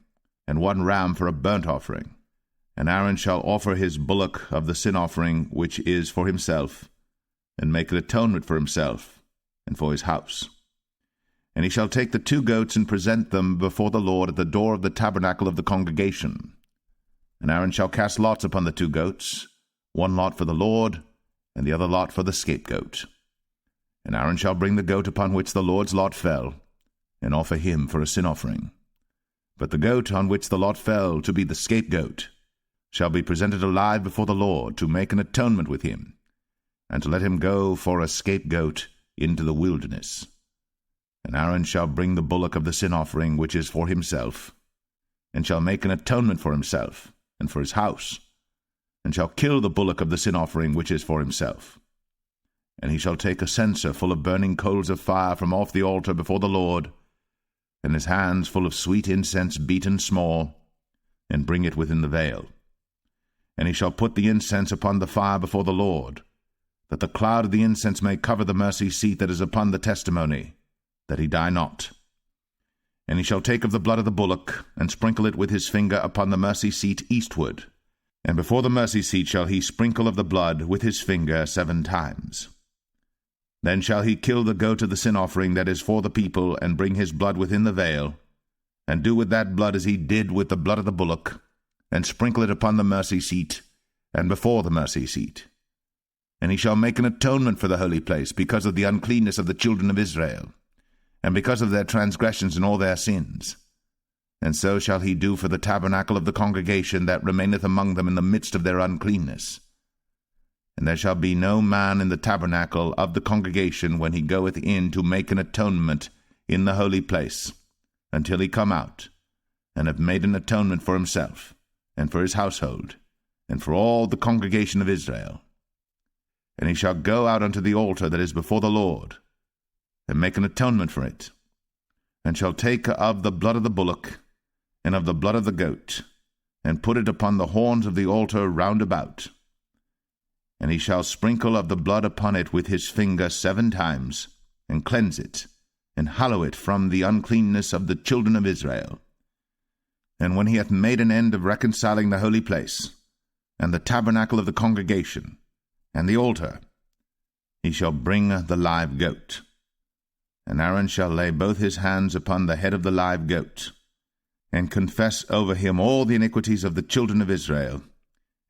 and 1 ram for a burnt offering. And Aaron shall offer his bullock of the sin offering which is for himself, and make an atonement for himself and for his house. And he shall take the 2 goats and present them before the Lord at the door of the tabernacle of the congregation. And Aaron shall cast lots upon the 2 goats, 1 lot for the Lord, and the other lot for the scapegoat. And Aaron shall bring the goat upon which the Lord's lot fell, and offer him for a sin offering. But the goat on which the lot fell to be the scapegoat shall be presented alive before the Lord to make an atonement with him, and to let him go for a scapegoat into the wilderness. And Aaron shall bring the bullock of the sin offering which is for himself, and shall make an atonement for himself and for his house, and shall kill the bullock of the sin offering which is for himself. And he shall take a censer full of burning coals of fire from off the altar before the Lord, and his hands full of sweet incense beaten small, and bring it within the veil. And he shall put the incense upon the fire before the Lord, that the cloud of the incense may cover the mercy seat that is upon the testimony, that he die not. And he shall take of the blood of the bullock, and sprinkle it with his finger upon the mercy seat eastward, and before the mercy seat shall he sprinkle of the blood with his finger 7 times. Then shall he kill the goat of the sin offering that is for the people, and bring his blood within the veil, and do with that blood as he did with the blood of the bullock, and sprinkle it upon the mercy seat, and before the mercy seat. And he shall make an atonement for the holy place, because of the uncleanness of the children of Israel, and because of their transgressions and all their sins. And so shall he do for the tabernacle of the congregation that remaineth among them in the midst of their uncleanness. And there shall be no man in the tabernacle of the congregation when he goeth in to make an atonement in the holy place, until he come out, and have made an atonement for himself, and for his household, and for all the congregation of Israel. And he shall go out unto the altar that is before the Lord, and make an atonement for it, and shall take of the blood of the bullock, and of the blood of the goat, and put it upon the horns of the altar round about. And he shall sprinkle of the blood upon it with his finger 7 times, and cleanse it, and hallow it from the uncleanness of the children of Israel. And when he hath made an end of reconciling the holy place, and the tabernacle of the congregation, and the altar, he shall bring the live goat. And Aaron shall lay both his hands upon the head of the live goat, and confess over him all the iniquities of the children of Israel,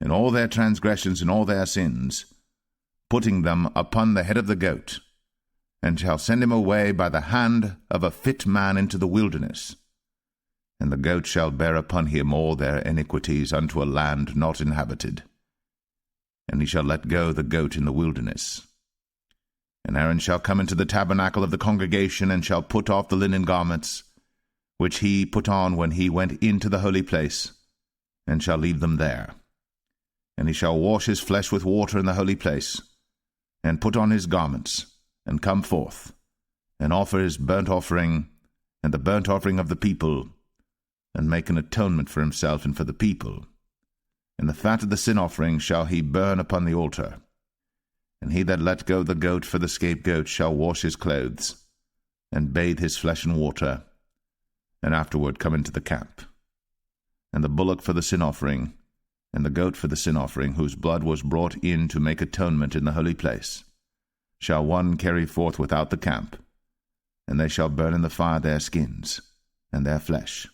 and all their transgressions and all their sins, putting them upon the head of the goat, and shall send him away by the hand of a fit man into the wilderness. And the goat shall bear upon him all their iniquities unto a land not inhabited. And he shall let go the goat in the wilderness. And Aaron shall come into the tabernacle of the congregation, and shall put off the linen garments, which he put on when he went into the holy place, and shall leave them there. And he shall wash his flesh with water in the holy place, and put on his garments, and come forth, and offer his burnt offering, and the burnt offering of the people, and make an atonement for himself and for the people. And the fat of the sin offering shall he burn upon the altar. And he that let go the goat for the scapegoat shall wash his clothes, and bathe his flesh in water, and afterward come into the camp. And the bullock for the sin offering, and the goat for the sin offering, whose blood was brought in to make atonement in the holy place, shall one carry forth without the camp, and they shall burn in the fire their skins, and their flesh,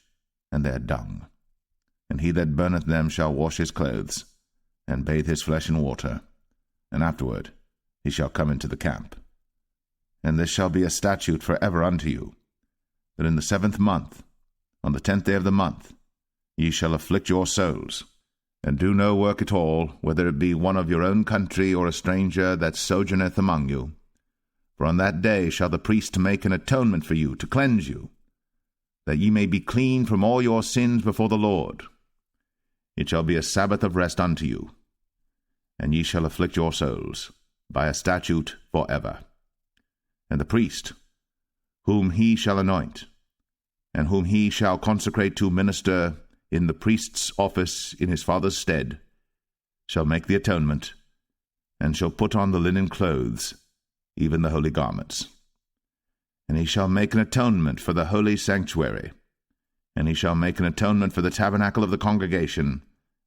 and their dung. And he that burneth them shall wash his clothes, and bathe his flesh in water, and afterward he shall come into the camp. And this shall be a statute for ever unto you, that in the 7th month, on the 10th day of the month, ye shall afflict your souls, and do no work at all, whether it be one of your own country or a stranger that sojourneth among you. For on that day shall the priest make an atonement for you, to cleanse you, that ye may be clean from all your sins before the Lord. It shall be a Sabbath of rest unto you, and ye shall afflict your souls by a statute for ever. And the priest, whom he shall anoint, and whom he shall consecrate to minister in the priest's office in his father's stead, shall make the atonement, and shall put on the linen clothes, even the holy garments. And he shall make an atonement for the holy sanctuary, and he shall make an atonement for the tabernacle of the congregation,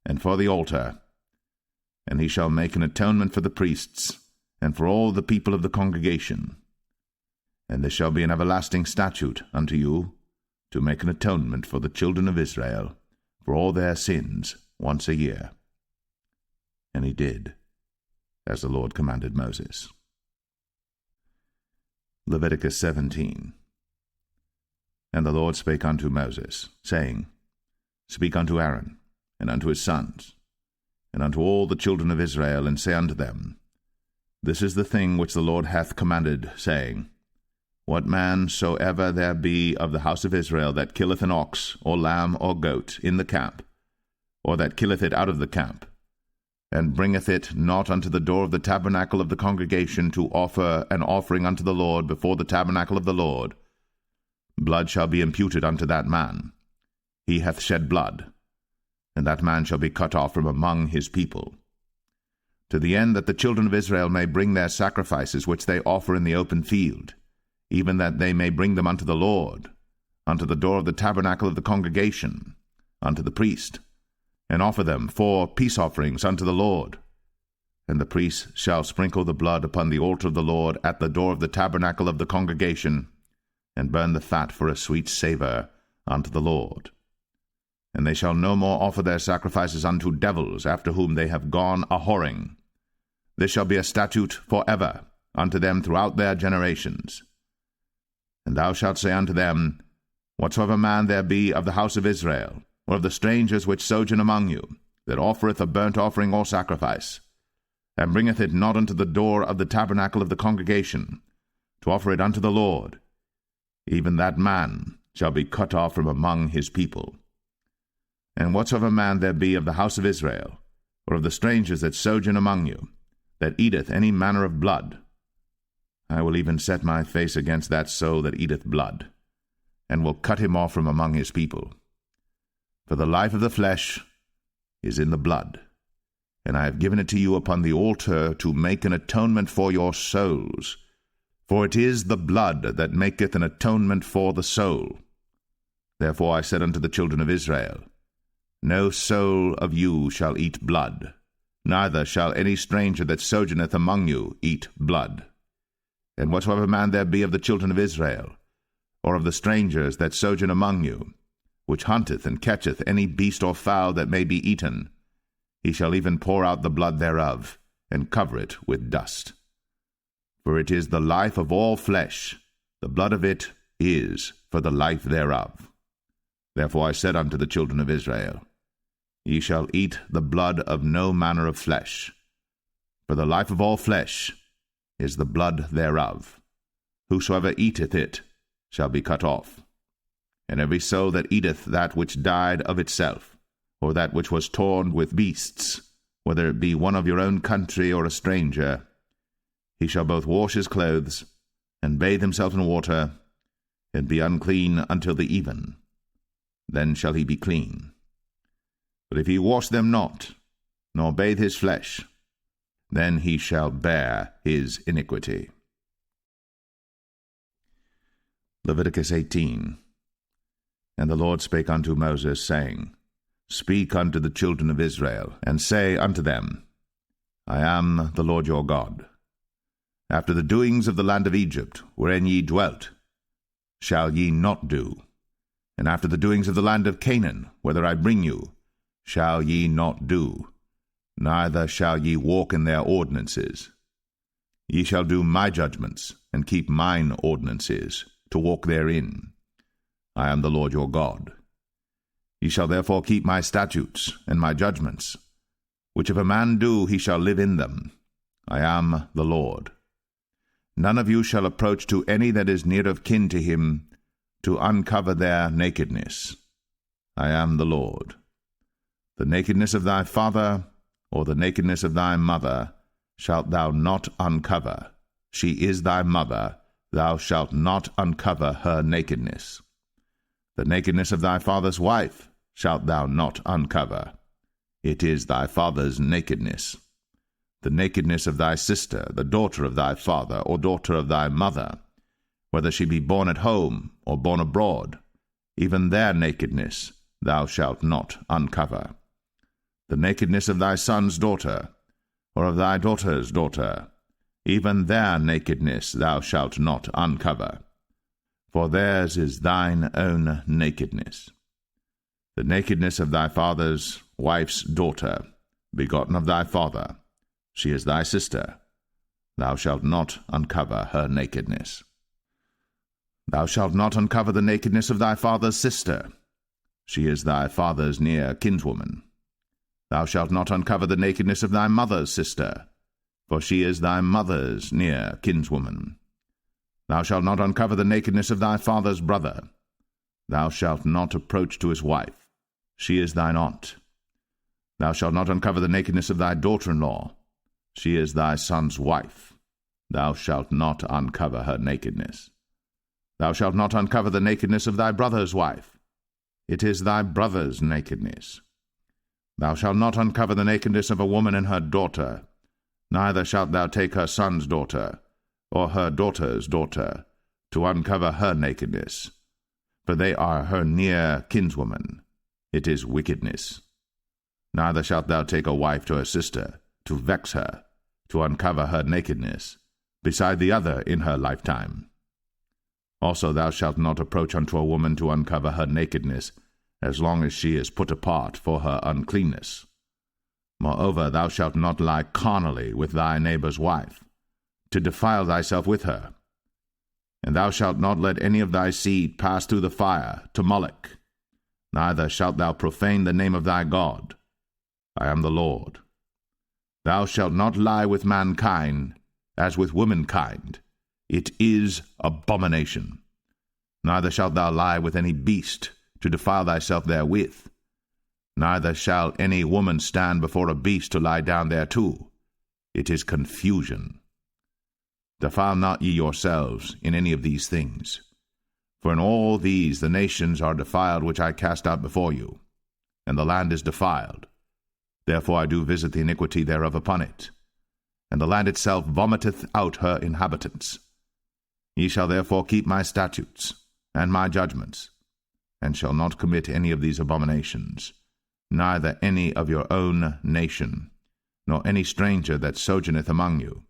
and for the altar, and he shall make an atonement for the priests, and for all the people of the congregation. And this shall be an everlasting statute unto you, to make an atonement for the children of Israel, for all their sins, once a year. And he did, as the Lord commanded Moses. Leviticus 17. And the Lord spake unto Moses, saying, Speak unto Aaron, and unto his sons, and unto all the children of Israel, and say unto them, This is the thing which the Lord hath commanded, saying, What man soever there be of the house of Israel that killeth an ox, or lamb, or goat, in the camp, or that killeth it out of the camp, and bringeth it not unto the door of the tabernacle of the congregation to offer an offering unto the Lord before the tabernacle of the Lord, blood shall be imputed unto that man. He hath shed blood, and that man shall be cut off from among his people. To the end that the children of Israel may bring their sacrifices which they offer in the open field, even that they may bring them unto the Lord, unto the door of the tabernacle of the congregation, unto the priest, and offer them for peace offerings unto the Lord. And the priest shall sprinkle the blood upon the altar of the Lord at the door of the tabernacle of the congregation, and burn the fat for a sweet savour unto the Lord. And they shall no more offer their sacrifices unto devils, after whom they have gone a-whoring. This shall be a statute for ever unto them throughout their generations. And thou shalt say unto them, Whatsoever man there be of the house of Israel, or of the strangers which sojourn among you, that offereth a burnt offering or sacrifice, and bringeth it not unto the door of the tabernacle of the congregation, to offer it unto the Lord, even that man shall be cut off from among his people. And whatsoever man there be of the house of Israel, or of the strangers that sojourn among you, that eateth any manner of blood, I will even set my face against that soul that eateth blood, and will cut him off from among his people. For the life of the flesh is in the blood, and I have given it to you upon the altar to make an atonement for your souls. For it is the blood that maketh an atonement for the soul. Therefore I said unto the children of Israel, No soul of you shall eat blood, neither shall any stranger that sojourneth among you eat blood. And whatsoever man there be of the children of Israel, or of the strangers that sojourn among you, which hunteth and catcheth any beast or fowl that may be eaten, he shall even pour out the blood thereof, and cover it with dust. For it is the life of all flesh, the blood of it is for the life thereof. Therefore I said unto the children of Israel, Ye shall eat the blood of no manner of flesh, for the life of all flesh is the blood thereof. Whosoever eateth it shall be cut off. And every soul that eateth that which died of itself, or that which was torn with beasts, whether it be one of your own country or a stranger, he shall both wash his clothes, and bathe himself in water, and be unclean until the even. Then shall he be clean. But if he wash them not, nor bathe his flesh, then he shall bear his iniquity. Leviticus 18. And the Lord spake unto Moses, saying, Speak unto the children of Israel, and say unto them, I am the Lord your God. After the doings of the land of Egypt, wherein ye dwelt, shall ye not do. And after the doings of the land of Canaan, whither I bring you, shall ye not do. Neither shall ye walk in their ordinances. Ye shall do my judgments, and keep mine ordinances, to walk therein. I am the Lord your God. Ye shall therefore keep my statutes and my judgments, which if a man do, he shall live in them. I am the Lord. None of you shall approach to any that is near of kin to him, to uncover their nakedness. I am the Lord. The nakedness of thy father, or the nakedness of thy mother, shalt thou not uncover. She is thy mother, thou shalt not uncover her nakedness. The nakedness of thy father's wife shalt thou not uncover. It is thy father's nakedness. The nakedness of thy sister, the daughter of thy father, or daughter of thy mother, whether she be born at home or born abroad, even their nakedness thou shalt not uncover. The nakedness of thy son's daughter, or of thy daughter's daughter, even their nakedness thou shalt not uncover, for theirs is thine own nakedness. The nakedness of thy father's wife's daughter, begotten of thy father, she is thy sister, thou shalt not uncover her nakedness. Thou shalt not uncover the nakedness of thy father's sister, she is thy father's near kinswoman. Thou shalt not uncover the nakedness of thy mother's sister, for she is thy mother's near kinswoman. Thou shalt not uncover the nakedness of thy father's brother. Thou shalt not approach to his wife, she is thine aunt. Thou shalt not uncover the nakedness of thy daughter-in-law, she is thy son's wife. Thou shalt not uncover her nakedness. Thou shalt not uncover the nakedness of thy brother's wife, it is thy brother's nakedness. Thou shalt not uncover the nakedness of a woman and her daughter, neither shalt thou take her son's daughter, or her daughter's daughter, to uncover her nakedness, for they are her near kinswoman. It is wickedness. Neither shalt thou take a wife to her sister, to vex her, to uncover her nakedness, beside the other in her lifetime. Also thou shalt not approach unto a woman to uncover her nakedness, as long as she is put apart for her uncleanness. Moreover, thou shalt not lie carnally with thy neighbor's wife, to defile thyself with her. And thou shalt not let any of thy seed pass through the fire to Moloch, neither shalt thou profane the name of thy God. I am the Lord. Thou shalt not lie with mankind as with womankind. It is abomination. Neither shalt thou lie with any beast, to defile thyself therewith. Neither shall any woman stand before a beast to lie down thereto. It is confusion. Defile not ye yourselves in any of these things. For in all these the nations are defiled which I cast out before you, and the land is defiled. Therefore I do visit the iniquity thereof upon it, and the land itself vomiteth out her inhabitants. Ye shall therefore keep my statutes and my judgments, and shall not commit any of these abominations, neither any of your own nation, nor any stranger that sojourneth among you.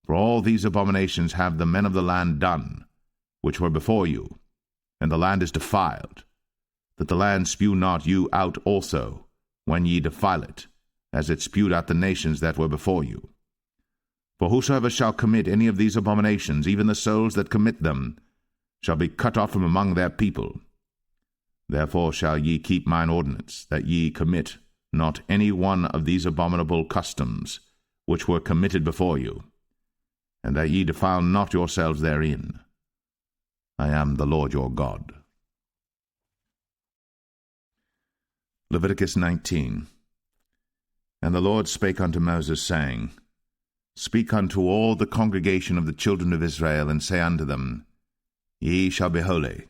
For all these abominations have the men of the land done, which were before you, and the land is defiled, that the land spew not you out also, when ye defile it, as it spewed out the nations that were before you. For whosoever shall commit any of these abominations, even the souls that commit them, shall be cut off from among their people. Therefore shall ye keep mine ordinance, that ye commit not any one of these abominable customs, which were committed before you, and that ye defile not yourselves therein. I am the Lord your God. Leviticus 19. And the Lord spake unto Moses, saying, Speak unto all the congregation of the children of Israel, and say unto them, Ye shall be holy,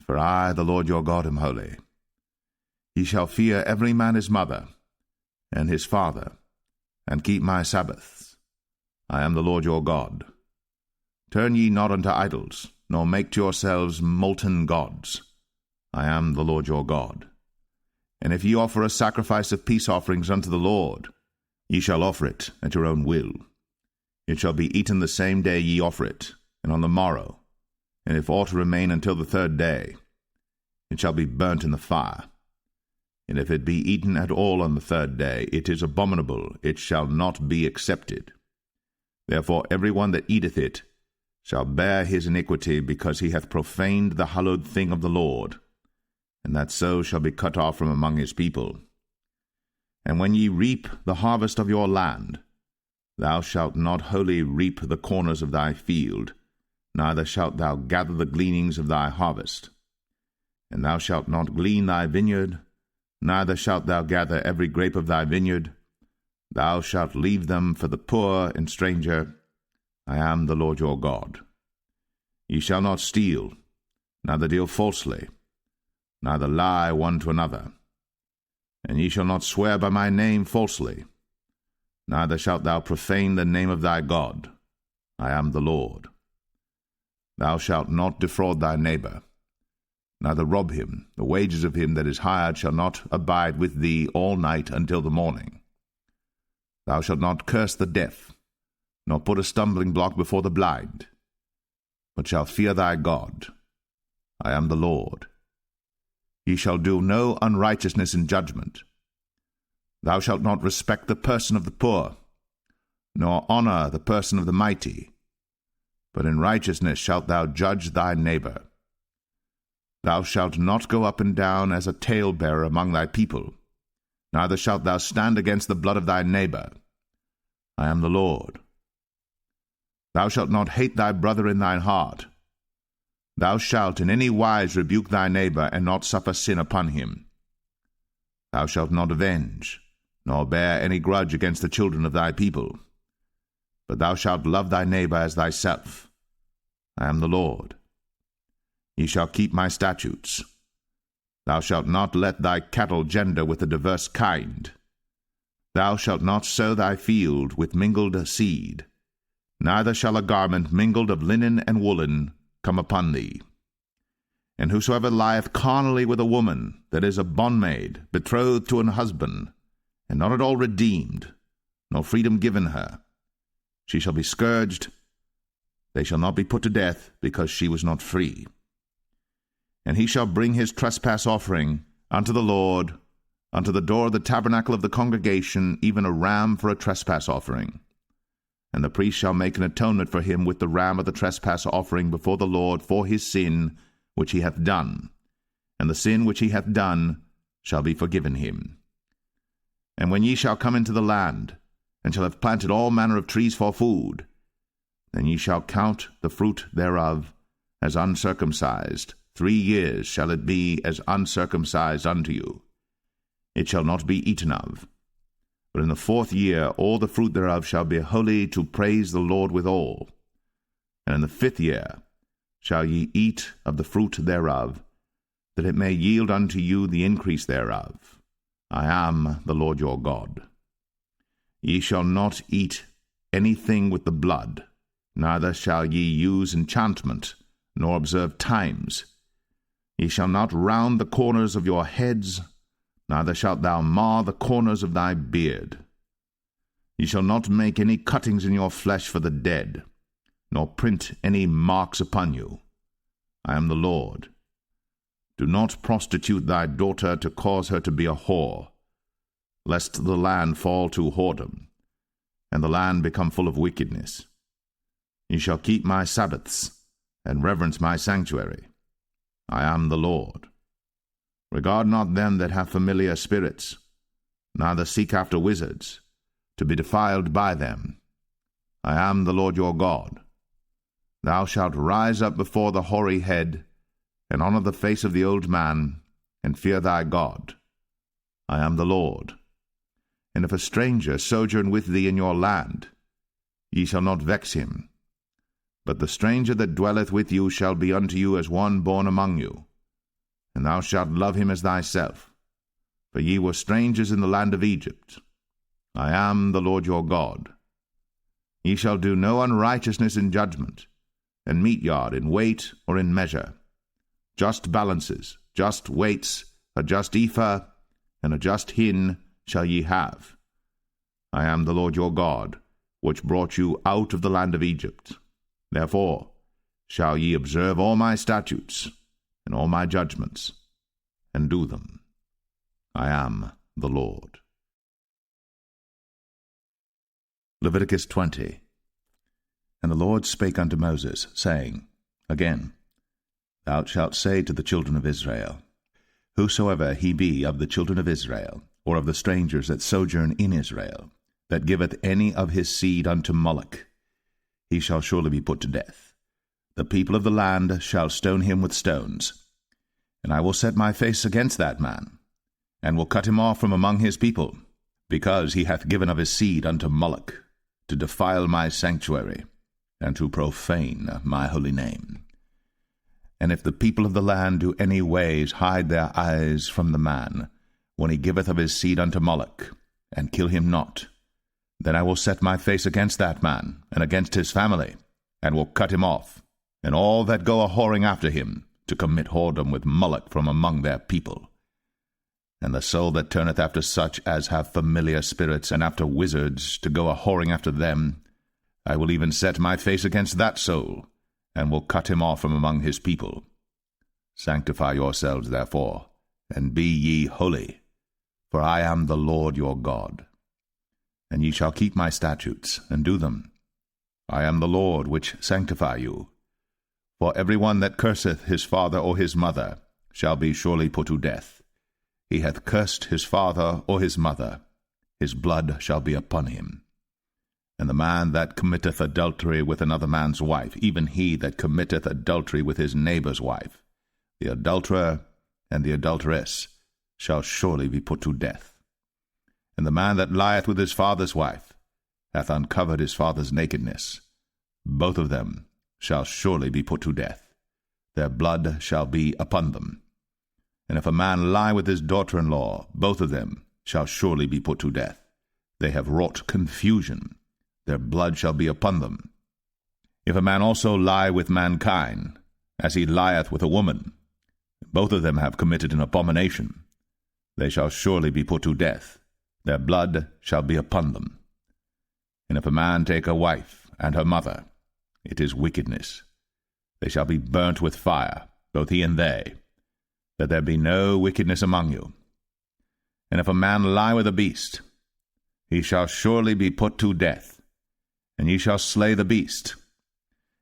for I, the Lord your God, am holy. Ye shall fear every man his mother, and his father, and keep my Sabbaths. I am the Lord your God. Turn ye not unto idols, nor make to yourselves molten gods. I am the Lord your God. And if ye offer a sacrifice of peace offerings unto the Lord, ye shall offer it at your own will. It shall be eaten the same day ye offer it, and on the morrow. And if aught remain until the third day, it shall be burnt in the fire. And if it be eaten at all on the third day, it is abominable, it shall not be accepted. Therefore every one that eateth it shall bear his iniquity, because he hath profaned the hallowed thing of the Lord. and that so shall be cut off from among his people. And when ye reap the harvest of your land, thou shalt not wholly reap the corners of thy field, neither shalt thou gather the gleanings of thy harvest. And thou shalt not glean thy vineyard, neither shalt thou gather every grape of thy vineyard. Thou shalt leave them for the poor and stranger. I am the Lord your God. Ye shall not steal, neither deal falsely, neither lie one to another. And ye shall not swear by my name falsely, neither shalt thou profane the name of thy God. I am the Lord. Thou shalt not defraud thy neighbor, neither rob him. The wages of him that is hired shall not abide with thee all night until the morning. Thou shalt not curse the deaf, nor put a stumbling block before the blind, but shalt fear thy God. I am the Lord. Ye shall do no unrighteousness in judgment. Thou shalt not respect the person of the poor, nor honor the person of the mighty, but in righteousness shalt thou judge thy neighbor. Thou shalt not go up and down as a talebearer among thy people, neither shalt thou stand against the blood of thy neighbor. I am the Lord. Thou shalt not hate thy brother in thine heart. Thou shalt in any wise rebuke thy neighbor, and not suffer sin upon him. Thou shalt not avenge, nor bear any grudge against the children of thy people, but thou shalt love thy neighbor as thyself. I am the Lord. Ye shall keep my statutes. Thou shalt not let thy cattle gender with a diverse kind. Thou shalt not sow thy field with mingled seed, neither shall a garment mingled of linen and woolen come upon thee. And whosoever lieth carnally with a woman that is a bondmaid, betrothed to an husband, and not at all redeemed, nor freedom given her, she shall be scourged. They shall not be put to death, because she was not free. And he shall bring his trespass offering unto the Lord, unto the door of the tabernacle of the congregation, even a ram for a trespass offering. And the priest shall make an atonement for him with the ram of the trespass offering before the Lord for his sin which he hath done, and the sin which he hath done shall be forgiven him. And when ye shall come into the land, and shall have planted all manner of trees for food, then ye shall count the fruit thereof as uncircumcised. 3 years shall it be as uncircumcised unto you. It shall not be eaten of. But in the 4th year all the fruit thereof shall be holy, to praise the Lord withal. And in the 5th year shall ye eat of the fruit thereof, that it may yield unto you the increase thereof. I am the Lord your God. Ye shall not eat anything with the blood, neither shall ye use enchantment, nor observe times. Ye shall not round the corners of your heads, neither shalt thou mar the corners of thy beard. Ye shall not make any cuttings in your flesh for the dead, nor print any marks upon you. I am the Lord. Do not prostitute thy daughter to cause her to be a whore, lest the land fall to whoredom, and the land become full of wickedness. Ye shall keep my Sabbaths, and reverence my sanctuary. I am the Lord. Regard not them that have familiar spirits, neither seek after wizards, to be defiled by them. I am the Lord your God. Thou shalt rise up before the hoary head, and honor the face of the old man, and fear thy God. I am the Lord. And if a stranger sojourn with thee in your land, ye shall not vex him. But the stranger that dwelleth with you shall be unto you as one born among you, and thou shalt love him as thyself. For ye were strangers in the land of Egypt. I am the Lord your God. Ye shall do no unrighteousness in judgment, and mete yard in weight or in measure. Just balances, just weights, a just ephah, and a just hin shall ye have. I am the Lord your God, which brought you out of the land of Egypt. Therefore shall ye observe all my statutes, and all my judgments, and do them. I am the Lord. Leviticus 20. And the Lord spake unto Moses, saying, Again, thou shalt say to the children of Israel, Whosoever he be of the children of Israel, or of the strangers that sojourn in Israel, that giveth any of his seed unto Moloch, he shall surely be put to death. The people of the land shall stone him with stones. And I will set my face against that man, and will cut him off from among his people, because he hath given of his seed unto Moloch, to defile my sanctuary, and to profane my holy name. And if the people of the land do any ways hide their eyes from the man, when he giveth of his seed unto Moloch, and kill him not, then I will set my face against that man, and against his family, and will cut him off, and all that go a-whoring after him, to commit whoredom with Moloch from among their people. And the soul that turneth after such as have familiar spirits, and after wizards, to go a-whoring after them, I will even set my face against that soul, and will cut him off from among his people. Sanctify yourselves, therefore, and be ye holy, for I am the Lord your God. And ye shall keep my statutes, and do them. I am the Lord which sanctify you. For every one that curseth his father or his mother shall be surely put to death. He hath cursed his father or his mother, his blood shall be upon him. And the man that committeth adultery with another man's wife, even he that committeth adultery with his neighbour's wife, the adulterer and the adulteress, shall surely be put to death. And the man that lieth with his father's wife hath uncovered his father's nakedness. Both of them shall surely be put to death. Their blood shall be upon them. And if a man lie with his daughter-in-law, both of them shall surely be put to death. They have wrought confusion. Their blood shall be upon them. If a man also lie with mankind, as he lieth with a woman, both of them have committed an abomination. They shall surely be put to death. Their blood shall be upon them. And if a man take a wife and her mother, it is wickedness. They shall be burnt with fire, both he and they, that there be no wickedness among you. And if a man lie with a beast, he shall surely be put to death, and ye shall slay the beast.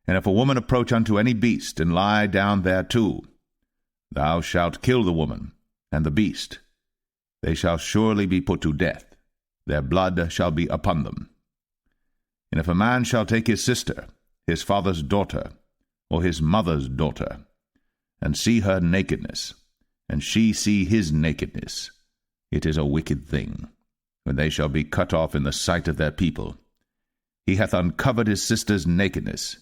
And if a woman approach unto any beast, and lie down thereto, thou shalt kill the woman and the beast. They shall surely be put to death. Their blood shall be upon them. And if a man shall take his sister, his father's daughter, or his mother's daughter, and see her nakedness, and she see his nakedness, it is a wicked thing, when they shall be cut off in the sight of their people. He hath uncovered his sister's nakedness,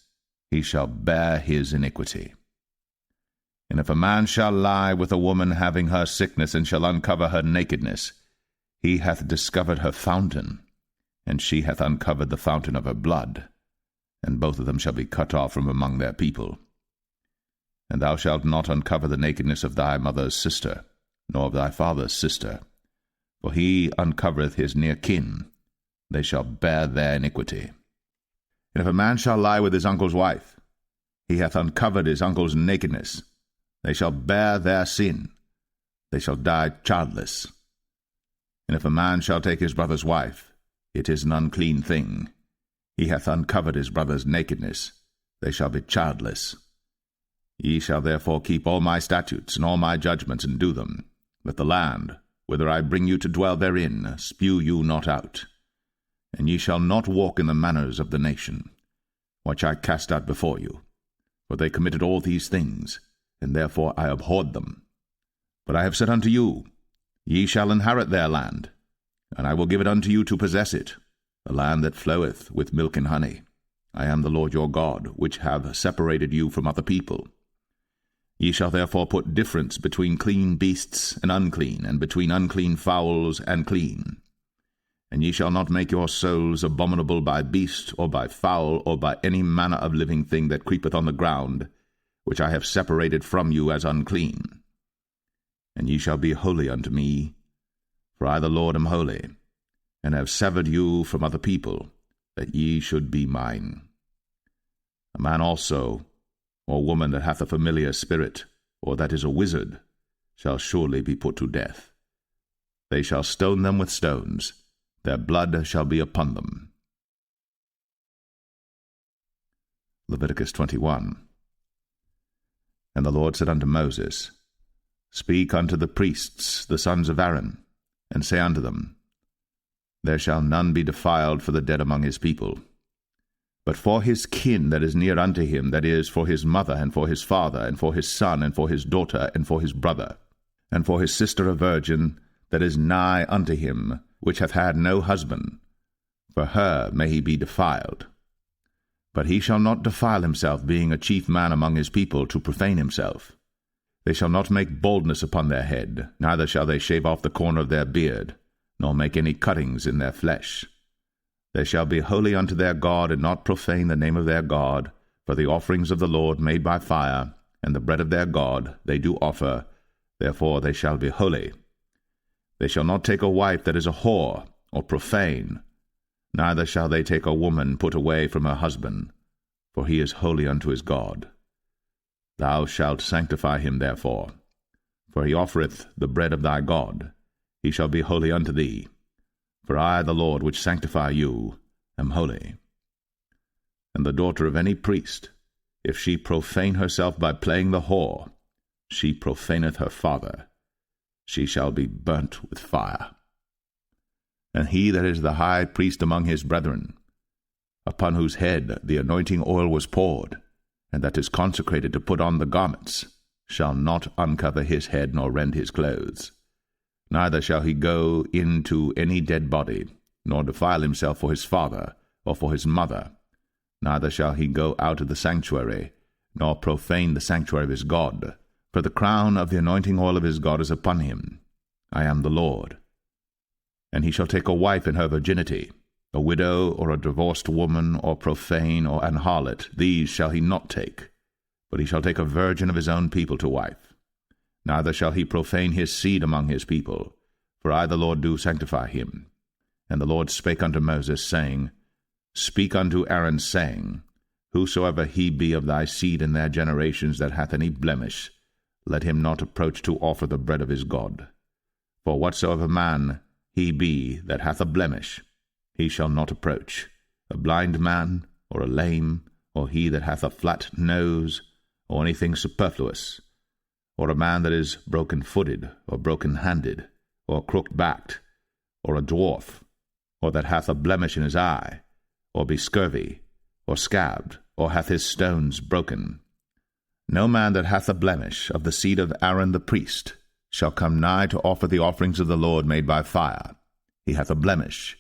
he shall bear his iniquity. And if a man shall lie with a woman having her sickness, and shall uncover her nakedness, he hath discovered her fountain, and she hath uncovered the fountain of her blood, and both of them shall be cut off from among their people. And thou shalt not uncover the nakedness of thy mother's sister, nor of thy father's sister, for he uncovereth his near kin. They shall bear their iniquity. And if a man shall lie with his uncle's wife, he hath uncovered his uncle's nakedness. They shall bear their sin. They shall die childless. And if a man shall take his brother's wife, it is an unclean thing. He hath uncovered his brother's nakedness. They shall be childless. Ye shall therefore keep all my statutes and all my judgments, and do them, that the land, whither I bring you to dwell therein, spew you not out. And ye shall not walk in the manners of the nation, which I cast out before you. For they committed all these things, and therefore I abhorred them. But I have said unto you, Ye shall inherit their land, and I will give it unto you to possess it, a land that floweth with milk and honey. I am the Lord your God, which have separated you from other people. Ye shall therefore put difference between clean beasts and between unclean fowls and clean. And ye shall not make your souls abominable by beast, or by fowl, or by any manner of living thing that creepeth on the ground, which I have separated from you as unclean. And ye shall be holy unto me, for I the Lord am holy, and have severed you from other people, that ye should be mine. A man also, or woman that hath a familiar spirit, or that is a wizard, shall surely be put to death. They shall stone them with stones, their blood shall be upon them. Leviticus 21. And the Lord said unto Moses, Speak unto the priests, the sons of Aaron, and say unto them, There shall none be defiled for the dead among his people. But for his kin that is near unto him, that is, for his mother, and for his father, and for his son, and for his daughter, and for his brother, and for his sister a virgin, that is nigh unto him, which hath had no husband, for her may he be defiled. But he shall not defile himself, being a chief man among his people, to profane himself. They shall not make baldness upon their head, neither shall they shave off the corner of their beard, nor make any cuttings in their flesh. They shall be holy unto their God, and not profane the name of their God, for the offerings of the Lord made by fire, and the bread of their God, they do offer, therefore they shall be holy. They shall not take a wife that is a whore, or profane, neither shall they take a woman put away from her husband, for he is holy unto his God. Thou shalt sanctify him therefore, for he offereth the bread of thy God. He shall be holy unto thee. For I, the Lord, which sanctify you, am holy. And the daughter of any priest, if she profane herself by playing the whore, she profaneth her father. She shall be burnt with fire. And he that is the high priest among his brethren, upon whose head the anointing oil was poured, and that is consecrated to put on the garments, shall not uncover his head nor rend his clothes. Neither shall he go into any dead body, nor defile himself for his father, or for his mother. Neither shall he go out of the sanctuary, nor profane the sanctuary of his God. For the crown of the anointing oil of his God is upon him. I am the Lord. And he shall take a wife in her virginity, a widow, or a divorced woman, or profane, or an harlot. These shall he not take, but he shall take a virgin of his own people to wife. Neither shall he profane his seed among his people, for I the Lord do sanctify him. And the Lord spake unto Moses, saying, Speak unto Aaron, saying, Whosoever he be of thy seed in their generations that hath any blemish, let him not approach to offer the bread of his God. For whatsoever man he be that hath a blemish, he shall not approach, a blind man, or a lame, or he that hath a flat nose, or anything superfluous, or a man that is broken-footed, or broken-handed, or crooked-backed, or a dwarf, or that hath a blemish in his eye, or be scurvy, or scabbed, or hath his stones broken. No man that hath a blemish of the seed of Aaron the priest shall come nigh to offer the offerings of the Lord made by fire. He hath a blemish.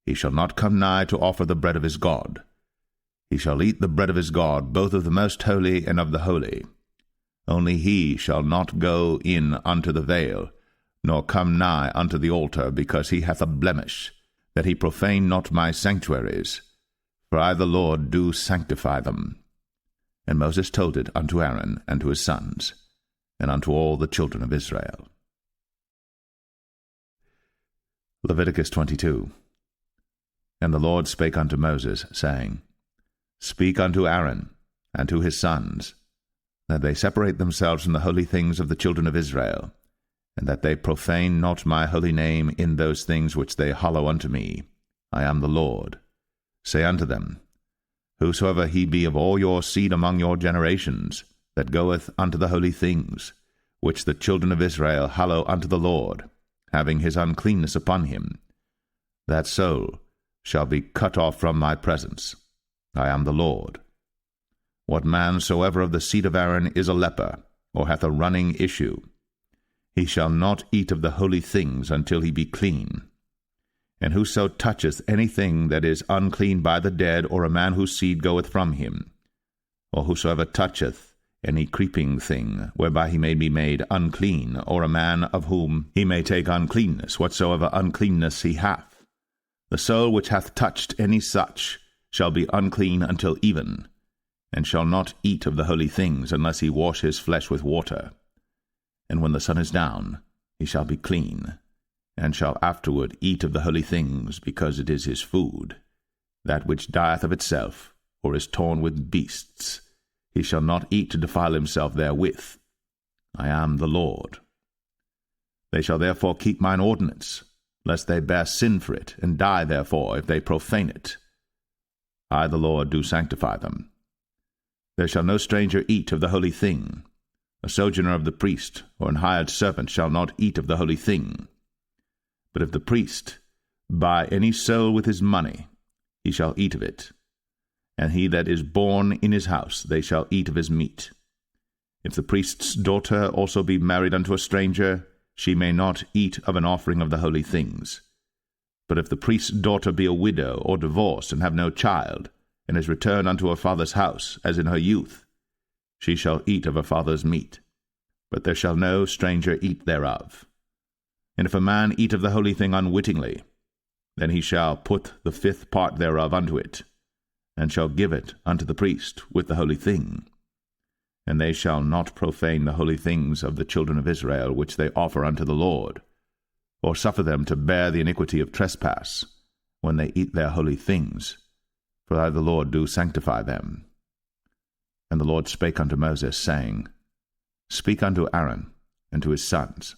He shall not come nigh to offer the bread of his God. He shall eat the bread of his God, both of the most holy and of the holy. Only he shall not go in unto the veil, nor come nigh unto the altar, because he hath a blemish, that he profane not my sanctuaries. For I the Lord do sanctify them. And Moses told it unto Aaron and to his sons, and unto all the children of Israel. Leviticus 22. And the Lord spake unto Moses, saying, Speak unto Aaron and to his sons, that they separate themselves from the holy things of the children of Israel, and that they profane not my holy name in those things which they hallow unto me. I am the Lord. Say unto them, Whosoever he be of all your seed among your generations, that goeth unto the holy things, which the children of Israel hallow unto the Lord, having his uncleanness upon him, that soul shall be cut off from my presence. I am the Lord. What man soever of the seed of Aaron is a leper, or hath a running issue, he shall not eat of the holy things until he be clean. And whoso toucheth anything that is unclean by the dead, or a man whose seed goeth from him, or whosoever toucheth any creeping thing, whereby he may be made unclean, or a man of whom he may take uncleanness, whatsoever uncleanness he hath, the soul which hath touched any such shall be unclean until even, and shall not eat of the holy things, unless he wash his flesh with water. And when the sun is down, he shall be clean, and shall afterward eat of the holy things, because it is his food. That which dieth of itself, or is torn with beasts, he shall not eat to defile himself therewith. I am the Lord. They shall therefore keep mine ordinance, lest they bear sin for it, and die therefore, if they profane it. I the Lord do sanctify them. There shall no stranger eat of the holy thing, A sojourner of the priest, or an hired servant, shall not eat of the holy thing. But if the priest buy any soul with his money, he shall eat of it. And he that is born in his house, they shall eat of his meat. If the priest's daughter also be married unto a stranger, she may not eat of an offering of the holy things. But if the priest's daughter be a widow or divorced, and have no child, and is returned unto her father's house, as in her youth, she shall eat of her father's meat. But there shall no stranger eat thereof. And if a man eat of the holy thing unwittingly, then he shall put the 5th part thereof unto it, and shall give it unto the priest with the holy thing. And they shall not profane the holy things of the children of Israel, which they offer unto the Lord, or suffer them to bear the iniquity of trespass, when they eat their holy things, for I the Lord do sanctify them. And the Lord spake unto Moses, saying, Speak unto Aaron, and to his sons,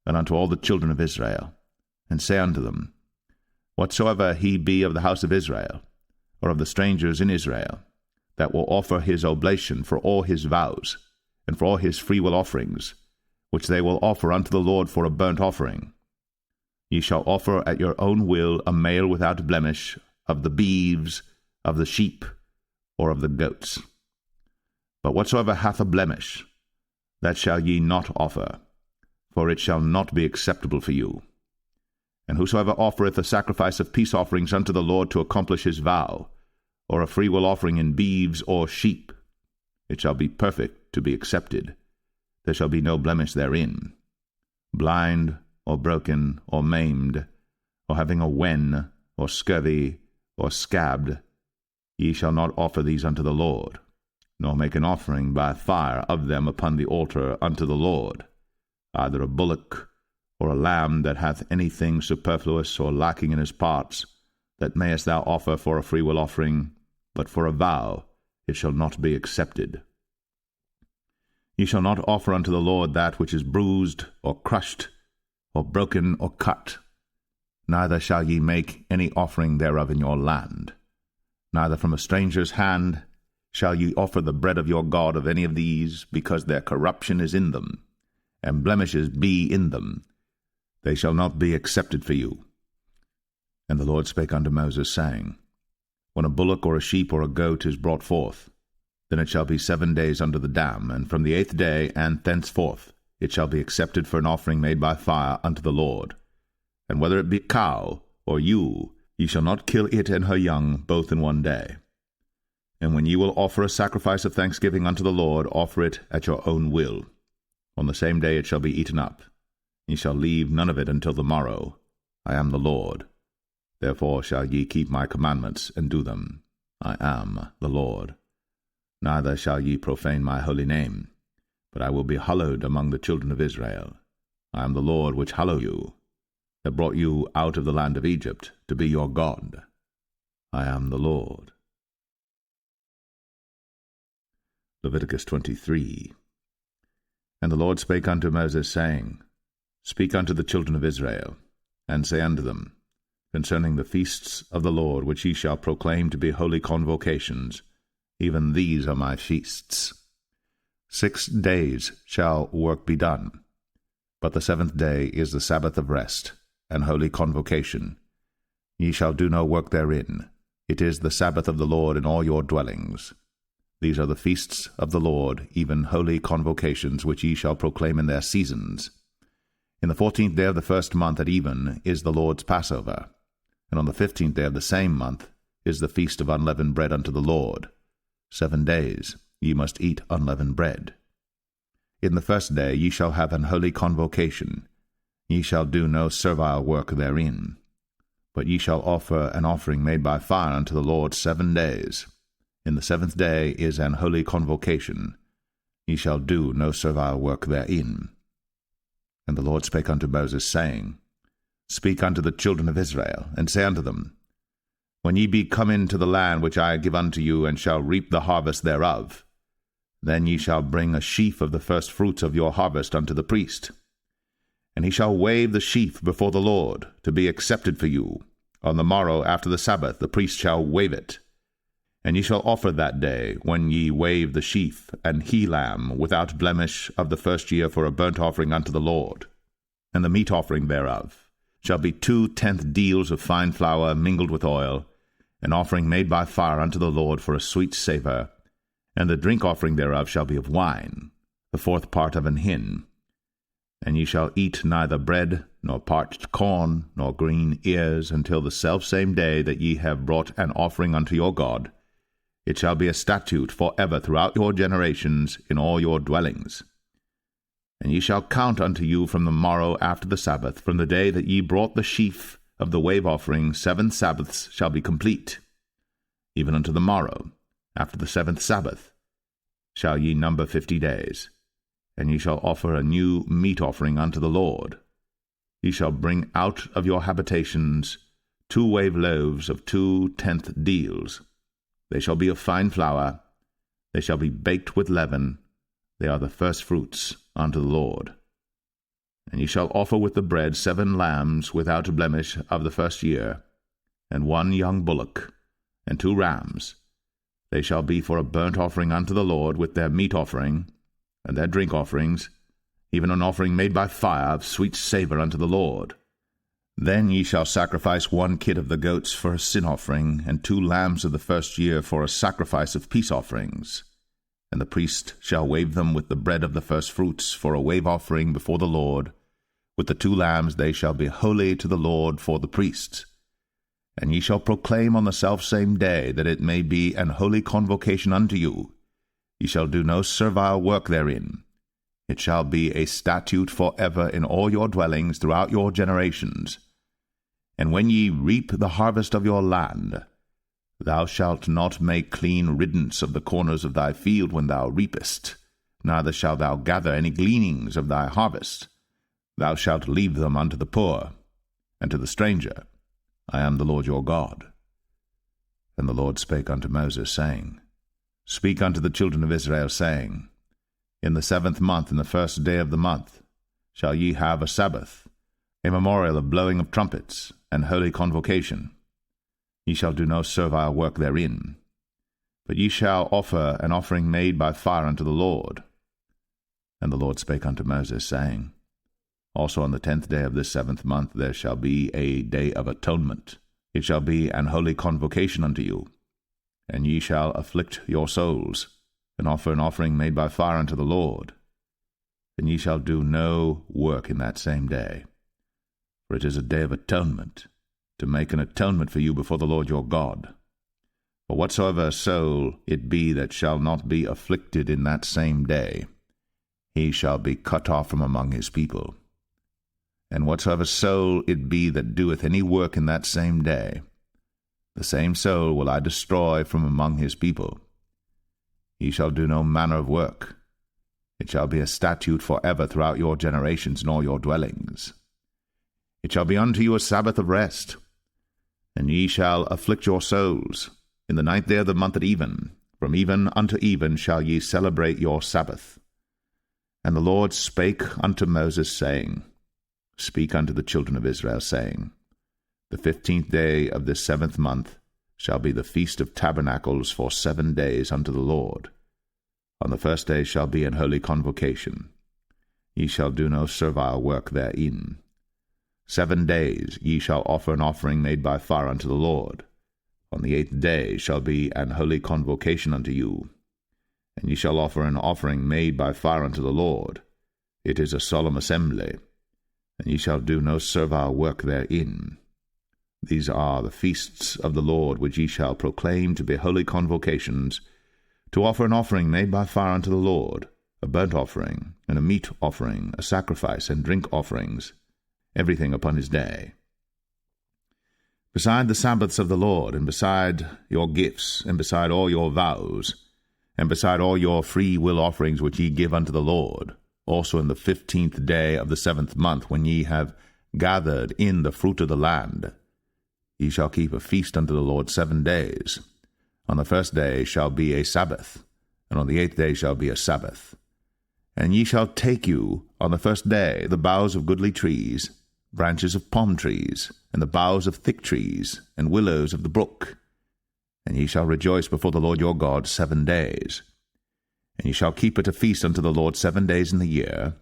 and unto all the children of Israel, and say unto them, Whatsoever he be of the house of Israel, or of the strangers in Israel, that will offer his oblation for all his vows, and for all his freewill offerings, which they will offer unto the Lord for a burnt offering, ye shall offer at your own will a male without blemish of the beeves, of the sheep, or of the goats. But whatsoever hath a blemish, that shall ye not offer, for it shall not be acceptable for you. And whosoever offereth a sacrifice of peace offerings unto the Lord to accomplish his vow, or a freewill offering in beeves or sheep, it shall be perfect to be accepted. There shall be no blemish therein. Blind, or broken, or maimed, or having a wen, or scurvy, or scabbed, ye shall not offer these unto the Lord, nor make an offering by fire of them upon the altar unto the Lord, either a bullock, or a lamb that hath anything superfluous or lacking in his parts, that mayest thou offer for a freewill offering, but for a vow it shall not be accepted. Ye shall not offer unto the Lord that which is bruised, or crushed, or broken, or cut. Neither shall ye make any offering thereof in your land. Neither from a stranger's hand shall ye offer the bread of your God of any of these, because their corruption is in them, and blemishes be in them. They shall not be accepted for you. And the Lord spake unto Moses, saying, When a bullock or a sheep or a goat is brought forth, then it shall be 7 days under the dam, and from the 8th day and thenceforth it shall be accepted for an offering made by fire unto the Lord. And whether it be cow or ewe, ye shall not kill it and her young both in 1 day. And when ye will offer a sacrifice of thanksgiving unto the Lord, offer it at your own will. On the same day it shall be eaten up. Ye shall leave none of it until the morrow. I am the Lord. Therefore shall ye keep my commandments, and do them. I am the Lord. Neither shall ye profane my holy name, but I will be hallowed among the children of Israel. I am the Lord which hallow you, that brought you out of the land of Egypt, to be your God. I am the Lord. Leviticus 23. And the Lord spake unto Moses, saying, Speak unto the children of Israel, and say unto them, Concerning the feasts of the Lord, which ye shall proclaim to be holy convocations, even these are my feasts. 6 days shall work be done, but the 7th day is the Sabbath of rest, and holy convocation. Ye shall do no work therein. It is the Sabbath of the Lord in all your dwellings. These are the feasts of the Lord, even holy convocations, which ye shall proclaim in their seasons. In the 14th day of the 1st month at even is the Lord's Passover, and on the 15th day of the same month is the feast of unleavened bread unto the Lord. 7 days ye must eat unleavened bread. In the 1st day ye shall have an holy convocation. Ye shall do no servile work therein, but ye shall offer an offering made by fire unto the Lord 7 days. In the 7th day is an holy convocation. Ye shall do no servile work therein. And the Lord spake unto Moses, saying, Speak unto the children of Israel, and say unto them, When ye be come into the land which I give unto you, and shall reap the harvest thereof, then ye shall bring a sheaf of the first fruits of your harvest unto the priest. And he shall wave the sheaf before the Lord, to be accepted for you. On the morrow after the Sabbath the priest shall wave it. And ye shall offer that day, when ye wave the sheaf, an he-lamb without blemish of the first year for a burnt offering unto the Lord. And the meat offering thereof shall be 2/10 deals of fine flour mingled with oil, an offering made by fire unto the Lord for a sweet savour. And the drink offering thereof shall be of wine, the 4th part of an hin. And ye shall eat neither bread, nor parched corn, nor green ears, until the selfsame day that ye have brought an offering unto your God. It shall be a statute for ever throughout your generations in all your dwellings. And ye shall count unto you from the morrow after the Sabbath, from the day that ye brought the sheaf of the wave offering, 7 Sabbaths shall be complete. Even unto the morrow, after the 7th Sabbath, shall ye number 50 days. And ye shall offer a new meat offering unto the Lord. Ye shall bring out of your habitations 2 wave loaves of 2/10 deals. They shall be of fine flour, they shall be baked with leaven, they are the first fruits unto the Lord. And ye shall offer with the bread 7 lambs without blemish of the first year, and 1 young bullock, and 2 rams. They shall be for a burnt offering unto the Lord, with their meat offering, and their drink offerings, even an offering made by fire of sweet savour unto the Lord. Then ye shall sacrifice 1 kid of the goats for a sin offering, and 2 lambs of the first year for a sacrifice of peace offerings. And the priest shall wave them with the bread of the first fruits for a wave offering before the Lord. With the 2 lambs they shall be holy to the Lord for the priests. And ye shall proclaim on the selfsame day, that it may be an holy convocation unto you. Ye shall do no servile work therein. It shall be a statute for ever in all your dwellings throughout your generations. And when ye reap the harvest of your land, thou shalt not make clean riddance of the corners of thy field when thou reapest, neither shalt thou gather any gleanings of thy harvest. Thou shalt leave them unto the poor, and to the stranger. I am the Lord your God. And the Lord spake unto Moses, saying, Speak unto the children of Israel, saying, In the 7th month, in the 1st day of the month, shall ye have a Sabbath, a memorial of blowing of trumpets, and holy convocation. Ye shall do no servile work therein, but ye shall offer an offering made by fire unto the Lord. And the Lord spake unto Moses, saying, Also on the 10th day of this 7th month there shall be a day of atonement. It shall be an holy convocation unto you. And ye shall afflict your souls, and offer an offering made by fire unto the Lord. And ye shall do no work in that same day. For it is a day of atonement, to make an atonement for you before the Lord your God. For whatsoever soul it be that shall not be afflicted in that same day, he shall be cut off from among his people. And whatsoever soul it be that doeth any work in that same day, the same soul will I destroy from among his people. Ye shall do no manner of work. It shall be a statute for ever throughout your generations in all your dwellings. It shall be unto you a Sabbath of rest, and ye shall afflict your souls. In the 9th day of the month at even, from even unto even shall ye celebrate your Sabbath. And the Lord spake unto Moses, saying, Speak unto the children of Israel, saying, The 15th day of this 7th month shall be the feast of tabernacles for 7 days unto the Lord. On the 1st day shall be an holy convocation. Ye shall do no servile work therein. 7 days ye shall offer an offering made by fire unto the Lord. On the 8th day shall be an holy convocation unto you. And ye shall offer an offering made by fire unto the Lord. It is a solemn assembly, and ye shall do no servile work therein. These are the feasts of the Lord, which ye shall proclaim to be holy convocations, to offer an offering made by fire unto the Lord, a burnt offering, and a meat offering, a sacrifice, and drink offerings, everything upon his day. Beside the Sabbaths of the Lord, and beside your gifts, and beside all your vows, and beside all your free will offerings which ye give unto the Lord, also in the 15th day of the 7th month, when ye have gathered in the fruit of the land, ye shall keep a feast unto the Lord 7 days. On the 1st day shall be a Sabbath, and on the 8th day shall be a Sabbath. And ye shall take you on the 1st day the boughs of goodly trees, branches of palm trees, and the boughs of thick trees, and willows of the brook, And ye shall rejoice before the Lord your God 7 days. And ye shall keep it a feast unto the Lord 7 days in the year.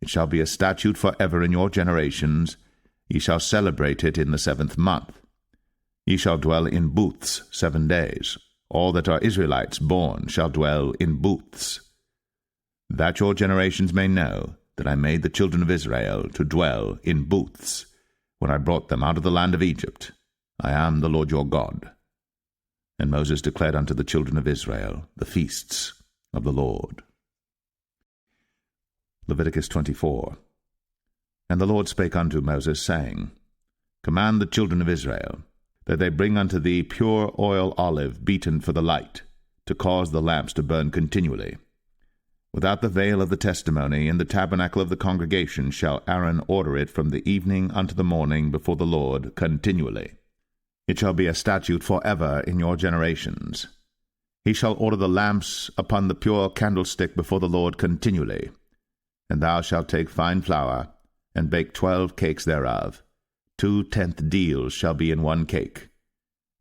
It shall be a statute for ever in your generations. Ye shall celebrate it in the 7th month. Ye shall dwell in booths 7 days. All that are Israelites born shall dwell in booths. That your generations may know that I made the children of Israel to dwell in booths, when I brought them out of the land of Egypt. I am the Lord your God. And Moses declared unto the children of Israel the feasts of the Lord. Leviticus 24. And the Lord spake unto Moses, saying, Command the children of Israel, that they bring unto thee pure oil olive beaten for the light, to cause the lamps to burn continually. Without the veil of the testimony, in the tabernacle of the congregation, shall Aaron order it from the evening unto the morning before the Lord continually. It shall be a statute for ever in your generations. He shall order the lamps upon the pure candlestick before the Lord continually. And thou shalt take fine flour, and bake 12 cakes thereof. 2 tenth deals shall be in 1 cake.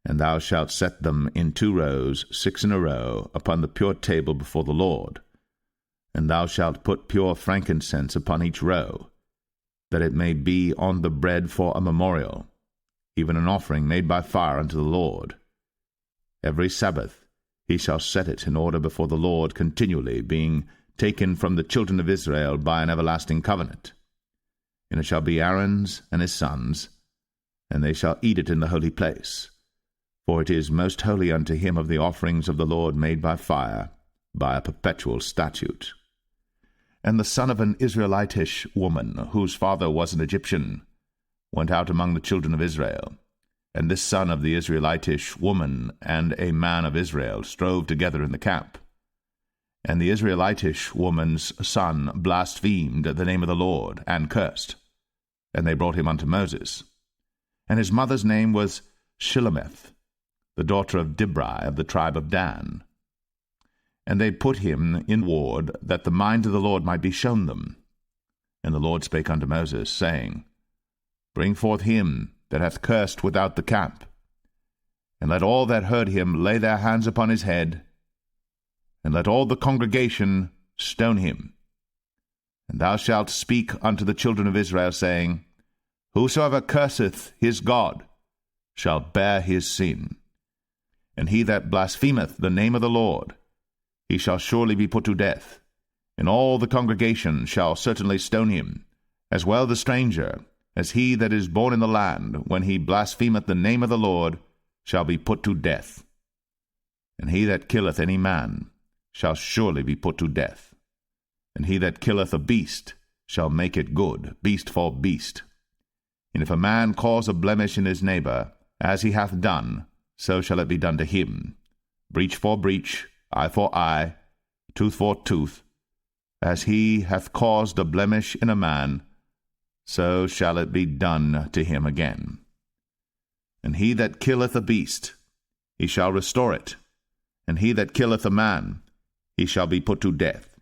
And thou shalt set them in 2 rows, 6 in a row, upon the pure table before the Lord. And thou shalt put pure frankincense upon each row, that it may be on the bread for a memorial, even an offering made by fire unto the Lord. Every Sabbath he shall set it in order before the Lord continually, being taken from the children of Israel by an everlasting covenant. And it shall be Aaron's and his sons, and they shall eat it in the holy place. For it is most holy unto him of the offerings of the Lord made by fire, by a perpetual statute. And the son of an Israelitish woman, whose father was an Egyptian, went out among the children of Israel. And this son of the Israelitish woman and a man of Israel strove together in the camp. And the Israelitish woman's son blasphemed the name of the Lord, and cursed. And they brought him unto Moses. And his mother's name was Shilemeth, the daughter of Dibri of the tribe of Dan. And they put him in ward, that the mind of the Lord might be shown them. And the Lord spake unto Moses, saying, Bring forth him that hath cursed without the camp, and let all that heard him lay their hands upon his head, and let all the congregation stone him. And thou shalt speak unto the children of Israel, saying, Whosoever curseth his God shall bear his sin. And he that blasphemeth the name of the Lord, he shall surely be put to death. And all the congregation shall certainly stone him, as well the stranger, as he that is born in the land, when he blasphemeth the name of the Lord, shall be put to death. And he that killeth any man shall surely be put to death. And he that killeth a beast shall make it good, beast for beast. And if a man cause a blemish in his neighbor, as he hath done, so shall it be done to him. Breach for breach, eye for eye, tooth for tooth. As he hath caused a blemish in a man, so shall it be done to him again. And he that killeth a beast, he shall restore it. And he that killeth a man, he shall be put to death.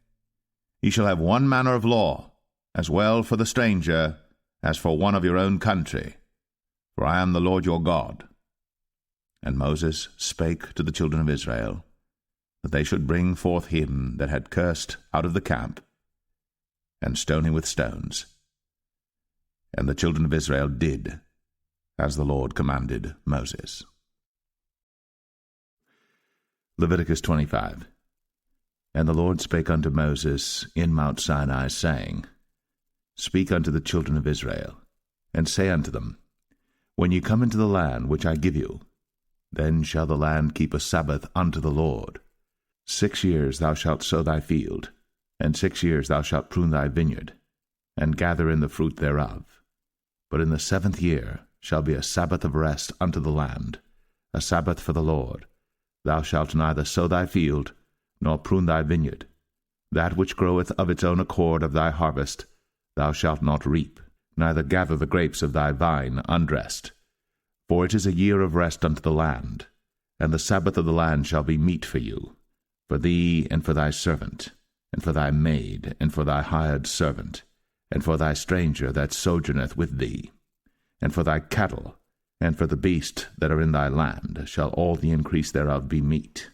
Ye shall have one manner of law, as well for the stranger as for one of your own country. For I am the Lord your God. And Moses spake to the children of Israel, that they should bring forth him that had cursed out of the camp, and stone him with stones. And the children of Israel did as the Lord commanded Moses. Leviticus 25. And the Lord spake unto Moses in Mount Sinai, saying, Speak unto the children of Israel, and say unto them, When ye come into the land which I give you, then shall the land keep a Sabbath unto the Lord. 6 years thou shalt sow thy field, and 6 years thou shalt prune thy vineyard, and gather in the fruit thereof. But in the 7th year shall be a Sabbath of rest unto the land, a Sabbath for the Lord. Thou shalt neither sow thy field, nor prune thy vineyard. That which groweth of its own accord of thy harvest thou shalt not reap, neither gather the grapes of thy vine undressed. For it is a year of rest unto the land, and the Sabbath of the land shall be meat for you, for thee and for thy servant, and for thy maid, and for thy hired servant, and for thy stranger that sojourneth with thee, and for thy cattle, And for the beasts that are in thy land shall all the increase thereof be meat.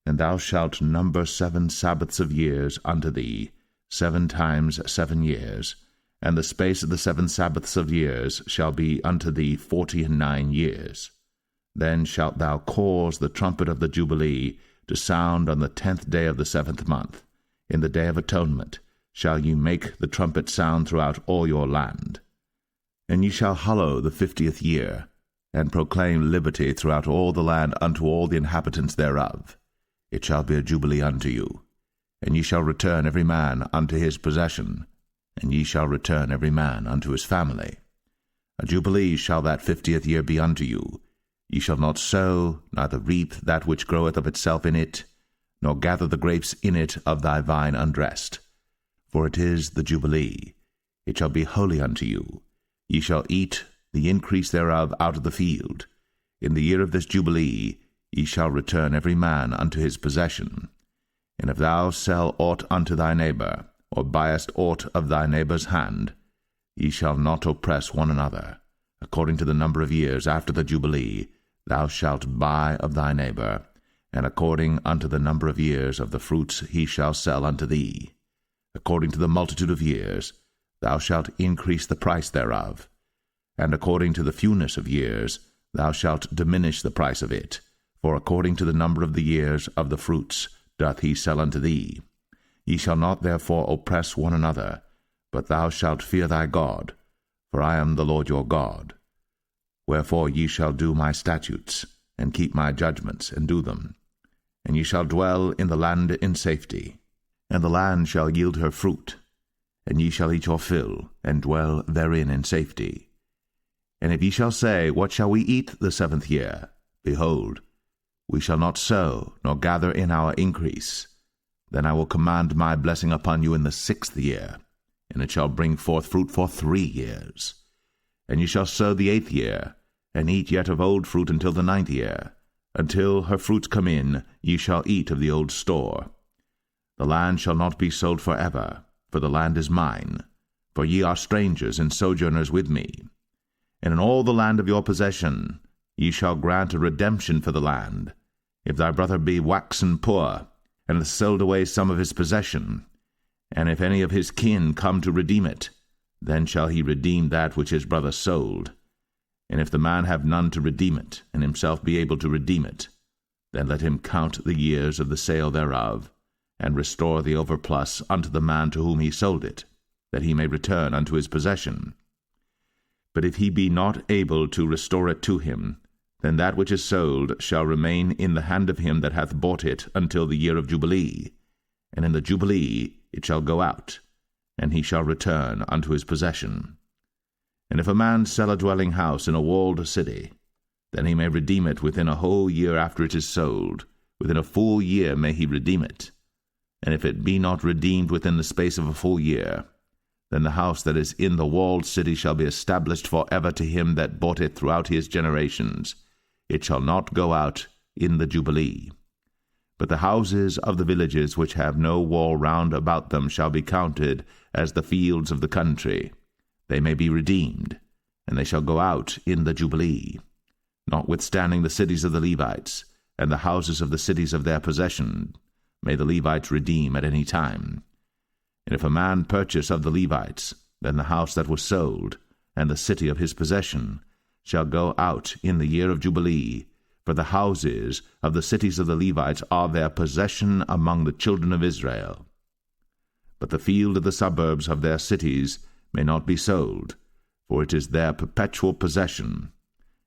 And thou shalt number 7 Sabbaths of years unto thee, 7 times 7 years, and the space of the 7 Sabbaths of years shall be unto thee 49 years. Then shalt thou cause the trumpet of the Jubilee to sound on the 10th day of the 7th month. In the day of atonement shall ye make the trumpet sound throughout all your land. And ye shall hallow the 50th year, and proclaim liberty throughout all the land unto all the inhabitants thereof. It shall be a jubilee unto you. And ye shall return every man unto his possession, and ye shall return every man unto his family. A jubilee shall that 50th year be unto you. Ye shall not sow, neither reap that which groweth of itself in it, nor gather the grapes in it of thy vine undressed. For it is the jubilee. It shall be holy unto you. Ye shall eat the increase thereof out of the field. In the year of this jubilee ye shall return every man unto his possession. And if thou sell aught unto thy neighbor, or buyest aught of thy neighbor's hand, ye shall not oppress one another. According to the number of years after the jubilee thou shalt buy of thy neighbor, and according unto the number of years of the fruits he shall sell unto thee. According to the multitude of years thou shalt increase the price thereof, and according to the fewness of years thou shalt diminish the price of it, for according to the number of the years of the fruits doth he sell unto thee. Ye shall not therefore oppress one another, but thou shalt fear thy God, for I am the Lord your God. Wherefore ye shall do my statutes, and keep my judgments, and do them. And ye shall dwell in the land in safety, and the land shall yield her fruit, and ye shall eat your fill, and dwell therein in safety. And if ye shall say, What shall we eat the 7th year? Behold, we shall not sow, nor gather in our increase. Then I will command my blessing upon you in the 6th year, and it shall bring forth fruit for 3 years. And ye shall sow the 8th year, and eat yet of old fruit until the 9th year. Until her fruits come in, ye shall eat of the old store. The land shall not be sold forever, for the land is mine. For ye are strangers and sojourners with me. And in all the land of your possession ye shall grant a redemption for the land. If thy brother be waxen poor, and hath sold away some of his possession, and if any of his kin come to redeem it, then shall he redeem that which his brother sold. And if the man have none to redeem it, and himself be able to redeem it, then let him count the years of the sale thereof, and restore the overplus unto the man to whom he sold it, that he may return unto his possession. But if he be not able to restore it to him, then that which is sold shall remain in the hand of him that hath bought it until the year of Jubilee, and in the Jubilee it shall go out, and he shall return unto his possession. And if a man sell a dwelling house in a walled city, then he may redeem it within a whole year after it is sold. Within a full year may he redeem it. And if it be not redeemed within the space of a full year, then the house that is in the walled city shall be established for ever to him that bought it throughout his generations. It shall not go out in the Jubilee. But the houses of the villages which have no wall round about them shall be counted as the fields of the country. They may be redeemed, and they shall go out in the Jubilee. Notwithstanding the cities of the Levites, and the houses of the cities of their possession, may the Levites redeem at any time. And if a man purchase of the Levites, then the house that was sold, and the city of his possession, shall go out in the year of Jubilee, for the houses of the cities of the Levites are their possession among the children of Israel. But the field of the suburbs of their cities may not be sold, for it is their perpetual possession.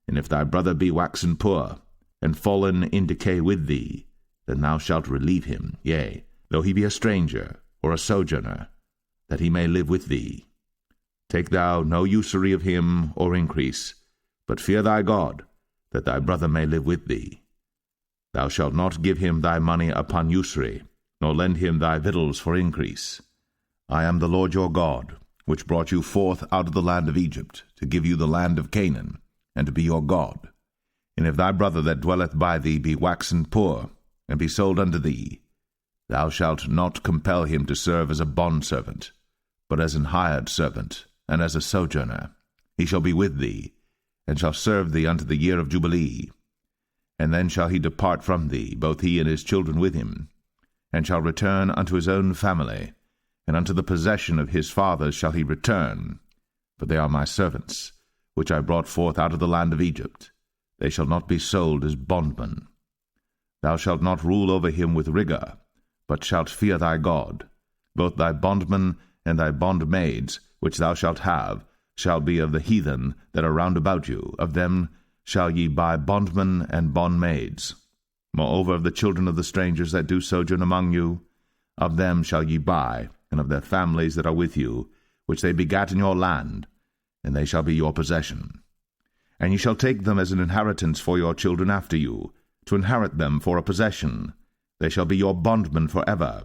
And if thy brother be waxen poor, and fallen in decay with thee, then thou shalt relieve him, yea, though he be a stranger, or a sojourner, that he may live with thee. Take thou no usury of him, or increase, but fear thy God, that thy brother may live with thee. Thou shalt not give him thy money upon usury, nor lend him thy victuals for increase. I am the Lord your God, which brought you forth out of the land of Egypt, to give you the land of Canaan, and to be your God. And if thy brother that dwelleth by thee be waxen poor, and be sold unto thee, thou shalt not compel him to serve as a bondservant, but as an hired servant, and as a sojourner. He shall be with thee, and shall serve thee unto the year of Jubilee. And then shall he depart from thee, both he and his children with him, and shall return unto his own family, and unto the possession of his fathers shall he return. For they are my servants, which I brought forth out of the land of Egypt. They shall not be sold as bondmen. Thou shalt not rule over him with rigor, but shalt fear thy God. Both thy bondmen and thy bondmaids, which thou shalt have, shall be of the heathen that are round about you. Of them shall ye buy bondmen and bondmaids. Moreover, of the children of the strangers that do sojourn among you, of them shall ye buy, and of their families that are with you, which they begat in your land, and they shall be your possession. And ye shall take them as an inheritance for your children after you, to inherit them for a possession. They shall be your bondmen forever.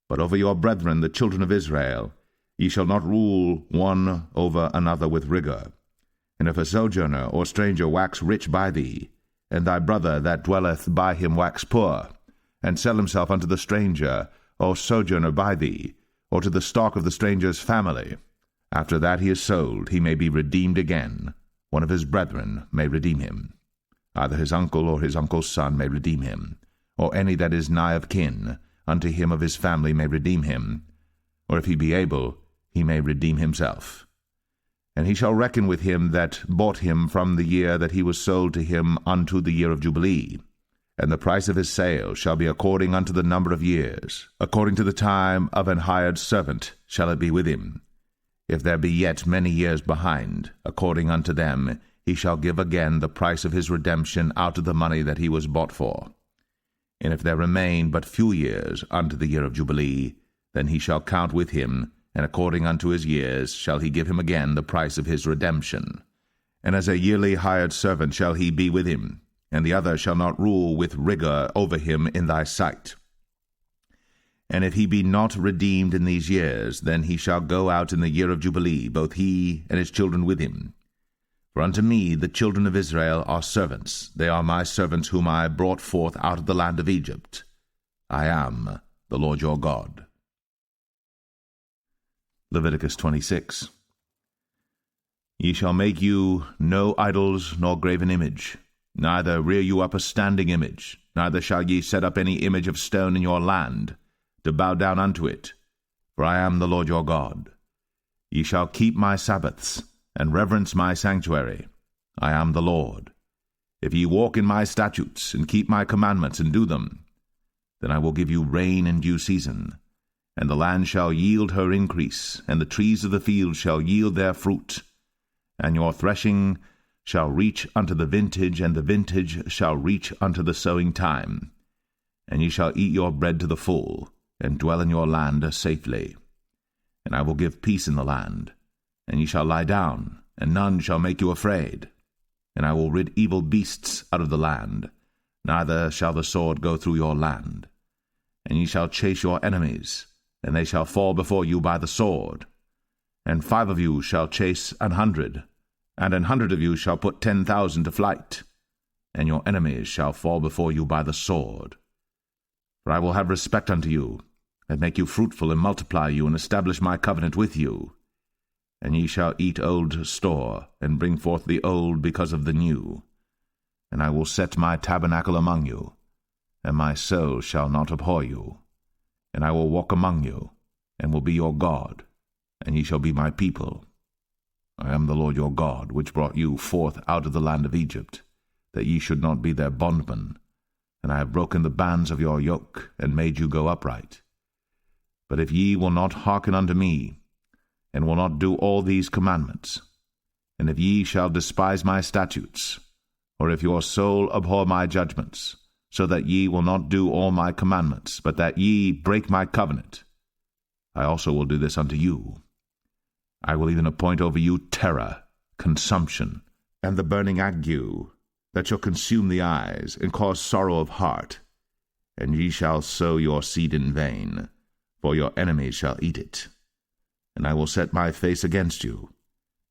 But over your brethren, the children of Israel, ye shall not rule one over another with rigor. And if a sojourner or stranger wax rich by thee, and thy brother that dwelleth by him wax poor, and sell himself unto the stranger or sojourner by thee, or to the stock of the stranger's family, after that he is sold, he may be redeemed again. One of his brethren may redeem him. Either his uncle or his uncle's son may redeem him, or any that is nigh of kin unto him of his family may redeem him, or if he be able, he may redeem himself. And he shall reckon with him that bought him from the year that he was sold to him unto the year of Jubilee. And the price of his sale shall be according unto the number of years. According to the time of an hired servant shall it be with him. If there be yet many years behind, according unto them he shall give again the price of his redemption out of the money that he was bought for. And if there remain but few years unto the year of Jubilee, then he shall count with him, and according unto his years shall he give him again the price of his redemption. And as a yearly hired servant shall he be with him, and the other shall not rule with rigor over him in thy sight. And if he be not redeemed in these years, then he shall go out in the year of Jubilee, both he and his children with him. For unto me the children of Israel are servants. They are my servants whom I brought forth out of the land of Egypt. I am the Lord your God. Leviticus 26. Ye shall make you no idols nor graven image, neither rear you up a standing image, neither shall ye set up any image of stone in your land, to bow down unto it, for I am the Lord your God. Ye shall keep my Sabbaths, and reverence my sanctuary. I am the Lord. If ye walk in my statutes, and keep my commandments, and do them, then I will give you rain in due season, and the land shall yield her increase, and the trees of the field shall yield their fruit, and your threshing shall reach unto the vintage, and the vintage shall reach unto the sowing time. And ye shall eat your bread to the full, and dwell in your land safely. And I will give peace in the land, and ye shall lie down, and none shall make you afraid. And I will rid evil beasts out of the land, neither shall the sword go through your land. And ye shall chase your enemies, and they shall fall before you by the sword. And 5 of you shall chase 100, and 100 of you shall put 10,000 to flight. And your enemies shall fall before you by the sword. For I will have respect unto you, and make you fruitful, and multiply you, and establish my covenant with you. And ye shall eat old store, and bring forth the old because of the new. And I will set my tabernacle among you, and my soul shall not abhor you. And I will walk among you, and will be your God, and ye shall be my people. I am the Lord your God, which brought you forth out of the land of Egypt, that ye should not be their bondmen. And I have broken the bands of your yoke, and made you go upright. But if ye will not hearken unto me, and will not do all these commandments, and if ye shall despise my statutes, or if your soul abhor my judgments, so that ye will not do all my commandments, but that ye break my covenant, I also will do this unto you. I will even appoint over you terror, consumption, and the burning ague, that shall consume the eyes, and cause sorrow of heart. And ye shall sow your seed in vain, for your enemies shall eat it. And I will set my face against you,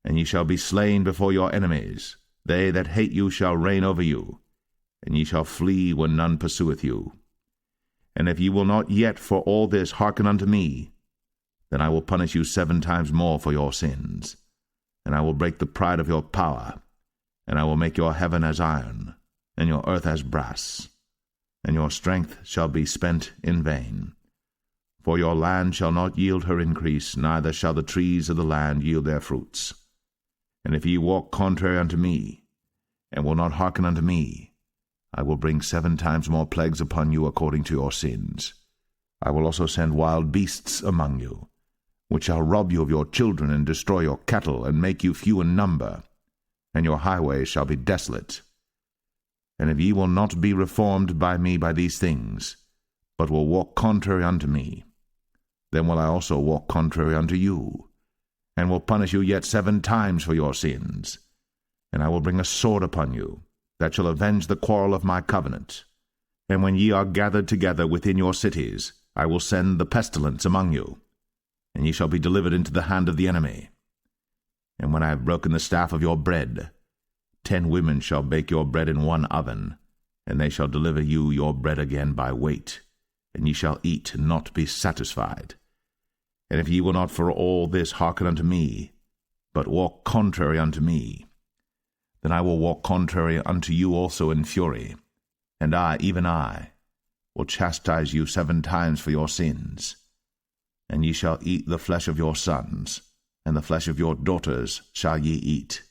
and ye shall be slain before your enemies. They that hate you shall reign over you, and ye shall flee when none pursueth you. And if ye will not yet for all this hearken unto me, then I will punish you 7 times more for your sins, and I will break the pride of your power, And I will make your heaven as iron, and your earth as brass, and your strength shall be spent in vain. For your land shall not yield her increase, neither shall the trees of the land yield their fruits. And if ye walk contrary unto me, and will not hearken unto me, I will bring 7 times more plagues upon you according to your sins. I will also send wild beasts among you, which shall rob you of your children, and destroy your cattle, and make you few in number, and your highways shall be desolate. And if ye will not be reformed by me by these things, but will walk contrary unto me, then will I also walk contrary unto you, and will punish you yet 7 times for your sins. And I will bring a sword upon you, that shall avenge the quarrel of my covenant. And when ye are gathered together within your cities, I will send the pestilence among you, and ye shall be delivered into the hand of the enemy. And when I have broken the staff of your bread, 10 women shall bake your bread in one oven, and they shall deliver you your bread again by weight, and ye shall eat and not be satisfied. And if ye will not for all this hearken unto me, but walk contrary unto me, then I will walk contrary unto you also in fury, and I, even I, will chastise you 7 times for your sins. And ye shall eat the flesh of your sons, and the flesh of your daughters shall ye eat.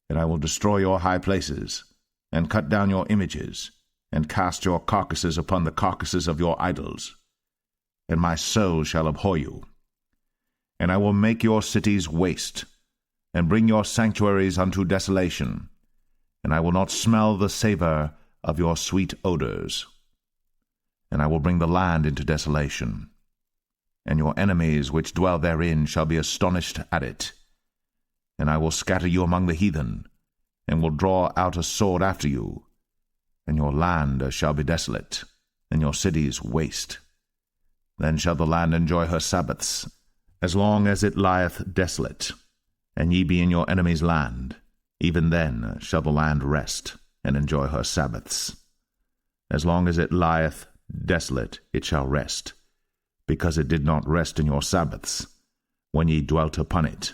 And I will destroy your high places, and cut down your images, and cast your carcasses upon the carcasses of your idols. And my soul shall abhor you. And I will make your cities waste, and bring your sanctuaries unto desolation, and I will not smell the savour of your sweet odours. And I will bring the land into desolation, and your enemies which dwell therein shall be astonished at it. And I will scatter you among the heathen, and will draw out a sword after you, and your land shall be desolate, and your cities waste. Then shall the land enjoy her Sabbaths, as long as it lieth desolate, and ye be in your enemy's land. Even then shall the land rest, and enjoy her Sabbaths. As long as it lieth desolate it shall rest, because it did not rest in your Sabbaths, when ye dwelt upon it.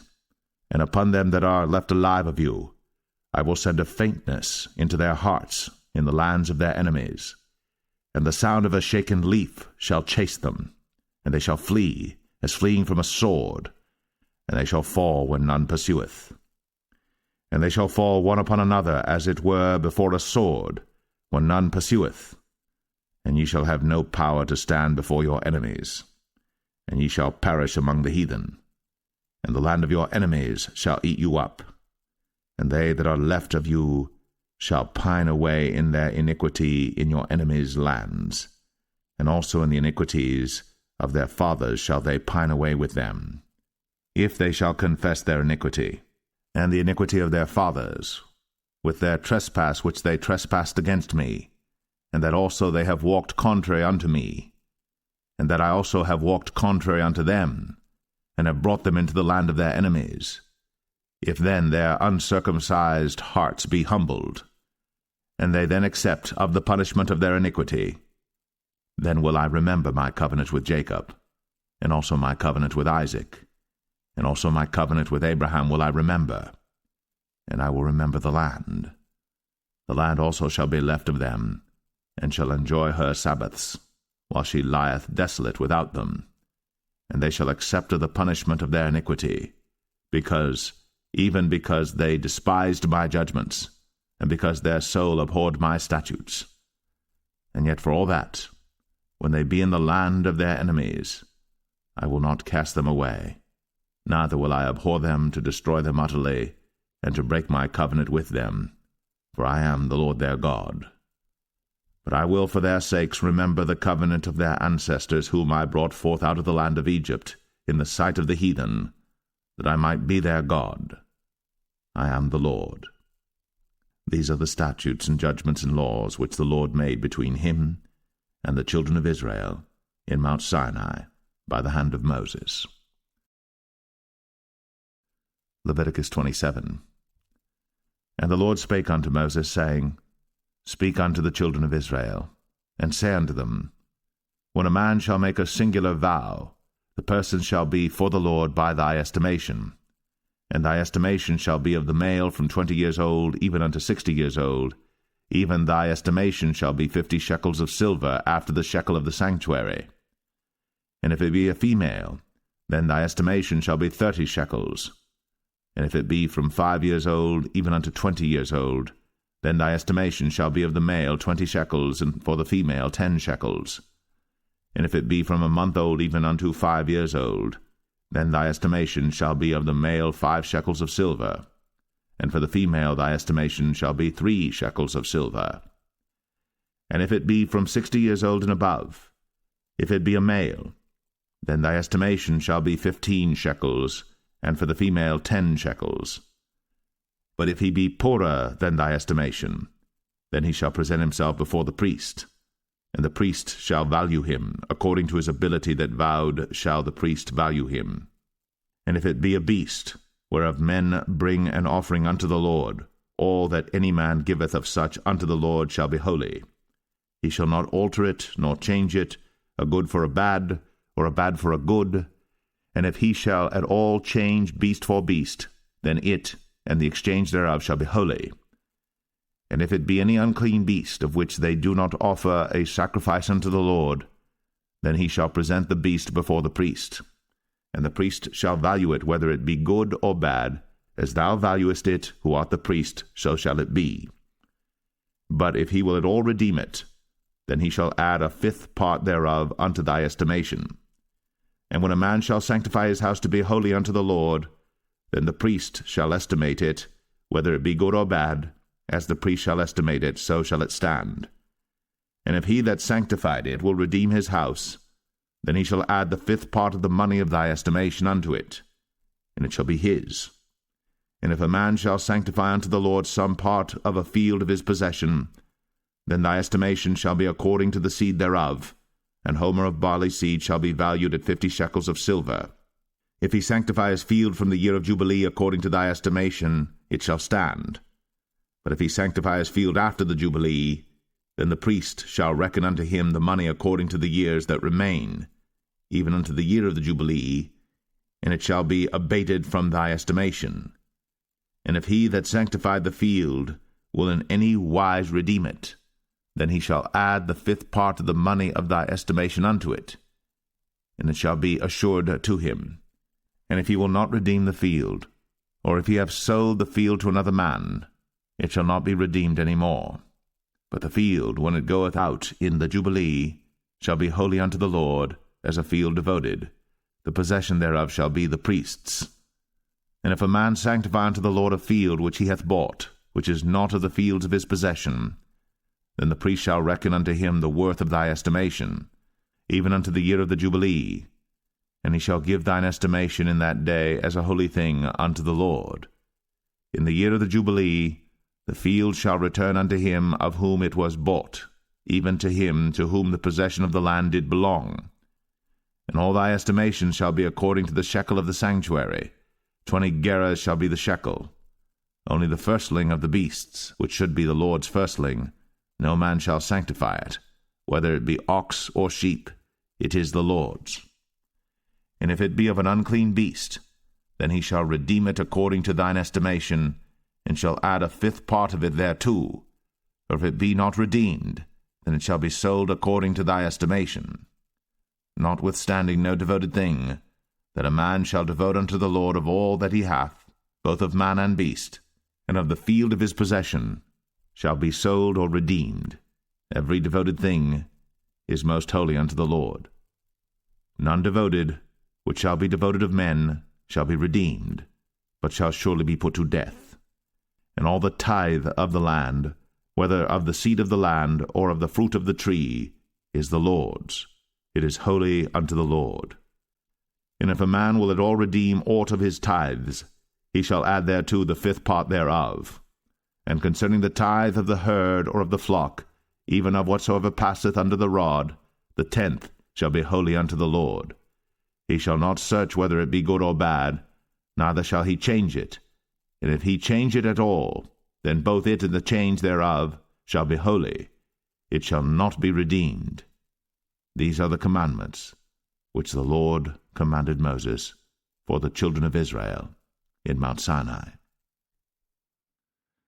And upon them that are left alive of you I will send a faintness into their hearts in the lands of their enemies, and the sound of a shaken leaf shall chase them, and they shall flee as fleeing from a sword, and they shall fall when none pursueth. And they shall fall one upon another, as it were before a sword, when none pursueth. And ye shall have no power to stand before your enemies, and ye shall perish among the heathen. And the land of your enemies shall eat you up, and they that are left of you shall pine away in their iniquity in your enemies' lands, and also in the iniquities of their fathers shall they pine away with them, if they shall confess their iniquity, and the iniquity of their fathers, with their trespass which they trespassed against me, and that also they have walked contrary unto me, and that I also have walked contrary unto them, and have brought them into the land of their enemies. If then their uncircumcised hearts be humbled, and they then accept of the punishment of their iniquity, then will I remember my covenant with Jacob, and also my covenant with Isaac, and also my covenant with Abraham will I remember, and I will remember the land. The land also shall be left of them, and shall enjoy her Sabbaths, while she lieth desolate without them. And they shall accept of the punishment of their iniquity, even because they despised my judgments, and because their soul abhorred my statutes. And yet for all that, when they be in the land of their enemies, I will not cast them away, neither will I abhor them to destroy them utterly, and to break my covenant with them, for I am the Lord their God. But I will for their sakes remember the covenant of their ancestors, whom I brought forth out of the land of Egypt, in the sight of the heathen, that I might be their God. I am the Lord. These are the statutes and judgments and laws which the Lord made between him and the children of Israel in Mount Sinai by the hand of Moses. Leviticus 27. And the Lord spake unto Moses, saying, Speak unto the children of Israel, and say unto them, When a man shall make a singular vow, the person shall be for the Lord by thy estimation, And thy estimation shall be of the male from 20 years old even unto 60 years old. Even thy estimation shall be 50 shekels of silver after the shekel of the sanctuary. And if it be a female, then thy estimation shall be 30 shekels. And if it be from 5 years old even unto 20 years old, then thy estimation shall be of the male 20 shekels, and for the female 10 shekels. And if it be from a month old even unto 5 years old, then thy estimation shall be of the male 5 shekels of silver, and for the female thy estimation shall be 3 shekels of silver. And if it be from 60 years old and above, if it be a male, then thy estimation shall be 15 shekels, and for the female 10 shekels. But if he be poorer than thy estimation, then he shall present himself before the priest, and the priest shall value him, according to his ability that vowed shall the priest value him. And if it be a beast, whereof men bring an offering unto the Lord, all that any man giveth of such unto the Lord shall be holy. He shall not alter it, nor change it, a good for a bad, or a bad for a good. And if he shall at all change beast for beast, then it and the exchange thereof shall be holy. And if it be any unclean beast, of which they do not offer a sacrifice unto the Lord, then he shall present the beast before the priest. And the priest shall value it, whether it be good or bad, as thou valuest it, who art the priest, so shall it be. But if he will at all redeem it, then he shall add a 5th part thereof unto thy estimation. And when a man shall sanctify his house to be holy unto the Lord, then the priest shall estimate it, whether it be good or bad, as the priest shall estimate it, so shall it stand. And if he that sanctified it will redeem his house, then he shall add the 5th part of the money of thy estimation unto it, and it shall be his. And if a man shall sanctify unto the Lord some part of a field of his possession, then thy estimation shall be according to the seed thereof, and homer of barley seed shall be valued at 50 shekels of silver. If he sanctify his field from the year of Jubilee according to thy estimation, it shall stand. But if he sanctify his field after the Jubilee, then the priest shall reckon unto him the money according to the years that remain, even unto the year of the Jubilee, and it shall be abated from thy estimation. And if he that sanctified the field will in any wise redeem it, then he shall add the 5th part of the money of thy estimation unto it, and it shall be assured to him. And if he will not redeem the field, or if he have sold the field to another man, it shall not be redeemed any more. But the field, when it goeth out in the Jubilee, shall be holy unto the Lord, as a field devoted. The possession thereof shall be the priest's. And if a man sanctify unto the Lord a field which he hath bought, which is not of the fields of his possession, then the priest shall reckon unto him the worth of thy estimation, even unto the year of the Jubilee, and he shall give thine estimation in that day as a holy thing unto the Lord. In the year of the Jubilee the field shall return unto him of whom it was bought, even to him to whom the possession of the land did belong. And all thy estimation shall be according to the shekel of the sanctuary. 20 gerahs shall be the shekel. Only the firstling of the beasts, which should be the Lord's firstling, no man shall sanctify it, whether it be ox or sheep, it is the Lord's. And if it be of an unclean beast, then he shall redeem it according to thine estimation, and shall add a 5th part of it thereto. Or if it be not redeemed, then it shall be sold according to thy estimation. Notwithstanding no devoted thing, that a man shall devote unto the Lord of all that he hath, both of man and beast, and of the field of his possession, shall be sold or redeemed. Every devoted thing is most holy unto the Lord. None devoted, which shall be devoted of men, shall be redeemed, but shall surely be put to death. And all the tithe of the land, whether of the seed of the land or of the fruit of the tree, is the Lord's. It is holy unto the Lord. And if a man will at all redeem aught of his tithes, he shall add thereto the 5th part thereof. And concerning the tithe of the herd or of the flock, even of whatsoever passeth under the rod, the 10th shall be holy unto the Lord. He shall not search whether it be good or bad, neither shall he change it. And if he change it at all, then both it and the change thereof shall be holy. It shall not be redeemed. These are the commandments which the Lord commanded Moses for the children of Israel in Mount Sinai.